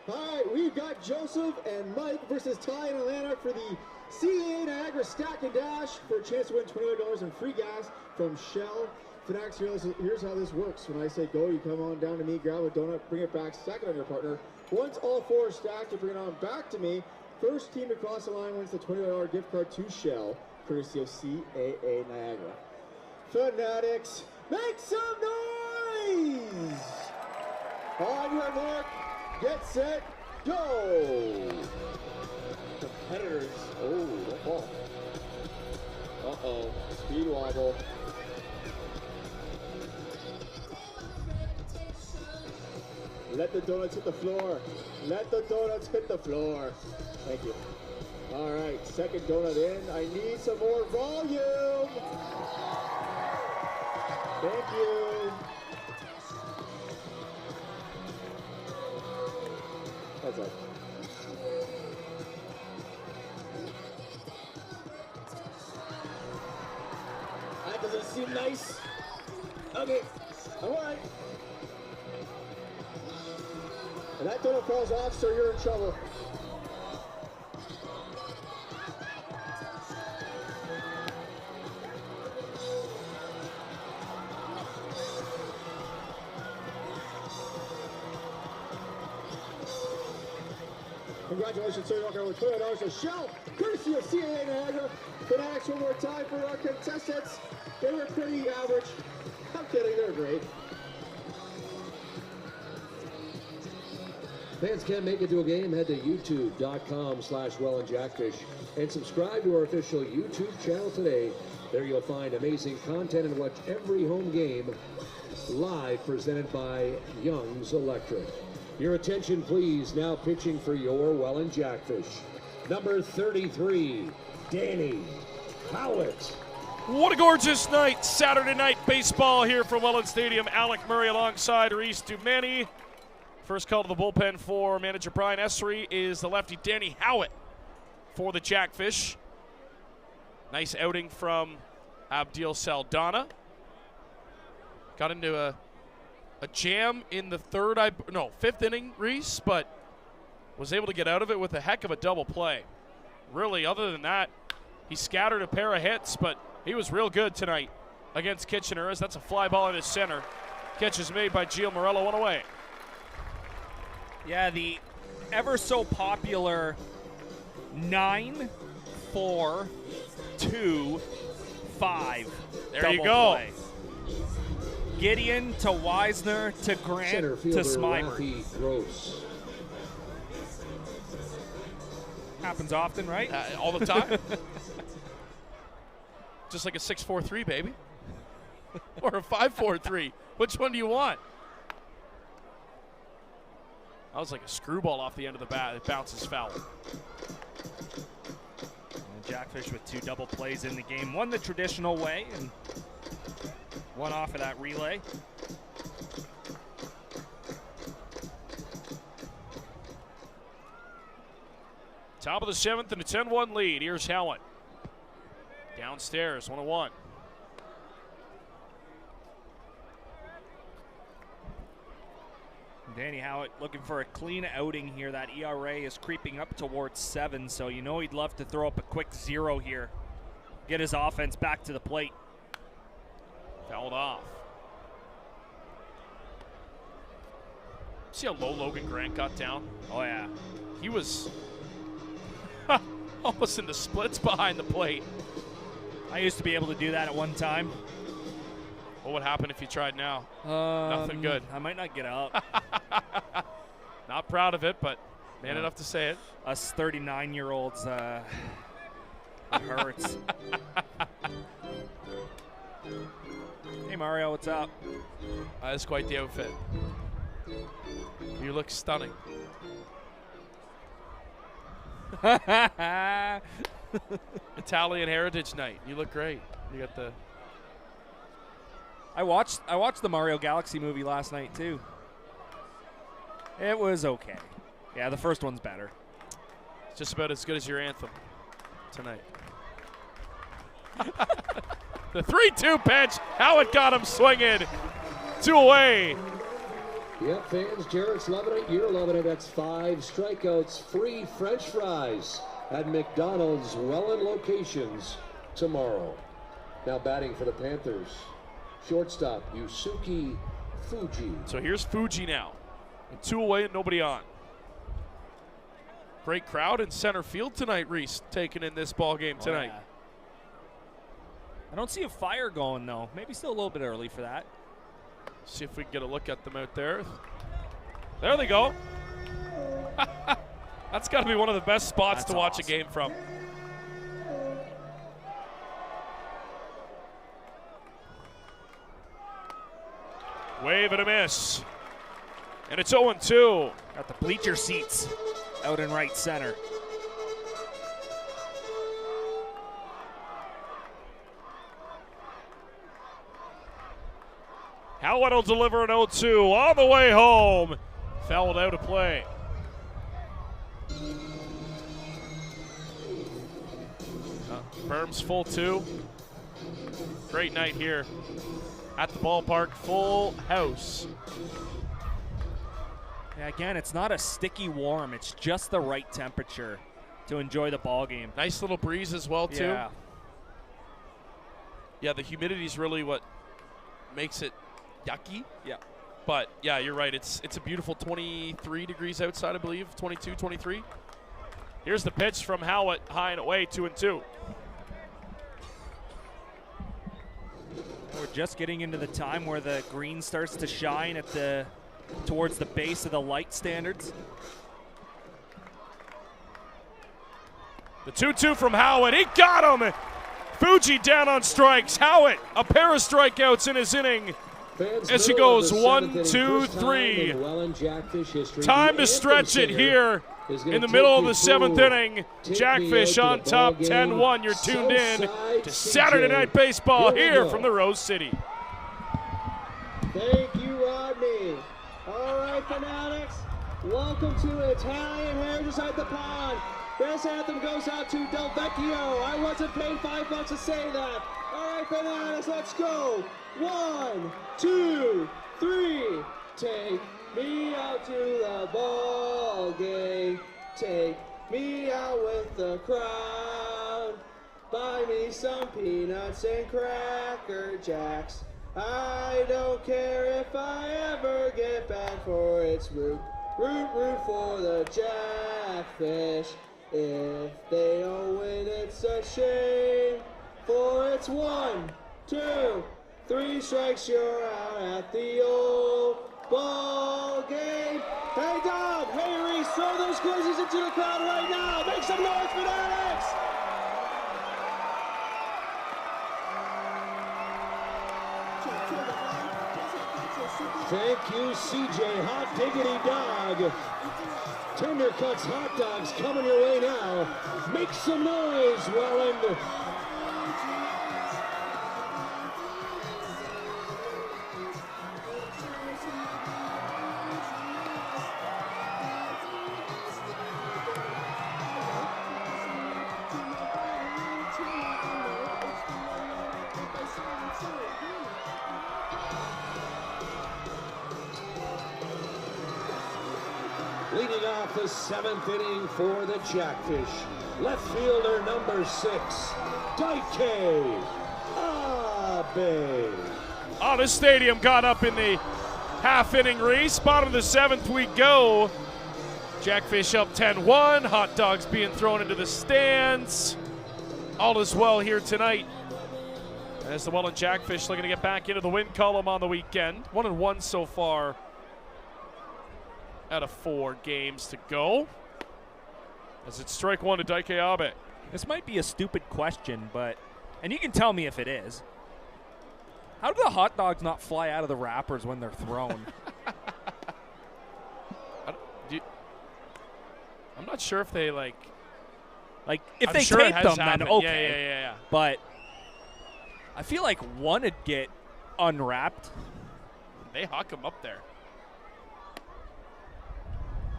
All right, we've got Joseph and Mike versus Ty and Atlanta for the CA Niagara Stack and Dash for a chance to win $28 in free gas from Shell. Fanatics, here's how this works. When I say go, you come on down to me, grab a donut, bring it back, stack it on your partner. Once all 4 are stacked, you bring it on back to me. First team to cross the line wins the $20 gift card to Shell, courtesy of CAA Niagara. Fanatics, make some noise! On your mark, get set, go! Competitors, oh, don't fall. Uh-oh, speed wobble. Let the donuts hit the floor. Let the donuts hit the floor. Thank you. All right, second donut in. I need some more volume. Thank you. That's all. That doesn't seem nice. Okay, all right. And that donut falls off, so you're in trouble. Congratulations, sir. Walker with $200 a shell, courtesy of CAA Niagara. Fanatics, one more time for our contestants. They were pretty average. I'm kidding, they're great. Fans can't make it to a game, head to youtube.com/Welland Jackfish and subscribe to our official YouTube channel today. There you'll find amazing content and watch every home game live, presented by Young's Electric. Your attention, please. Now pitching for your Welland Jackfish, number 33, Danny Howitt. What a gorgeous night. Saturday night baseball here from Welland Stadium. Alec Murray alongside Reese Dumeni. First call to the bullpen for manager Brian Essery is the lefty Danny Howitt for the Jackfish. Nice outing from Abdil Saldana. Got into a jam in the fifth inning, Reese, but was able to get out of it with a heck of a double play. Really, other than that, he scattered a pair of hits, but he was real good tonight against Kitchener, as that's a fly ball in his center. Catch is made by Gio Morello, one away. Yeah, the ever so popular 9-4-2-5. There you go. Play. Gideon to Weisner to Grant to Smyber. Happens often, right? All the time. Just like a 6-4-3, baby. Or a 5-4-3. Which one do you want? That was like a screwball off the end of the bat. It bounces foul. And Jackfish with 2 double plays in the game. One the traditional way and one off of that relay. Top of the 7th and a 10-1 lead. Here's Howitt. Downstairs, 1-1. Danny Howitt looking for a clean outing here. That ERA is creeping up towards 7, so you know he'd love to throw up a quick 0 here. Get his offense back to the plate. Fouled off. See how low Logan Grant got down? Oh, yeah. He was almost in the splits behind the plate. I used to be able to do that at one time. What would happen if you tried now? Nothing good. I might not get up. Not proud of it, but man enough to say it. Us 39-year-olds, it hurts. Hey, Mario, what's up? That's quite the outfit. You look stunning. Italian Heritage Night. You look great. You got the... I watched the Mario Galaxy movie last night, too. It was okay. Yeah, the first one's better. It's just about as good as your anthem tonight. The 3-2 pitch. Howitt got him swinging. 2 away. Yep, fans, Jarrett's loving it. You're loving it. That's 5 strikeouts, free French fries at McDonald's Welland locations tomorrow. Now batting for the Panthers, shortstop Yusuke Fuji. So here's Fuji now. 2 away and nobody on. Great crowd in center field tonight, Reese, taking in this ball game tonight. Yeah. I don't see a fire going, though. Maybe still a little bit early for that. See if we can get a look at them out there. There they go. That's got to be one of the best spots to watch a game from. Wave and a miss. And it's 0-2. Got the bleacher seats out in right center. Howitt will deliver an 0-2 on the way home. Fouled out of play. Berm's full 2. Great night here at the ballpark. Full house. Yeah, again, it's not a sticky warm. It's just the right temperature to enjoy the ball game. Nice little breeze as well, too. Yeah. Yeah, the humidity is really what makes it yucky. Yeah. But, yeah, you're right. It's a beautiful 23 degrees outside, I believe. 22, 23. Here's the pitch from Howitt, high and away, 2-2. We're just getting into the time where the green starts to shine at towards the base of the light standards. The 2-2 from Howitt. He got him! Fuji down on strikes. Howitt, a pair of strikeouts in his inning. As he goes 1, 2, 3. Time to stretch it here in the middle of the 7th inning. Jackfish on top 10-1. You're tuned in to Saturday Night Baseball here from the Rose City. Thank you, Rodney. All right, Fanatics, welcome to Italian Heritage at the Pond. This anthem goes out to Del Vecchio. I wasn't paid $5 to say that. All right, Fanatics, let's go. 1, 2, 3. Take me out to the ball game. Take me out with the crowd. Buy me some peanuts and Cracker Jacks. I don't care if I ever get back, for it's root for the Jackfish. If they don't win, it's a shame, for it's 1, 2, 3 strikes, you're out at the old ball game. Hey, Dom, hey, Reese, throw those glizzies into the crowd right now. Make some noise, Fanatics! Thank you, CJ Hot Diggity Dog. Tender Cuts hot dogs coming your way now. Make some noise, Welland. Leading off the 7th inning for the Jackfish, left fielder number 6, Daike Abe. Oh, this stadium got up in the half-inning race. Bottom of the 7th we go. Jackfish up 10-1. Hot dogs being thrown into the stands. All is well here tonight, as the Welland Jackfish looking to get back into the win column on the weekend. 1-1 so far out of 4 games to go, as it's strike 1 to Daike Abe. This might be a stupid question, and you can tell me if it is. How do the hot dogs not fly out of the wrappers when they're thrown? I'm not sure if they if I'm they sure tape them, happened. then okay. Yeah. But I feel like one would get unwrapped. They huck them up there.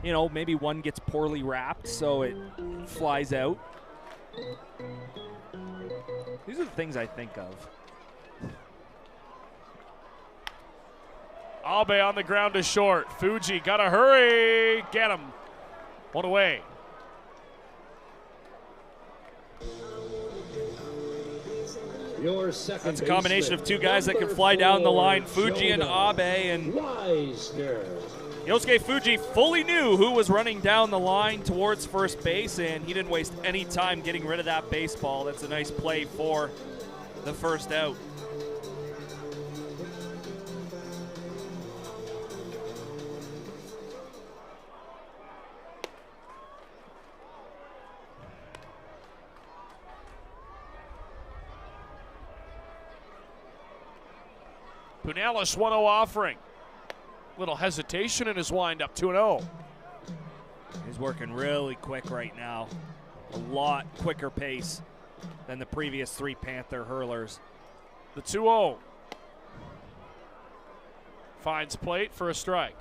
You know, maybe one gets poorly wrapped, so it flies out. These are the things I think of. Abe on the ground to short. Fuji, gotta hurry. Get him. 1 away. Your second That's a combination of 2 guys that can fly down the line, Fuji and Abe, and Yosuke Fuji fully knew who was running down the line towards first base, and he didn't waste any time getting rid of that baseball. That's a nice play for the first out. Punalis 1-0 offering. Little hesitation in his windup, 2-0. He's working really quick right now. A lot quicker pace than the previous 3 Panther hurlers. The 2-0. Finds plate for a strike.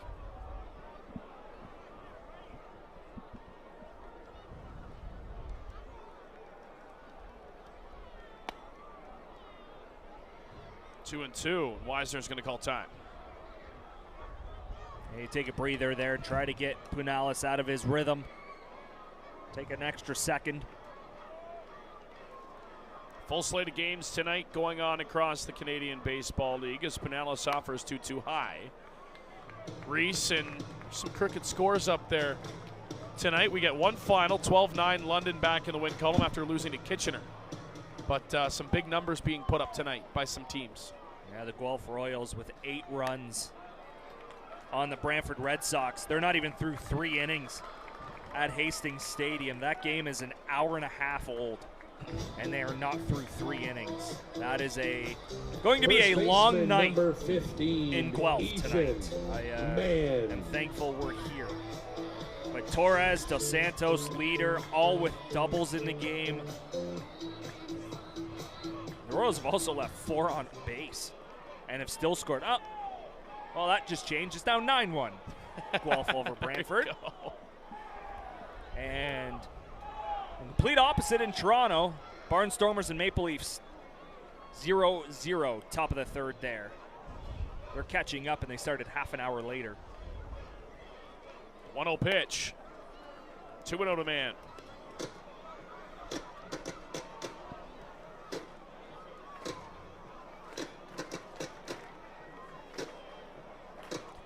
Two and 2. Weisner's going to call time. Hey, take a breather there. Try to get Punalis out of his rhythm. Take an extra second. Full slate of games tonight going on across the Canadian Baseball League as Punalis offers 2-2 high. Reese and some crooked scores up there tonight. We get one final, 12-9 London back in the win column after losing to Kitchener. But some big numbers being put up tonight by some teams. Yeah, the Guelph Royals with 8 runs on the Brantford Red Sox. They're not even through 3 innings at Hastings Stadium. That game is an hour and a half old, and they are not through 3 innings. That is going to be a long night in Guelph tonight. I am thankful we're here. But Torres, Dos Santos, leader, all with doubles in the game. The Royals have also left 4 on base and have still scored. Oh, well, that just changed. It's now 9-1. Guelph over Brantford. And complete opposite in Toronto. Barnstormers and Maple Leafs 0-0, top of the 3rd there. They're catching up, and they started half an hour later. 1-0 pitch. 2-0 to man.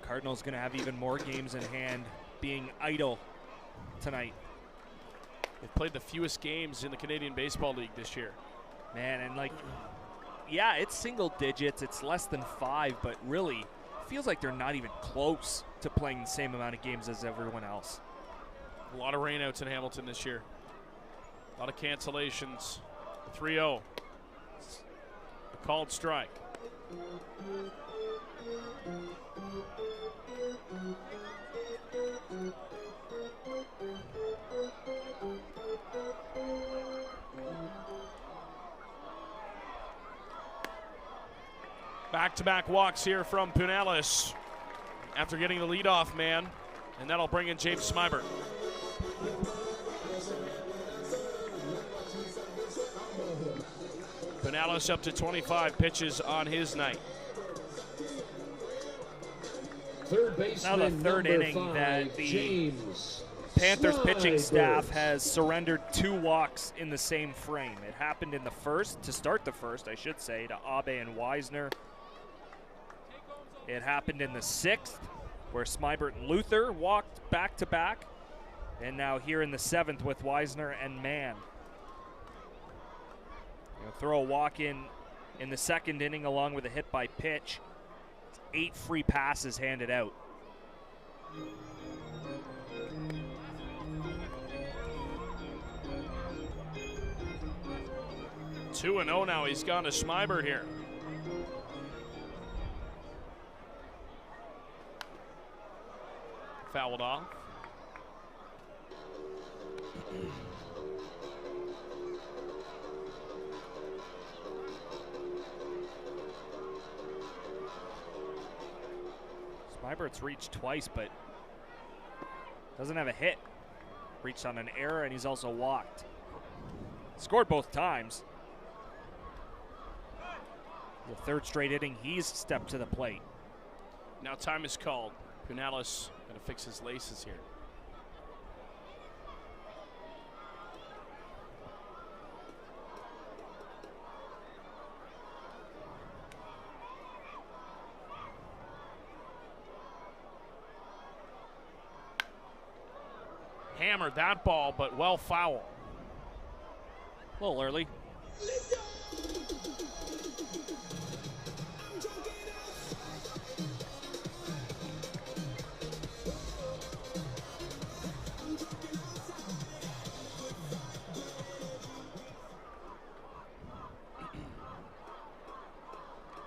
Cardinals going to have even more games in hand, being idle tonight. They've played the fewest games in the Canadian Baseball League this year. Man, and yeah, it's single digits. It's less than 5, but really, it feels like they're not even close to playing the same amount of games as everyone else. A lot of rainouts in Hamilton this year. A lot of cancellations. 3-0. A called strike. Back-to-back walks here from Punalis after getting the leadoff man, and that'll bring in James Smybert. Punalis up to 25 pitches on his night. Third baseman, now the 3rd inning 5, that the James Panthers pitching staff Smybert has surrendered 2 walks in the same frame. It happened in the 1st, to start the 1st, I should say, to Abe and Weisner. It happened in the 6th, where Smybert and Luther walked back-to-back. And now here in the 7th with Weisner and Mann. Throw a walk in the 2nd inning along with a hit by pitch. 8 free passes handed out. Two 2-0 now. He's gone to Smybert here. Fouled off. Smybert's reached twice, but doesn't have a hit. Reached on an error, and he's also walked. Scored both times. The 3rd straight inning, he's stepped to the plate. Now time is called. Punalis going to fix his laces here. Hammered that ball, but well foul. A little early.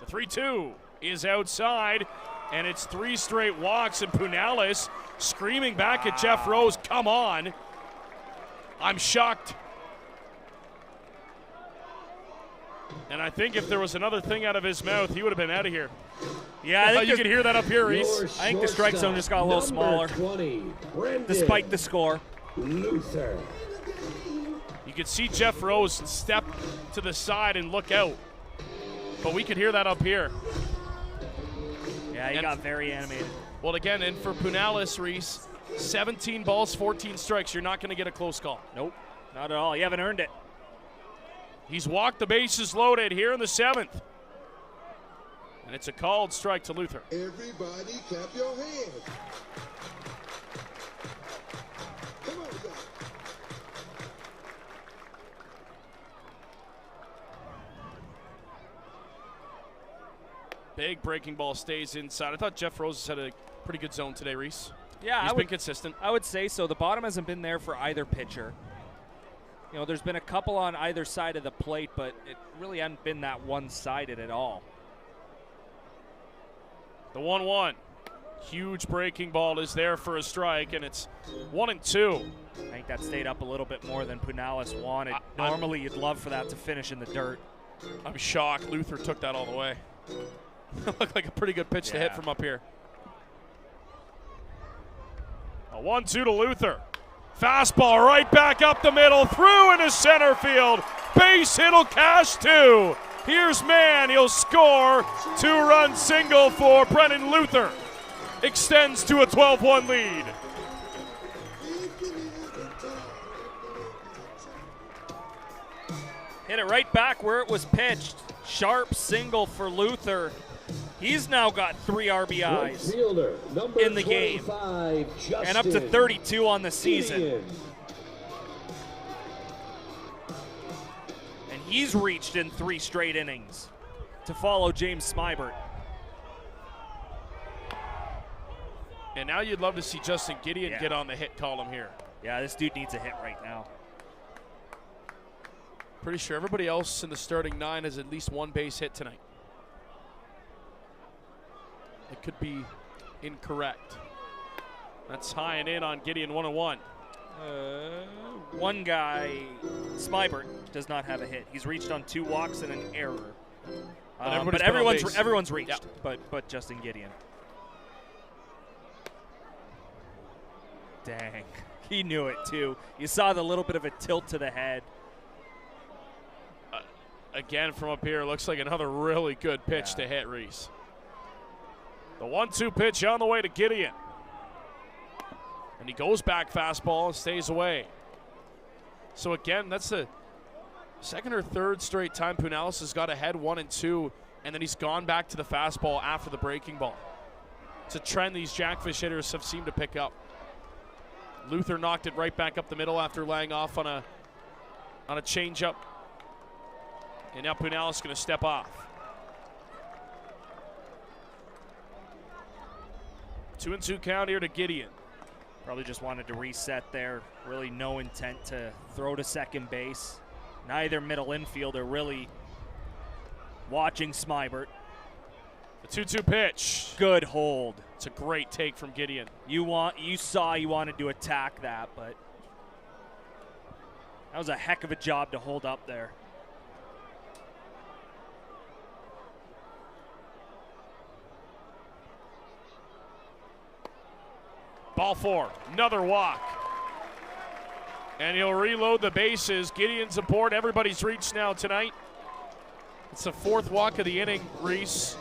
The 3-2 is outside, and it's 3 straight walks, and Punalis screaming back at Jeff Rose, come on. I'm shocked. And I think if there was another thing out of his mouth, he would have been out of here. Yeah, I think you could hear that up here, Reese. I think the strike zone just got a little smaller, 20, despite the score. Luther. You could see Jeff Rose step to the side and look out. But we could hear that up here. Yeah, he got very animated. Well, again, and for Punalis, Reese, 17 balls, 14 strikes. You're not going to get a close call. Nope, not at all. You haven't earned it. He's walked the bases loaded here in the 7th. And it's a called strike to Luther. Everybody clap your hands. Come on. Big breaking ball stays inside. I thought Jeff Rose had a pretty good zone today, Reese. Yeah, He's been consistent. I would say so. The bottom hasn't been there for either pitcher. You know, there's been a couple on either side of the plate, but it really hasn't been that one-sided at all. The 1-1. Huge breaking ball is there for a strike, and it's 1-2. I think that stayed up a little bit more than Punalis wanted. Normally, you'd love for that to finish in the dirt. I'm shocked Luther took that all the way. Looked like a pretty good pitch to hit from up here. A 1-2 to Luther. Fastball right back up the middle, through into center field. Base hit'll cash 2. Here's Mann, he'll score. 2-run single for Brennan Luther. Extends to a 12-1 lead. Hit it right back where it was pitched. Sharp single for Luther. He's now got 3 RBIs in the game and up to 32 on the season. And he's reached in 3 straight innings to follow James Smybert. And now you'd love to see Justin Gideon get on the hit column here. Yeah, this dude needs a hit right now. Pretty sure everybody else in the starting 9 has at least 1 base hit tonight. It could be incorrect. That's high and in on Gideon, 1-1. One guy, Smybert, does not have a hit. He's reached on 2 walks and an error. But everyone's reached, but Justin Gideon. Dang, he knew it too. You saw the little bit of a tilt to the head. Again from up here, looks like another really good pitch to hit, Reese. The 1-2 pitch on the way to Gideon. And he goes back fastball and stays away. So again, that's the second or third straight time Punalis has got ahead 1-2, and then he's gone back to the fastball after the breaking ball. It's a trend these Jackfish hitters have seemed to pick up. Luther knocked it right back up the middle after laying off on a changeup. And now Punalis is going to step off. 2-2 count here to Gideon. Probably just wanted to reset there. Really no intent to throw to second base. Neither middle infielder really watching Smybert. The 2-2 pitch. Good hold. It's a great take from Gideon. You saw you wanted to attack that, but that was a heck of a job to hold up there. Ball 4, another walk. And he'll reload the bases. Gideon's aboard. Everybody's reached now tonight. It's the 4th walk of the inning, Reese.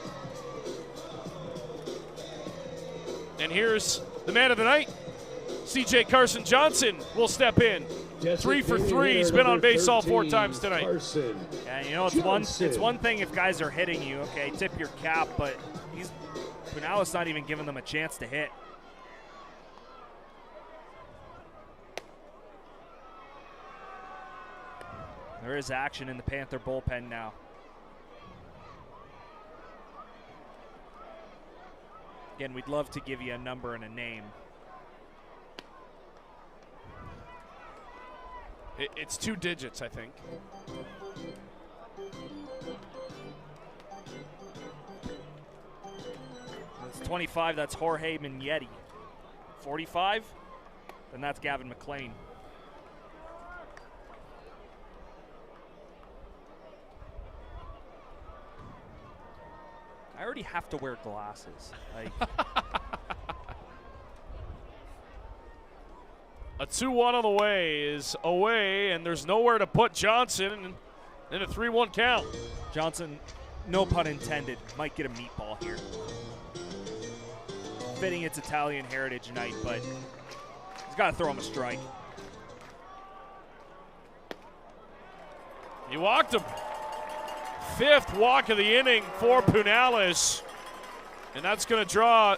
And here's the man of the night. CJ Carson Johnson will step in. 3 for 3. He's been on base all 4 times tonight. Yeah, you know, it's one thing if guys are hitting you, okay, tip your cap, but Punalis not even giving them a chance to hit. There is action in the Panther bullpen now. Again, we'd love to give you a number and a name. It's 2 digits, I think. That's 25. That's Jorge Mignetti. 45? Then that's Gavin McLean. I already have to wear glasses. Like. A 2-1 on the way is away, and there's nowhere to put Johnson, and a 3-1 count. Johnson, no pun intended, might get a meatball here. Fitting its Italian heritage night, but he's got to throw him a strike. He walked him. 5th walk of the inning for Punalis, and that's going to draw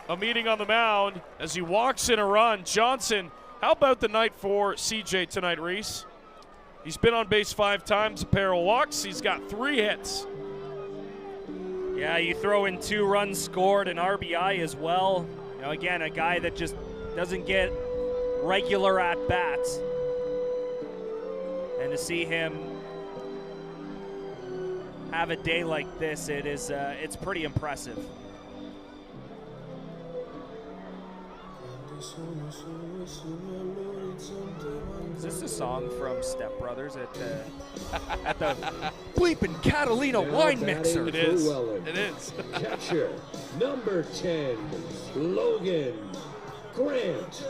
a meeting on the mound as he walks in a run. Johnson, how about the night for CJ tonight, Reese? He's been on base 5 times, a pair of walks. He's got 3 hits. Yeah, you throw in 2 runs scored and RBI as well. You know, again, a guy that just doesn't get regular at-bats. And to see him have a day like this, it's pretty impressive. Is this a song from Step Brothers at the bleeping Catalina wine mixer? It is. It is. Catcher number 10, Logan Grant.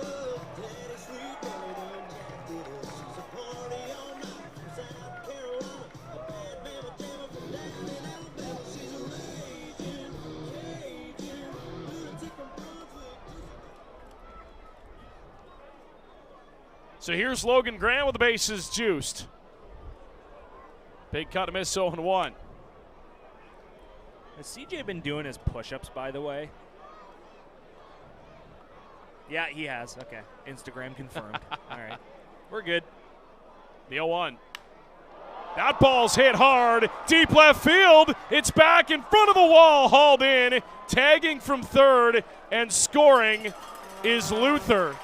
So here's Logan Grant with the bases juiced. Big cut and miss, 0-1. Has CJ been doing his push-ups, by the way? Yeah, he has. Okay. Instagram confirmed. All right. We're good. The 0-1. That ball's hit hard. Deep left field. It's back in front of the wall. Hauled in. Tagging from third and scoring is Luther.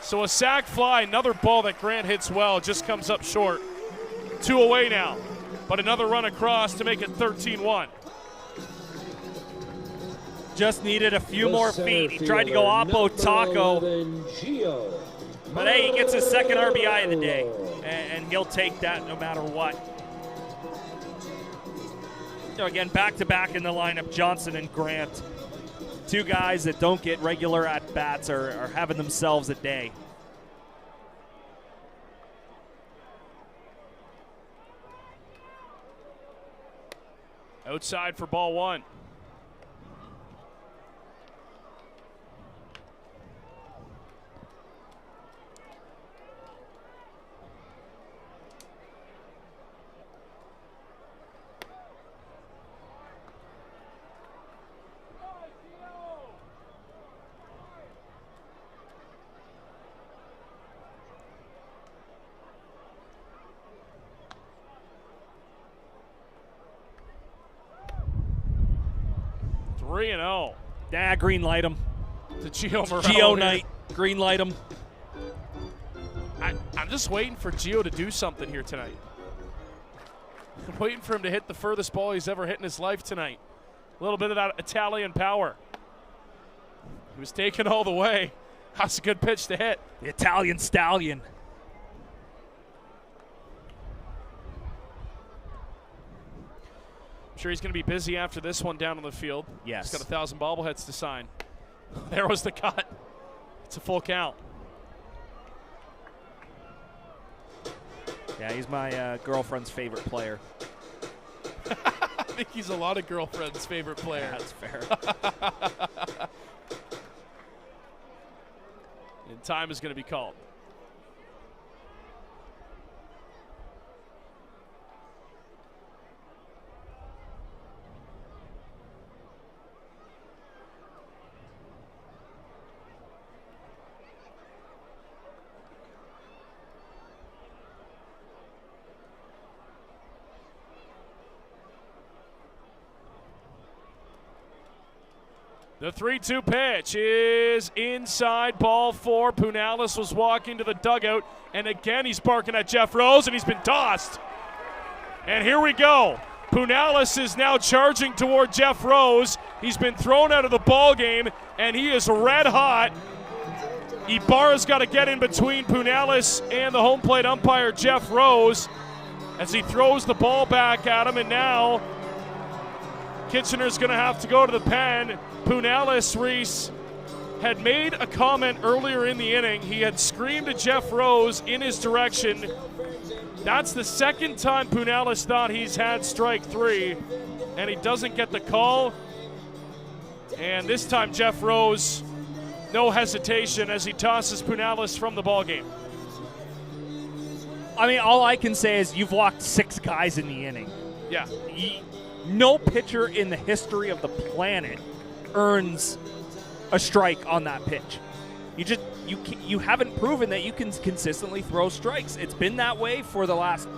So a sac fly, another ball that Grant hits well, just comes up short. 2 away now, but another run across to make it 13-1. Just needed a few more feet. He tried to go oppo taco. But hey, he gets his second RBI of the day, and he'll take that no matter what. So again, back-to-back in the lineup, Johnson and Grant. 2 guys that don't get regular at-bats are having themselves a day. Outside for ball 1. Yeah, green light him. To Gio Morello. Gio night. Green light him. I'm just waiting for Gio to do something here tonight. I'm waiting for him to hit the furthest ball he's ever hit in his life tonight. A little bit of that Italian power. He was taken all the way. That's a good pitch to hit. The Italian stallion. Sure, he's going to be busy after this one down on the field. Yes. He's got 1,000 bobbleheads to sign. There was the cut. It's a full count. Yeah, he's my girlfriend's favorite player. I think he's a lot of girlfriends' favorite player. Yeah, that's fair. And time is going to be called. The 3-2 pitch is inside, ball 4. Punalis was walking to the dugout, and again he's barking at Jeff Rose, and he's been tossed. And here we go. Punalis is now charging toward Jeff Rose. He's been thrown out of the ball game, and he is red hot. Ibarra's got to get in between Punalis and the home plate umpire, Jeff Rose, as he throws the ball back at him, and now Kitchener's going to have to go to the pen. Punalis, Reese, had made a comment earlier in the inning. He had screamed at Jeff Rose in his direction. That's the second time Punalis thought he's had strike 3, and he doesn't get the call. And this time Jeff Rose, no hesitation as he tosses Punalis from the ballgame. I mean, all I can say is you've walked 6 guys in the inning. Yeah. No pitcher in the history of the planet earns a strike on that pitch. You haven't proven that you can consistently throw strikes. It's been that way for the last,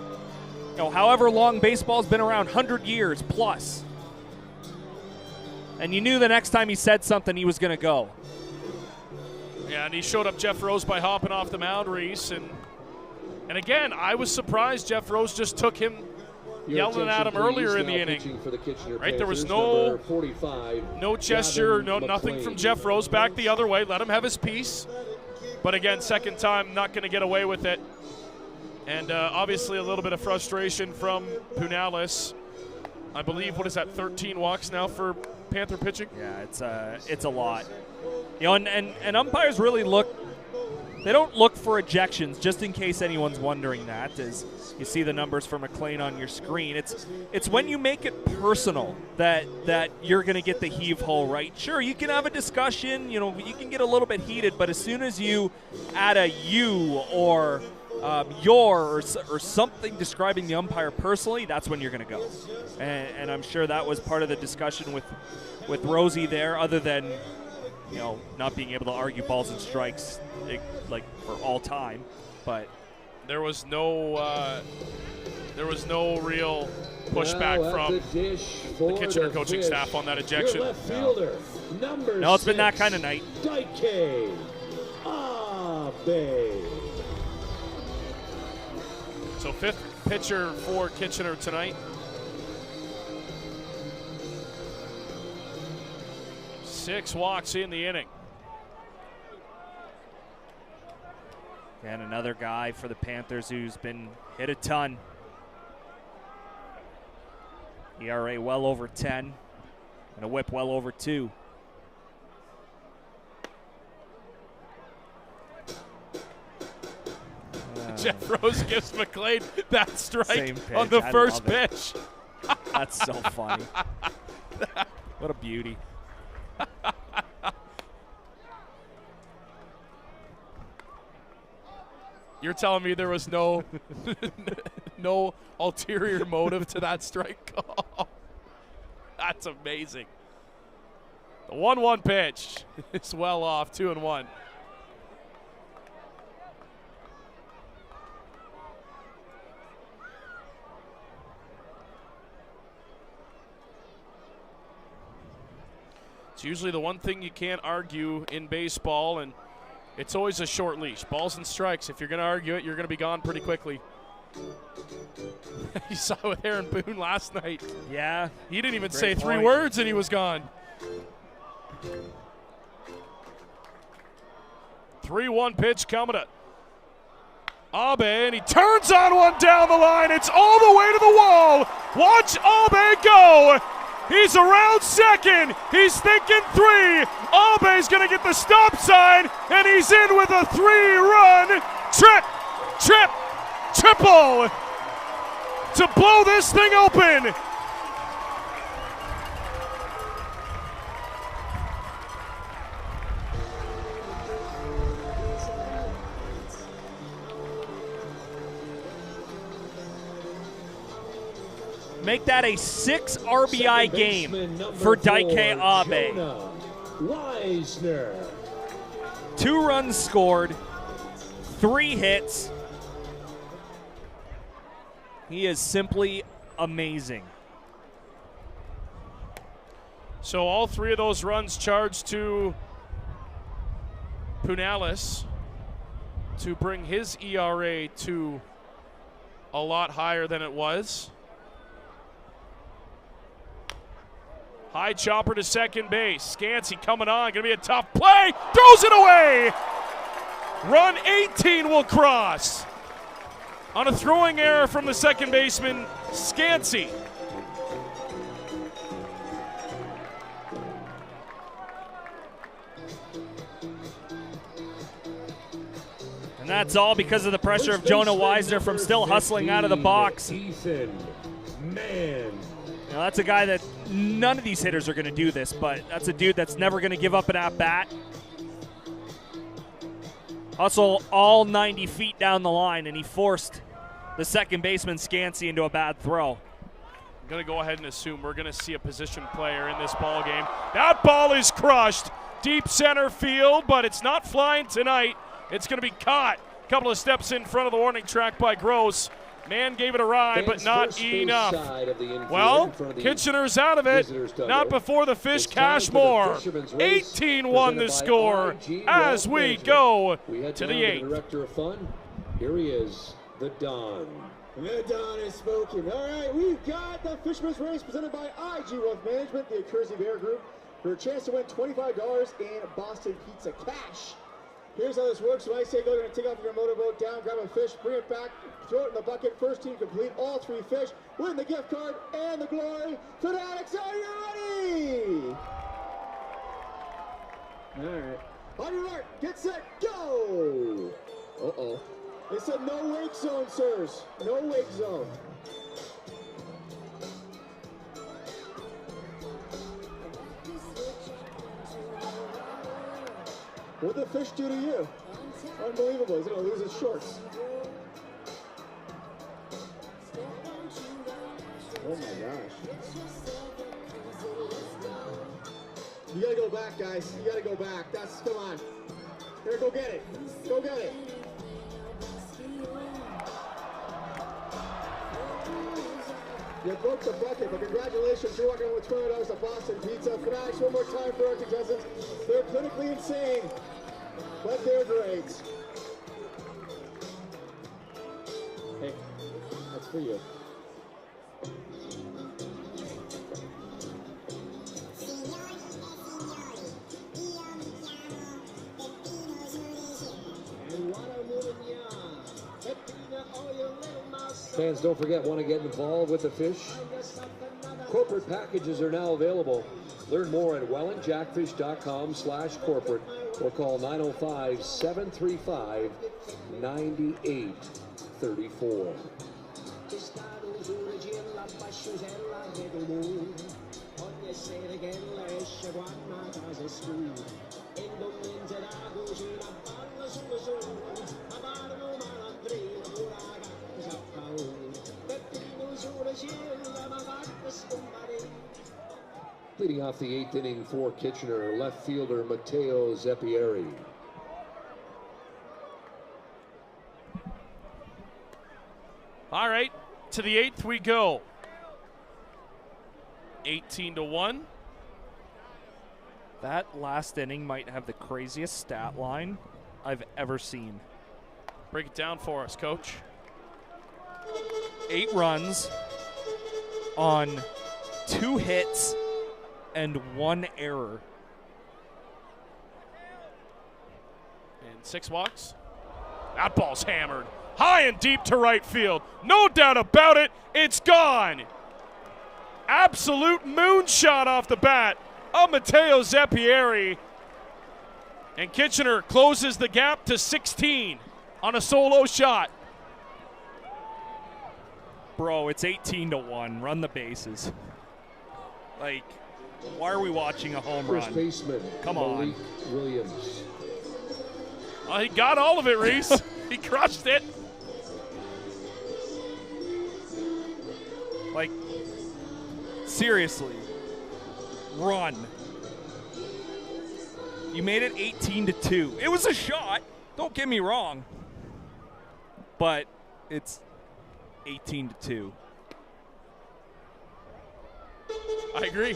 however long baseball's been around, 100 years plus. And you knew the next time he said something, he was going to go. Yeah, and he showed up Jeff Rose by hopping off the mound, Reese. And again, I was surprised Jeff Rose just took him, yelling at him earlier in the inning. Right, there was no gesture, nothing from Jeff Rose. Back the other way, let him have his piece. But again, second time, not going to get away with it. And obviously a little bit of frustration from Punalis. I believe, what is that, 13 walks now for Panther pitching? Yeah, it's a lot. You know, and umpires really they don't look for ejections, just in case anyone's wondering that, as you see the numbers for McLean on your screen. It's when you make it personal that you're going to get the heave-ho, right? Sure, you can have a discussion, you know, you can get a little bit heated, but as soon as you add a you or your or something describing the umpire personally, that's when you're going to go. And I'm sure that was part of the discussion with Rosie there, other than, you know, not being able to argue balls and strikes like for all time. But there was no real pushback from the Kitchener coaching staff on that ejection. No, it's been that kind of night. So fifth pitcher for Kitchener tonight. 6 walks in the inning. And another guy for the Panthers who's been hit a ton. ERA well over 10 and a whip well over 2. Jeff Rose gives McLean that strike on the first pitch. That's so funny. What a beauty. You're telling me there was no no ulterior motive to that strike call? That's amazing. The 1-1 pitch is well off, 2-1. It's usually the one thing you can't argue in baseball, and it's always a short leash. Balls and strikes. If you're going to argue it, you're going to be gone pretty quickly. You saw it with Aaron Boone last night. Yeah. He didn't even say 3 words, and he was gone. 3-1 pitch coming to Abe, and he turns on one down the line. It's all the way to the wall. Watch Abe go. He's around second. He's thinking 3. Abe's going to get the stop sign, and he's in with a 3-run triple to blow this thing open. Make that a 6 RBI game for Daike Abe. 2 runs scored, 3 hits. He is simply amazing. So all 3 of those runs charged to Punalis to bring his ERA to a lot higher than it was. High chopper to second base. Scansey coming on. Going to be a tough play. Throws it away. Run 18 will cross on a throwing error from the second baseman, Scansey. And that's all because of the pressure of Jonah Weisner from still hustling out of the box. Now that's a guy that none of these hitters are going to do this, but that's a dude that's never going to give up an at-bat. Hustle all 90 feet down the line, and he forced the second baseman Scansey into a bad throw. I'm going to go ahead and assume we're going to see a position player in this ball game. That ball is crushed deep center field, but it's not flying tonight. It's going to be caught a couple of steps in front of the warning track by Gross. Man gave it a ride, but not enough. Well, Kitchener's out of it. Not before the fish cash more. 18-1 the score as we go to the 8th. Director of Fun, here he is, the Don. The Don is smoking. All right, we've got the Fisherman's Race presented by IG Wealth Management, the Accuracy Bear Group, for a chance to win $25 in Boston Pizza cash. Here's how this works. When I say go, you're going to take off your motorboat down, grab a fish, bring it back, throw it in the bucket. First team complete all 3 fish, win the gift card and the glory. Fanatics, are you ready? All right. On your mark, get set, go! Uh-oh. It's a no wake zone, sirs. No wake zone. What'd the fish do to you? Unbelievable. He's going to lose his shorts. Oh, my gosh. You got to go back, guys. You got to go back. Come on. Here, go get it. Go get it. You broke the bucket, but congratulations. You're walking with $20 to Boston Pizza. Fanatics, one more time for our contestants. They're clinically insane, but they're great. Hey, that's for you. Fans, don't forget, want to get involved with the fish? Corporate packages are now available. Learn more at wellandjackfish.com/corporate or call 905-735-9834. Leading off the 8th inning for Kitchener, left fielder Matteo Zeppieri. All right, to the 8th we go. 18-1. That last inning might have the craziest stat line I've ever seen. Break it down for us, Coach. 8 runs on 2 hits and 1 error. And 6 walks. That ball's hammered. High and deep to right field. No doubt about it. It's gone. Absolute moonshot off the bat of Matteo Zeppieri. And Kitchener closes the gap to 16 on a solo shot. Bro, it's 18-1. Run the bases. Like, why are we watching a home First run? baseman, Come on. Malik Williams. Oh, he got all of it, Reese. He crushed it. Like, seriously, run. You made it 18-2. It was a shot. Don't get me wrong. But it's 18-2. I agree.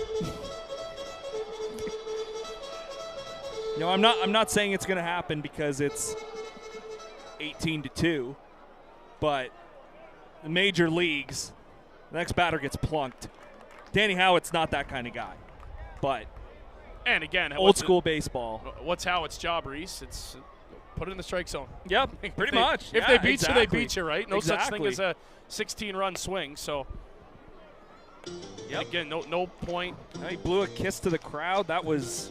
No, I'm not saying it's going to happen because it's 18-2, but the major leagues, the next batter gets plunked. Danny Howitt's not that kind of guy, but and again, old school baseball. What's Howitt's job, Reese? It's put it in the strike zone. Yep, pretty much. If they beat you, they beat you, right? No such thing as a 16-run swing. So, again, no point. He blew a kiss to the crowd. That was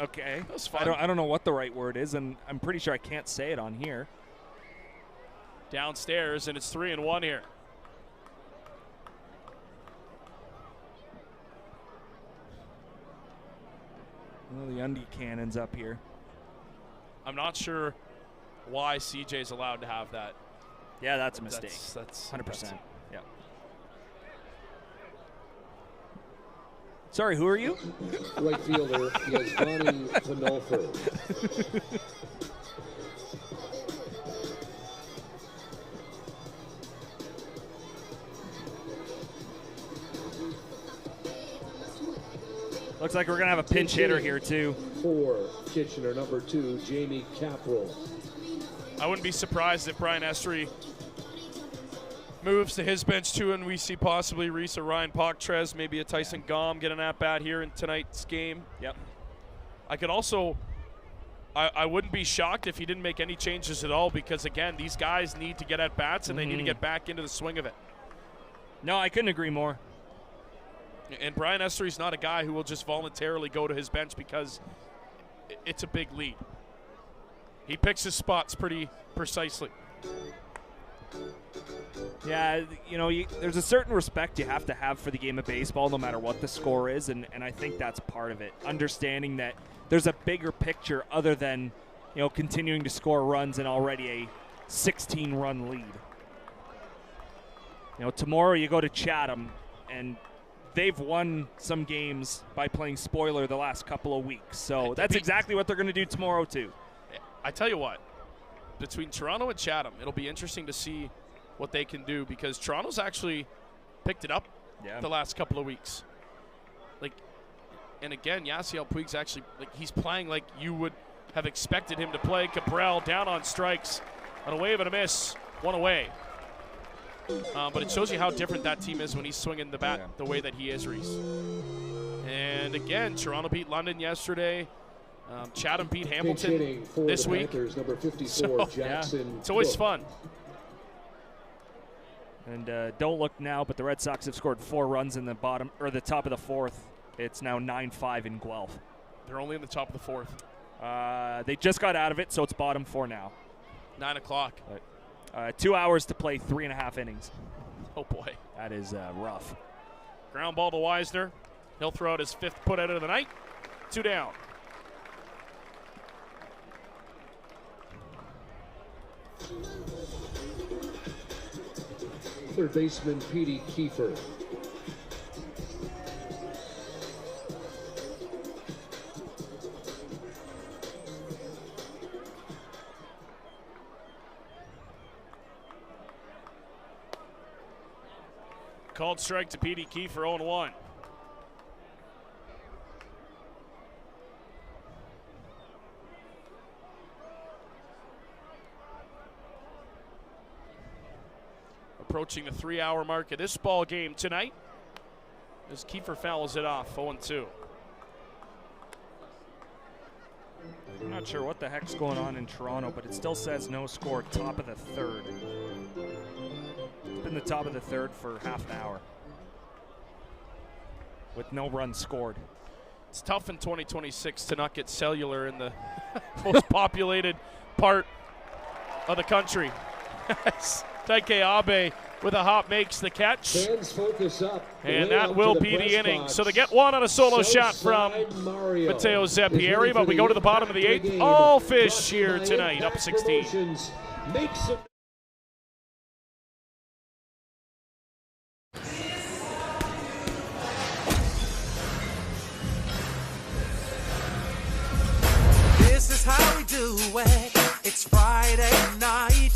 okay. That was fun. I don't know what the right word is, and I'm pretty sure I can't say it on here. Downstairs, and it's 3-1 here. Oh, the undie cannon's up here. I'm not sure why CJ's allowed to have that. Yeah, that's a mistake. That's 100%. Yeah. Sorry, who are you? Right fielder, Yasvani Panolfo. Looks like we're going to have a pinch hitter here, too. For Kitchener, number 2, Jamie Caprell. I wouldn't be surprised if Brian Essery moves to his bench, too, and we see possibly Reese or Ryan Pochtrez, maybe a Tyson Gom get an at-bat here in tonight's game. Yep. I could also, I wouldn't be shocked if he didn't make any changes at all because, again, these guys need to get at-bats and they need to get back into the swing of it. No, I couldn't agree more. And Brian Essery's not a guy who will just voluntarily go to his bench because it's a big lead. He picks his spots pretty precisely. Yeah, you know, there's a certain respect you have to have for the game of baseball no matter what the score is, and I think that's part of it. Understanding that there's a bigger picture other than, you know, continuing to score runs in already a 16-run lead. You know, tomorrow you go to Chatham, and they've won some games by playing spoiler the last couple of weeks. So that's exactly what they're going to do tomorrow, too. I tell you what, between Toronto and Chatham, it'll be interesting to see what they can do because Toronto's actually picked it up the last couple of weeks. Like, and again, Yasiel Puig's actually, like, he's playing like you would have expected him to play. Cabral down on strikes on a wave and a miss, one away. But it shows you how different that team is when he's swinging the bat the way that he is, Reese. And again, Toronto beat London yesterday. Chatham beat Hamilton this week. Panthers, number 54, Jackson it's always fun. And don't look now, but the Red Sox have scored 4 runs in the bottom or the top of the 4th. It's now 9-5 in Guelph. They're only in the top of the 4th. They just got out of it, so it's bottom 4 now. 9 o'clock. 2 hours to play 3.5 innings. Oh, boy. That is rough. Ground ball to Wisner. He'll throw out his 5th put-out of the night. 2 down. Third baseman Petey Kiefer. Called strike to Petey Kiefer, 0-1. Approaching the 3-hour mark of this ball game tonight as Kiefer fouls it off, 0-2. I'm not sure what the heck's going on in Toronto, but it still says no score, top of the 3rd. It's been the top of the 3rd for half an hour with no runs scored. It's tough in 2026 to not get cellular in the most populated part of the country. Taike Abe with a hop makes the catch. Fans focus up. And that will be the inning. So they get one on a solo shot from Matteo Zeppieri, but we go to the bottom of the 8th. All fish here tonight, up 16. This is how we do it. It's Friday night.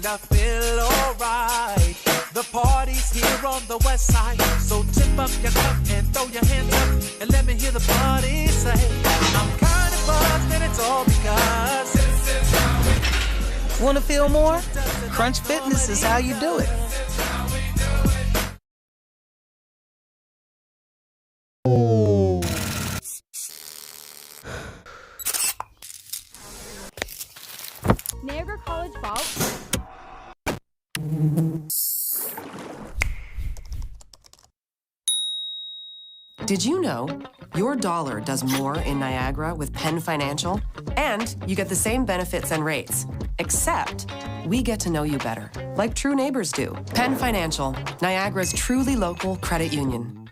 I feel alright. The party's here on the west side. So tip up your cup and throw your hands up and let me hear the party say, I'm kind of buzzed and it's all because this is how we Want to feel more? Crunch Fitness is how you do it. Niagara College Ball. Did you know your dollar does more in Niagara with Penn Financial? And you get the same benefits and rates, except we get to know you better, like true neighbors do. Penn Financial, Niagara's truly local credit union.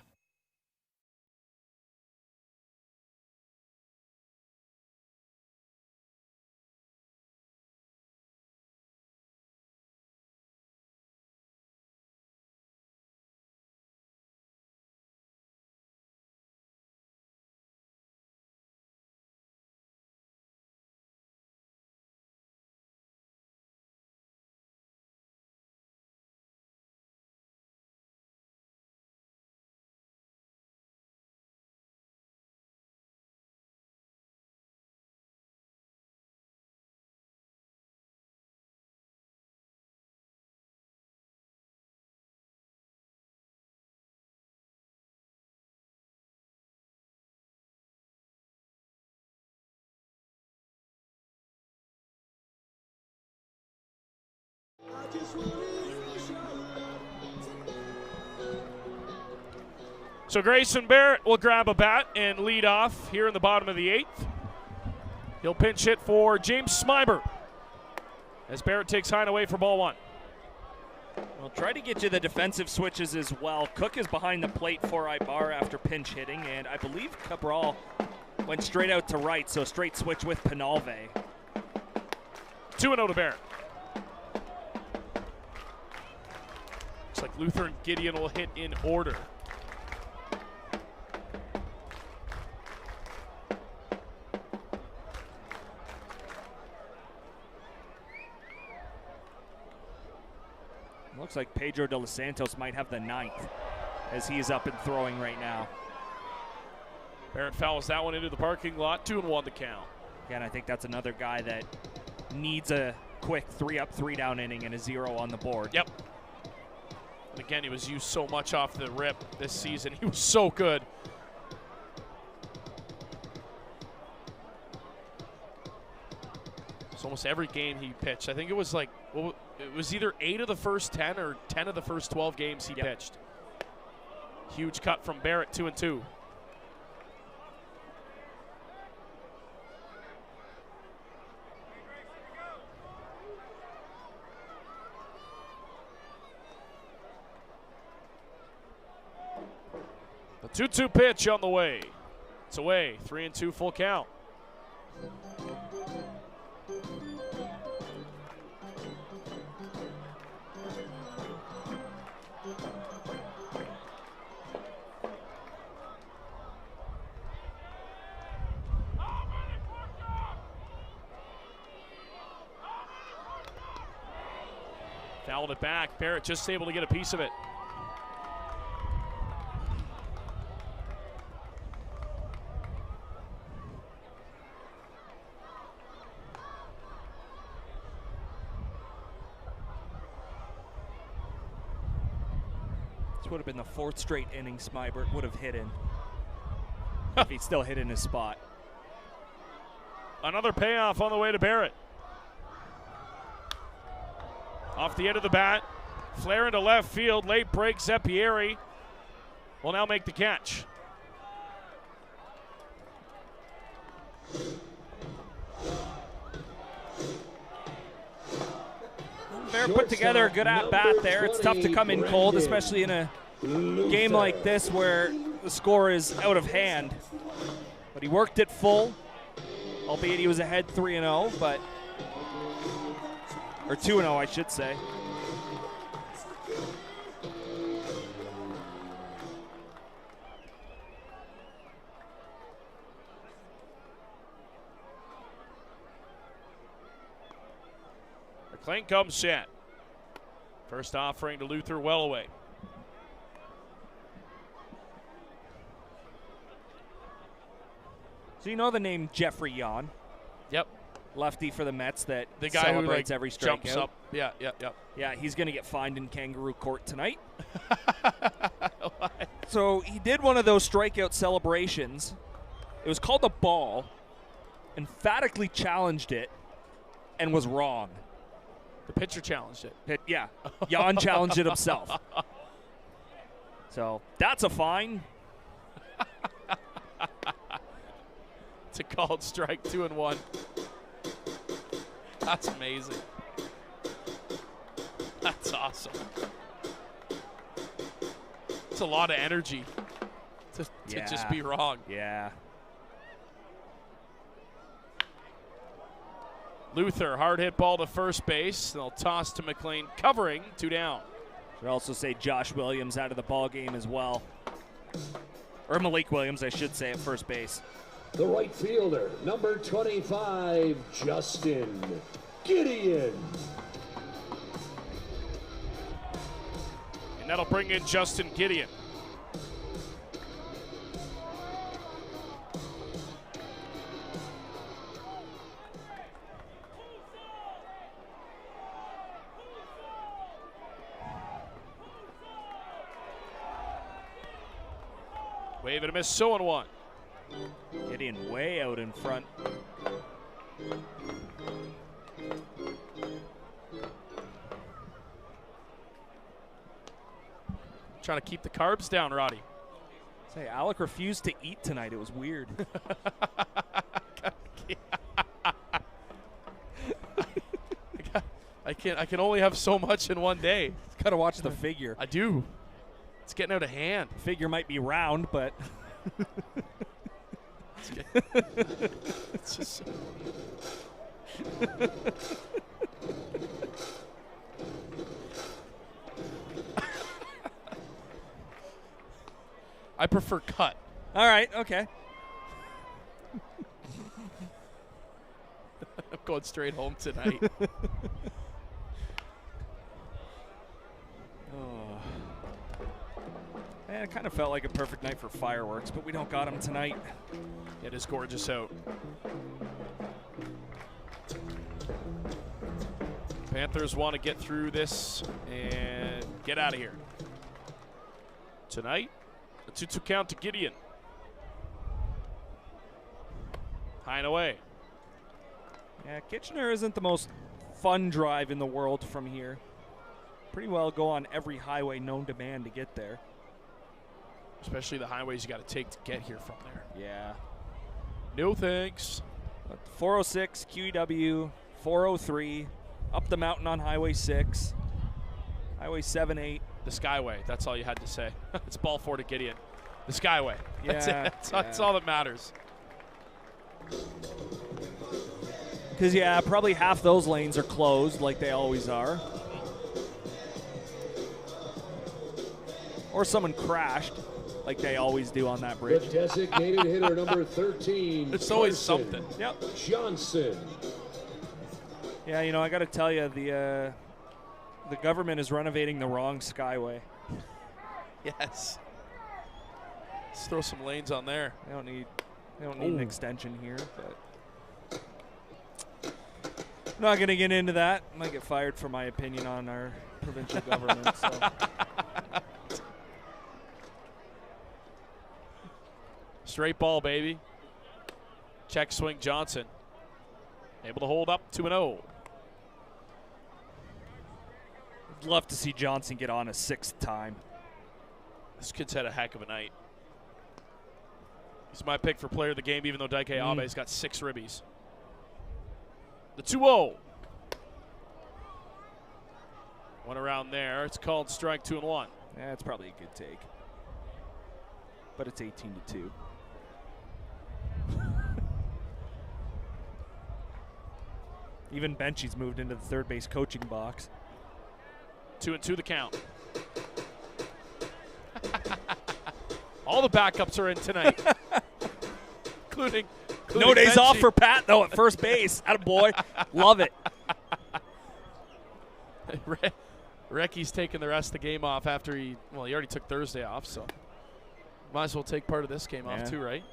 So Grayson Barrett will grab a bat and lead off here in the bottom of the 8th. He'll pinch hit for James Smyber as Barrett takes Hine away for ball 1. Well, try to get you the defensive switches as well. Cook is behind the plate for Ibarra after pinch hitting, and I believe Cabral went straight out to right, so straight switch with Penalve. 2-0 to Barrett. Looks like Luther and Gideon will hit in order. Looks like Pedro de los Santos might have the 9th as he is up and throwing right now. Barrett fouls that one into the parking lot. 2-1 the count. Again, I think that's another guy that needs a quick 3-up, 3-down inning and a 0 on the board. Yep. And again, he was used so much off the rip this season. He was so good. It's almost every game he pitched. I think it was like, well, it was either 8 of the first 10 or 10 of the first 12 games he pitched. Huge cut from Barrett, 2-2. The 2-2 pitch on the way. It's away, 3-2 full count. Fouled it back. Barrett just able to get a piece of it. This would have been the 4th straight inning Smybert would have hit in if he still hit in his spot. Another payoff on the way to Barrett. Off the end of the bat, flare into left field, late break. Zeppieri will now make the catch. Barrett put together a good at-bat there. It's tough to come in cold, especially in a game like this where the score is out of hand. But he worked it full, albeit he was ahead 3-0, but or 2-0, I should say. McLean comes set. First offering to Luther, well away. So you know the name Jeffrey Yon? Yep. Lefty for the Mets that the guy celebrates who, every strikeout. Jumps up. Yeah. Yeah, he's going to get fined in kangaroo court tonight. So he did one of those strikeout celebrations. It was called the ball. Emphatically challenged it and was wrong. The pitcher challenged it. Yeah. Jan challenged it himself. So that's a fine. It's a called strike, 2-1. That's amazing. That's awesome. It's a lot of energy to just be wrong. Yeah. Luther, hard hit ball to first base. They'll toss to McLean, covering, 2 down. Should also say Josh Williams out of the ball game as well. Or Malik Williams, I should say, at first base. The right fielder, number 25, Justin Gideon. And that'll bring in Justin Gideon. Wave and a miss, 0-1. Gideon way out in front. Trying to keep the carbs down, Roddy. Say, Alec refused to eat tonight. It was weird. I can only have so much in one day. Got to watch the figure. I do. It's getting out of hand. The figure might be round, but it's just. I prefer cut. All right, okay. I'm going straight home tonight. Man, it kind of felt like a perfect night for fireworks, but we don't got them tonight. It is gorgeous out. Panthers want to get through this and get out of here. Tonight, a 2-2 count to Gideon. High and away. Yeah, Kitchener isn't the most fun drive in the world from here. Pretty well go on every highway known to man to get there. Especially the highways you got to take to get here from there. Yeah. No thanks. 406, QEW, 403, up the mountain on Highway 6, Highway 78. The Skyway, that's all you had to say. It's ball 4 to Gideon. The Skyway. That's Yeah, it. That's all that matters. Because, yeah, probably half those lanes are closed like they always are. Or someone crashed like they always do on that bridge. The designated hitter, number 13. It's always Carson something. Yep. Johnson. Yeah, you know, I got to tell you, the government is renovating the wrong Skyway. Yes. Let's throw some lanes on there. They don't need an extension here, but I'm not going to get into that. I might get fired for my opinion on our provincial government. So. Straight ball, baby. Check swing Johnson. Able to hold up 2-0. I'd love to see Johnson get on a 6th time. This kid's had a heck of a night. He's my pick for player of the game, even though Daike Abe's got 6 ribbies. The 2-0. One around there. It's called strike 2-1. Yeah, it's probably a good take. But it's 18-2. Even Benchy's moved into the third base coaching box. 2-2 the count. All the backups are in tonight, including no days Benchy. off for Pat, though, at first base. Attaboy. Love it. Recky's taking the rest of the game off after he already took Thursday off, so might as well take part of this game off too, right?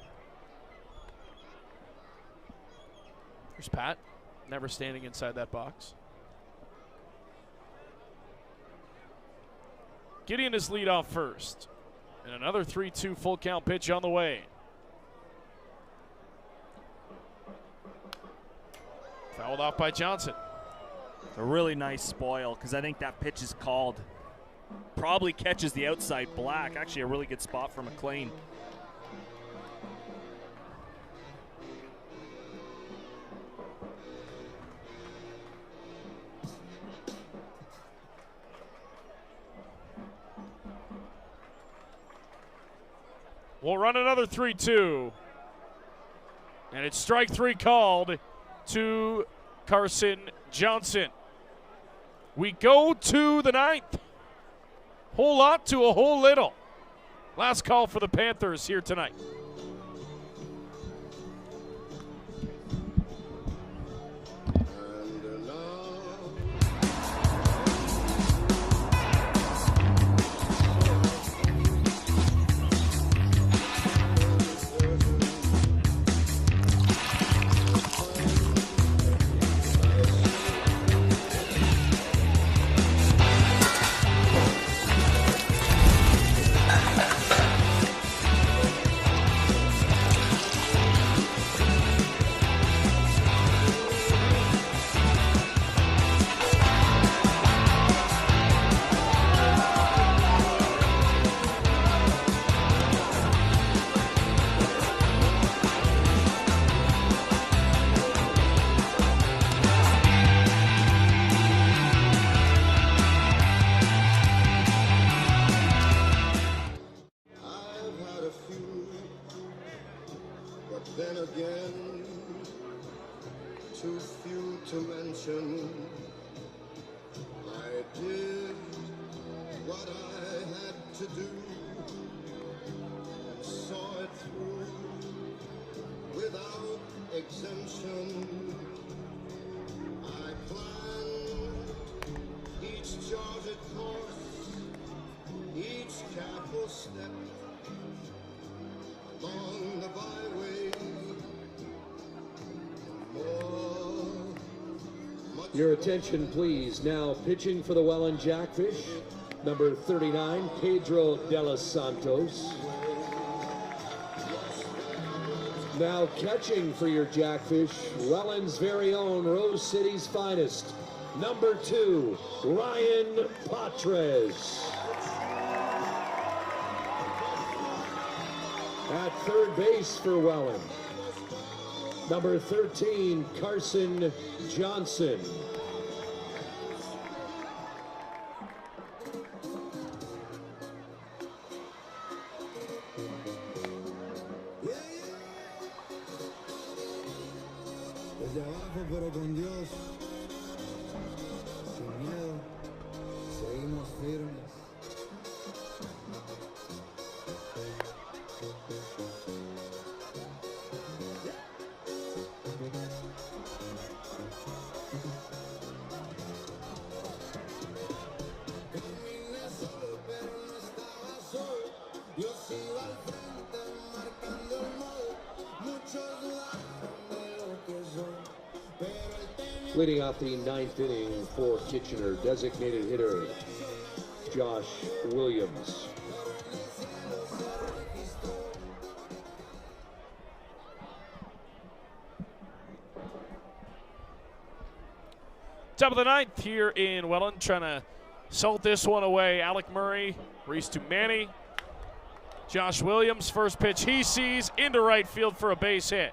There's Pat, never standing inside that box. Gideon is lead off first. And another 3-2 full count pitch on the way. Fouled off by Johnson. It's a really nice spoil because I think that pitch is called. Probably catches the outside black. Actually, a really good spot for McLean. We'll run another 3-2. And it's strike 3 called to Carson Johnson. We go to the 9th. Whole lot to a whole little. Last call for the Panthers here tonight. But then again, too few to mention. I did what I had to do, and saw it through without exemption. I planned each charted course, each careful step along the byway. Your attention, please. Now pitching for the Welland Jackfish, number 39, Pedro de los Santos. Now catching for your Jackfish, Welland's very own Rose City's finest, number 2, Ryan Patres. At third base for Welland, number 13, Carson Johnson. Desde abajo pero con Dios, sin miedo, seguimos firmes. Leading off the ninth inning for Kitchener, designated hitter Josh Williams. Top of the ninth here in Welland, trying to salt this one away. Alec Murray, Reese Tumani, Josh Williams, first pitch he sees into right field for a base hit.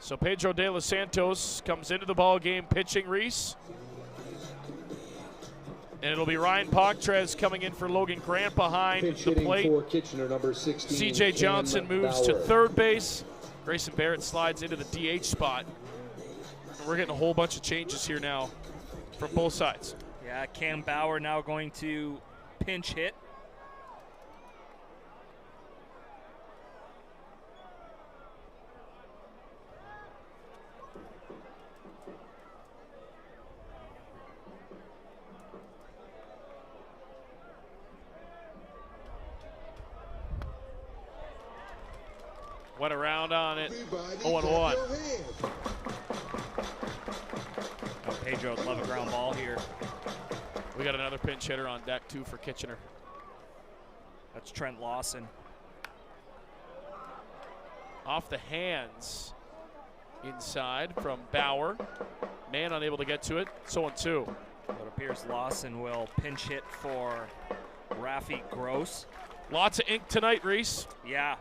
So Pedro de los Santos comes into the ball game pitching Reese. And it'll be Ryan Patres coming in for Logan Grant behind Pinch the hitting plate. for Kitchener, number 16, CJ Johnson moves to Bauer. third base. Grayson Barrett slides into the DH spot. And we're getting a whole bunch of changes here now from both sides. Yeah, Cam Bauer now going to pinch hit. Went around on it. 0-1. Oh, Pedro would love a ground ball here. We got another pinch hitter on deck, too, for Kitchener. That's Trent Lawson. Off the hands inside from Bauer. Man unable to get to it. So 1-2. It appears Lawson will pinch hit for Rafi Gross. Lots of ink tonight, Reese. Yeah.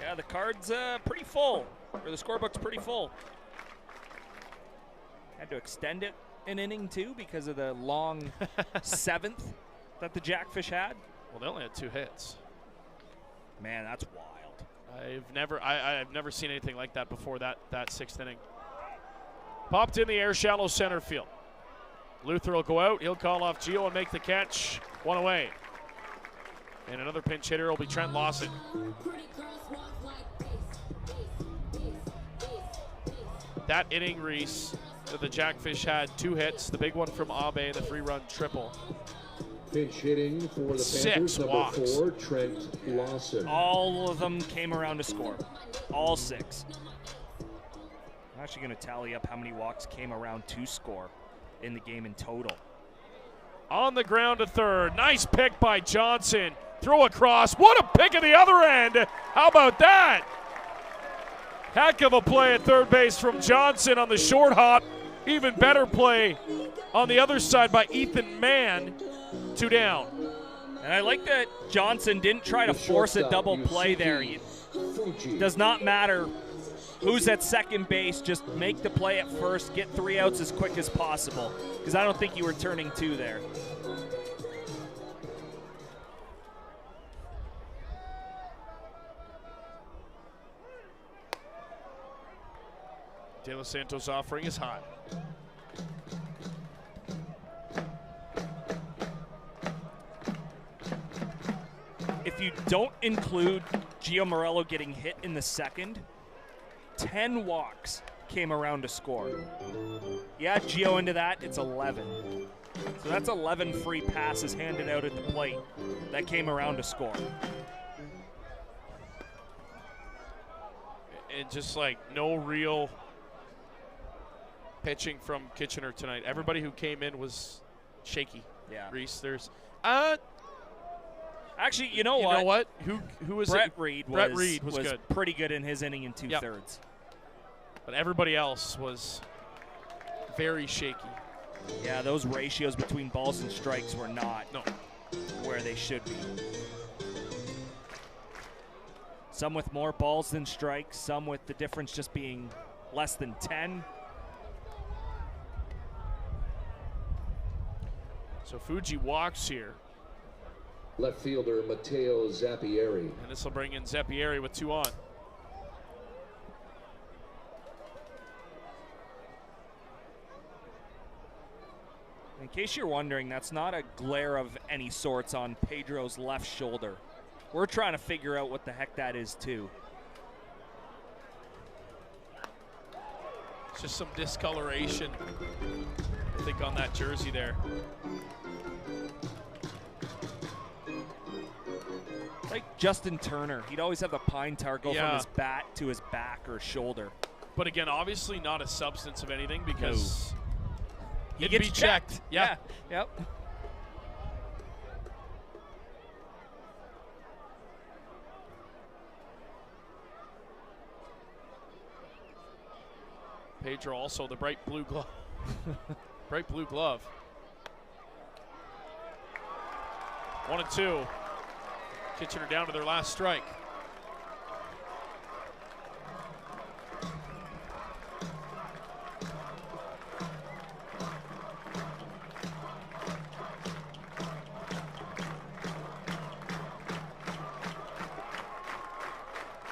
Yeah, the card's pretty full, or the scorebook's pretty full. Had to extend it an inning, too, because of the long seventh that the Jackfish had. Well, they only had 2 hits. Man, that's wild. I've never seen anything like that before that 6th inning. Popped in the air, shallow center field. Luther will go out. He'll call off Gio and make the catch. 1 away. And another pinch hitter will be Trent Lawson. That inning, Reese, the Jackfish had 2 hits. The big one from Abe, the 3-run triple. Pinch hitting for the Panthers, 6 number walks. 4, Trent Lawson. All of them came around to score. All 6. I'm actually going to tally up how many walks came around to score in the game in total. On the ground to third. Nice pick by Johnson. Throw across. What a pick at the other end. How about that? Heck of a play at third base from Johnson on the short hop. Even better play on the other side by Ethan Mann. 2 down. And I like that Johnson didn't try to force a double play there. It does not matter who's at second base. Just make the play at first. Get 3 outs as quick as possible. Because I don't think you were turning 2 there. De Los Santos offering is hot. If you don't include Gio Morello getting hit in the second, 10 walks came around to score. You add Gio into that, it's 11. So that's 11 free passes handed out at the plate that came around to score. And just like no real pitching from Kitchener tonight. Everybody who came in was shaky. Yeah. Reese, there's actually, you know what? Who was Brett it? Reed Brett Reed was was good. pretty good in his inning in 2/3. Yep. But everybody else was very shaky. Yeah, those ratios between balls and strikes were not where they should be. Some with more balls than strikes, some with the difference just being less than 10. So Fuji walks here. Left fielder Matteo Zappieri. And this will bring in Zappieri with 2 on. In case you're wondering, that's not a glare of any sorts on Pedro's left shoulder. We're trying to figure out what the heck that is too. It's just some discoloration, I think, on that jersey there. Like Justin Turner, he'd always have the pine tar go from his bat to his back or shoulder. But again, obviously not a substance of anything because he it'd gets be checked. Yeah. Yep. Pedro also the bright blue glove. Bright blue glove. 1-2. Kitchener down to their last strike.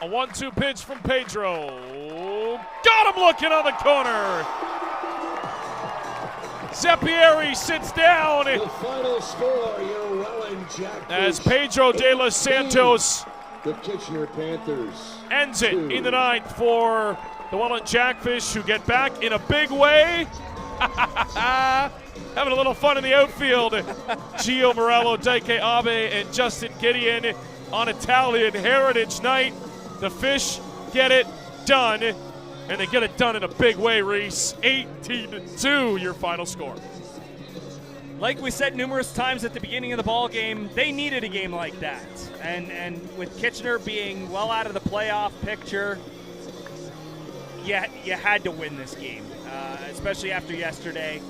A 1-2 pitch from Pedro. Got him looking on the corner. Zappieri sits down. The final score, your Welland Jackfish As Pedro de los Santos the Kitchener Panthers ends it in the 9th for the Welland Jackfish, who get back in a big way. Having a little fun in the outfield. Gio Morello, Daike Abe, and Justin Gideon on Italian Heritage Night. The Fish get it done, and they get it done in a big way, Reese. 18-2, your final score. Like we said numerous times at the beginning of the ball game, they needed a game like that. And with Kitchener being well out of the playoff picture, you had to win this game, especially after yesterday.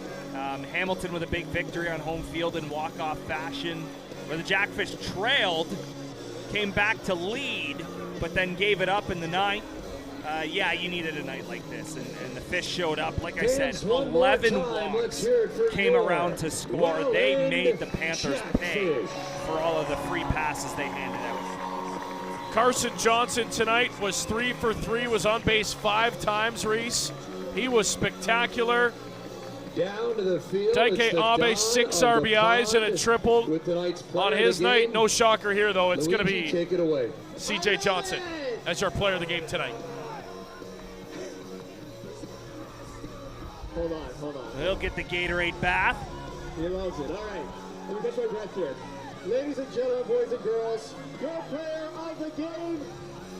Hamilton with a big victory on home field in walk-off fashion, where the Jackfish trailed, came back to lead, but then gave it up in the 9th. You needed a night like this, and the Fish showed up. Like I said, 11 walks came around to score. They made the Panthers pay for all of the free passes they handed out. Carson Johnson tonight was 3 for 3, was on base 5 times, Reese. He was spectacular. Down to the field. Daike Abe, 6 RBIs and a triple on his night. No shocker here, though. It's going to be CJ Johnson as your player of the game tonight. Hold on. He'll get the Gatorade bath. He loves it. All right. Let me catch my breath here. Ladies and gentlemen, boys and girls, your player of the game,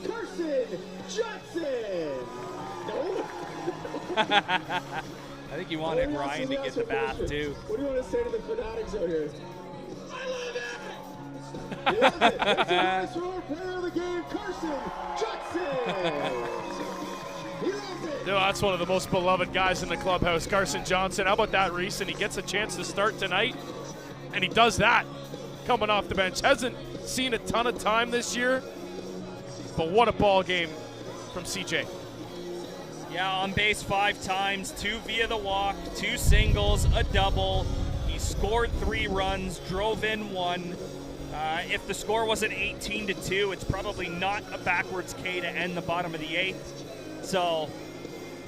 Carson Johnson. No? I think you wanted Ryan to get the bath, too. What do you want to say to the fanatics out here? I love it! He loves it. It's a nice for our player of the game, Carson Johnson. He loves it. No, that's one of the most beloved guys in the clubhouse, Carson Johnson. How about that, Reese? And he gets a chance to start tonight, and he does that coming off the bench. Hasn't seen a ton of time this year, but what a ball game from CJ. Yeah, on base 5 times, 2 via the walk, 2 singles, a double. He scored 3 runs, drove in 1. If the score wasn't 18-2, it's probably not a backwards K to end the bottom of the 8th. So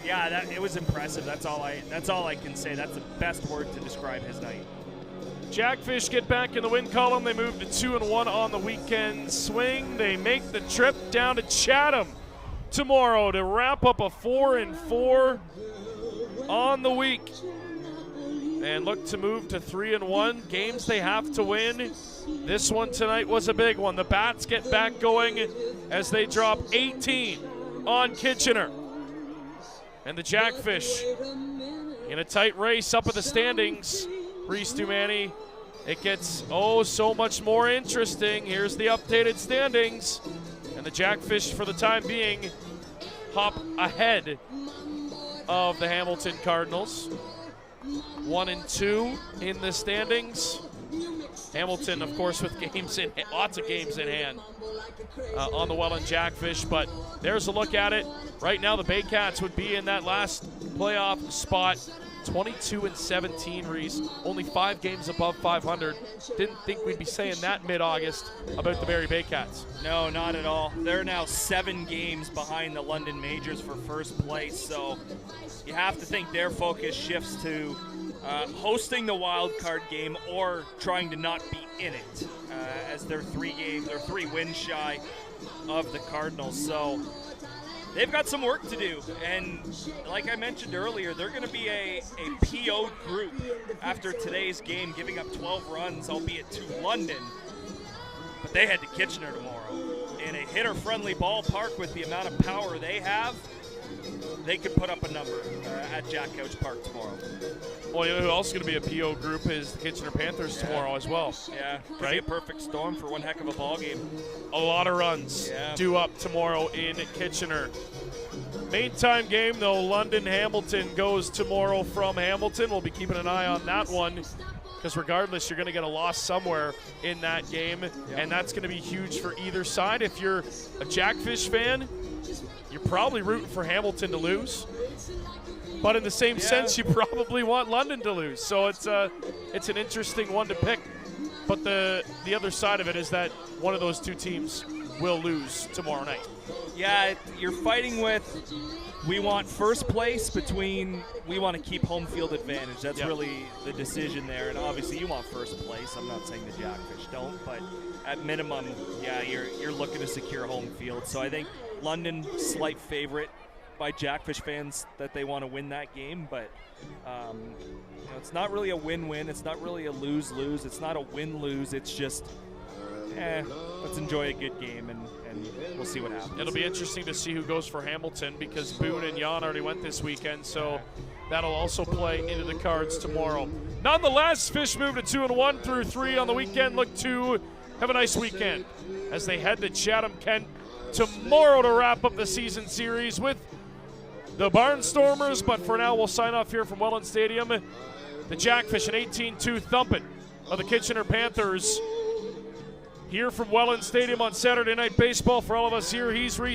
Yeah, it was impressive. That's all I can say. That's the best word to describe his night. Jackfish get back in the win column. They move to 2-1 on the weekend swing. They make the trip down to Chatham tomorrow to wrap up a 4-4 on the week and look to move to 3-1. Games they have to win. This one tonight was a big one. The Bats get back going as they drop 18 on Kitchener. And the Jackfish in a tight race up at the standings. Reese Dumani, it gets so much more interesting. Here's the updated standings. And the Jackfish, for the time being, hop ahead of the Hamilton Cardinals. 1-2 in the standings. Hamilton, of course, with lots of games in hand on the Welland Jackfish, but there's a look at it. Right now, the Baycats would be in that last playoff spot, 22-17, Reese. Only 5 games above 500. Didn't think we'd be saying that mid-August about the Barrie Baycats. No, not at all. They're now 7 games behind the London Majors for first place, so you have to think their focus shifts to hosting the wild card game or trying to not be in it, as they're 3 wins shy of the Cardinals. So they've got some work to do, and like I mentioned earlier, they're going to be a PO'd group after today's game, giving up 12 runs, albeit to London, but they head to Kitchener tomorrow. In a hitter-friendly ballpark with the amount of power they have, they could put up a number at Jack Couch Park tomorrow. Well, you know who else is going to be a PO group is the Kitchener Panthers tomorrow as well. Yeah, could be a perfect storm for one heck of a ball game. A lot of runs due up tomorrow in Kitchener. Main time game, though, London-Hamilton goes tomorrow from Hamilton. We'll be keeping an eye on that one because regardless, you're going to get a loss somewhere in that game, and that's going to be huge for either side. If you're a Jackfish fan, you're probably rooting for Hamilton to lose. But in the same sense, you probably want London to lose. So it's an interesting one to pick. But the other side of it is that one of those two teams will lose tomorrow night. Yeah, you're fighting with, we want first place between, we want to keep home field advantage. That's really the decision there. And obviously you want first place. I'm not saying the Jackfish don't, but at minimum, you're looking to secure home field. So I think London, slight favorite by Jackfish fans that they want to win that game, but it's not really a win-win. It's not really a lose-lose. It's not a win-lose. It's just, let's enjoy a good game, and we'll see what happens. It'll be interesting to see who goes for Hamilton because Boone and Jan already went this weekend, so that'll also play into the cards tomorrow. Nonetheless, Fish move to 2-1 through 3 on the weekend. Look to have a nice weekend as they head to Chatham-Kent tomorrow to wrap up the season series with the Barnstormers. But for now, we'll sign off here from Welland Stadium. The Jackfish, an 18-2 thumping of the Kitchener Panthers. Here from Welland Stadium on Saturday Night Baseball. For all of us here, he's Reese.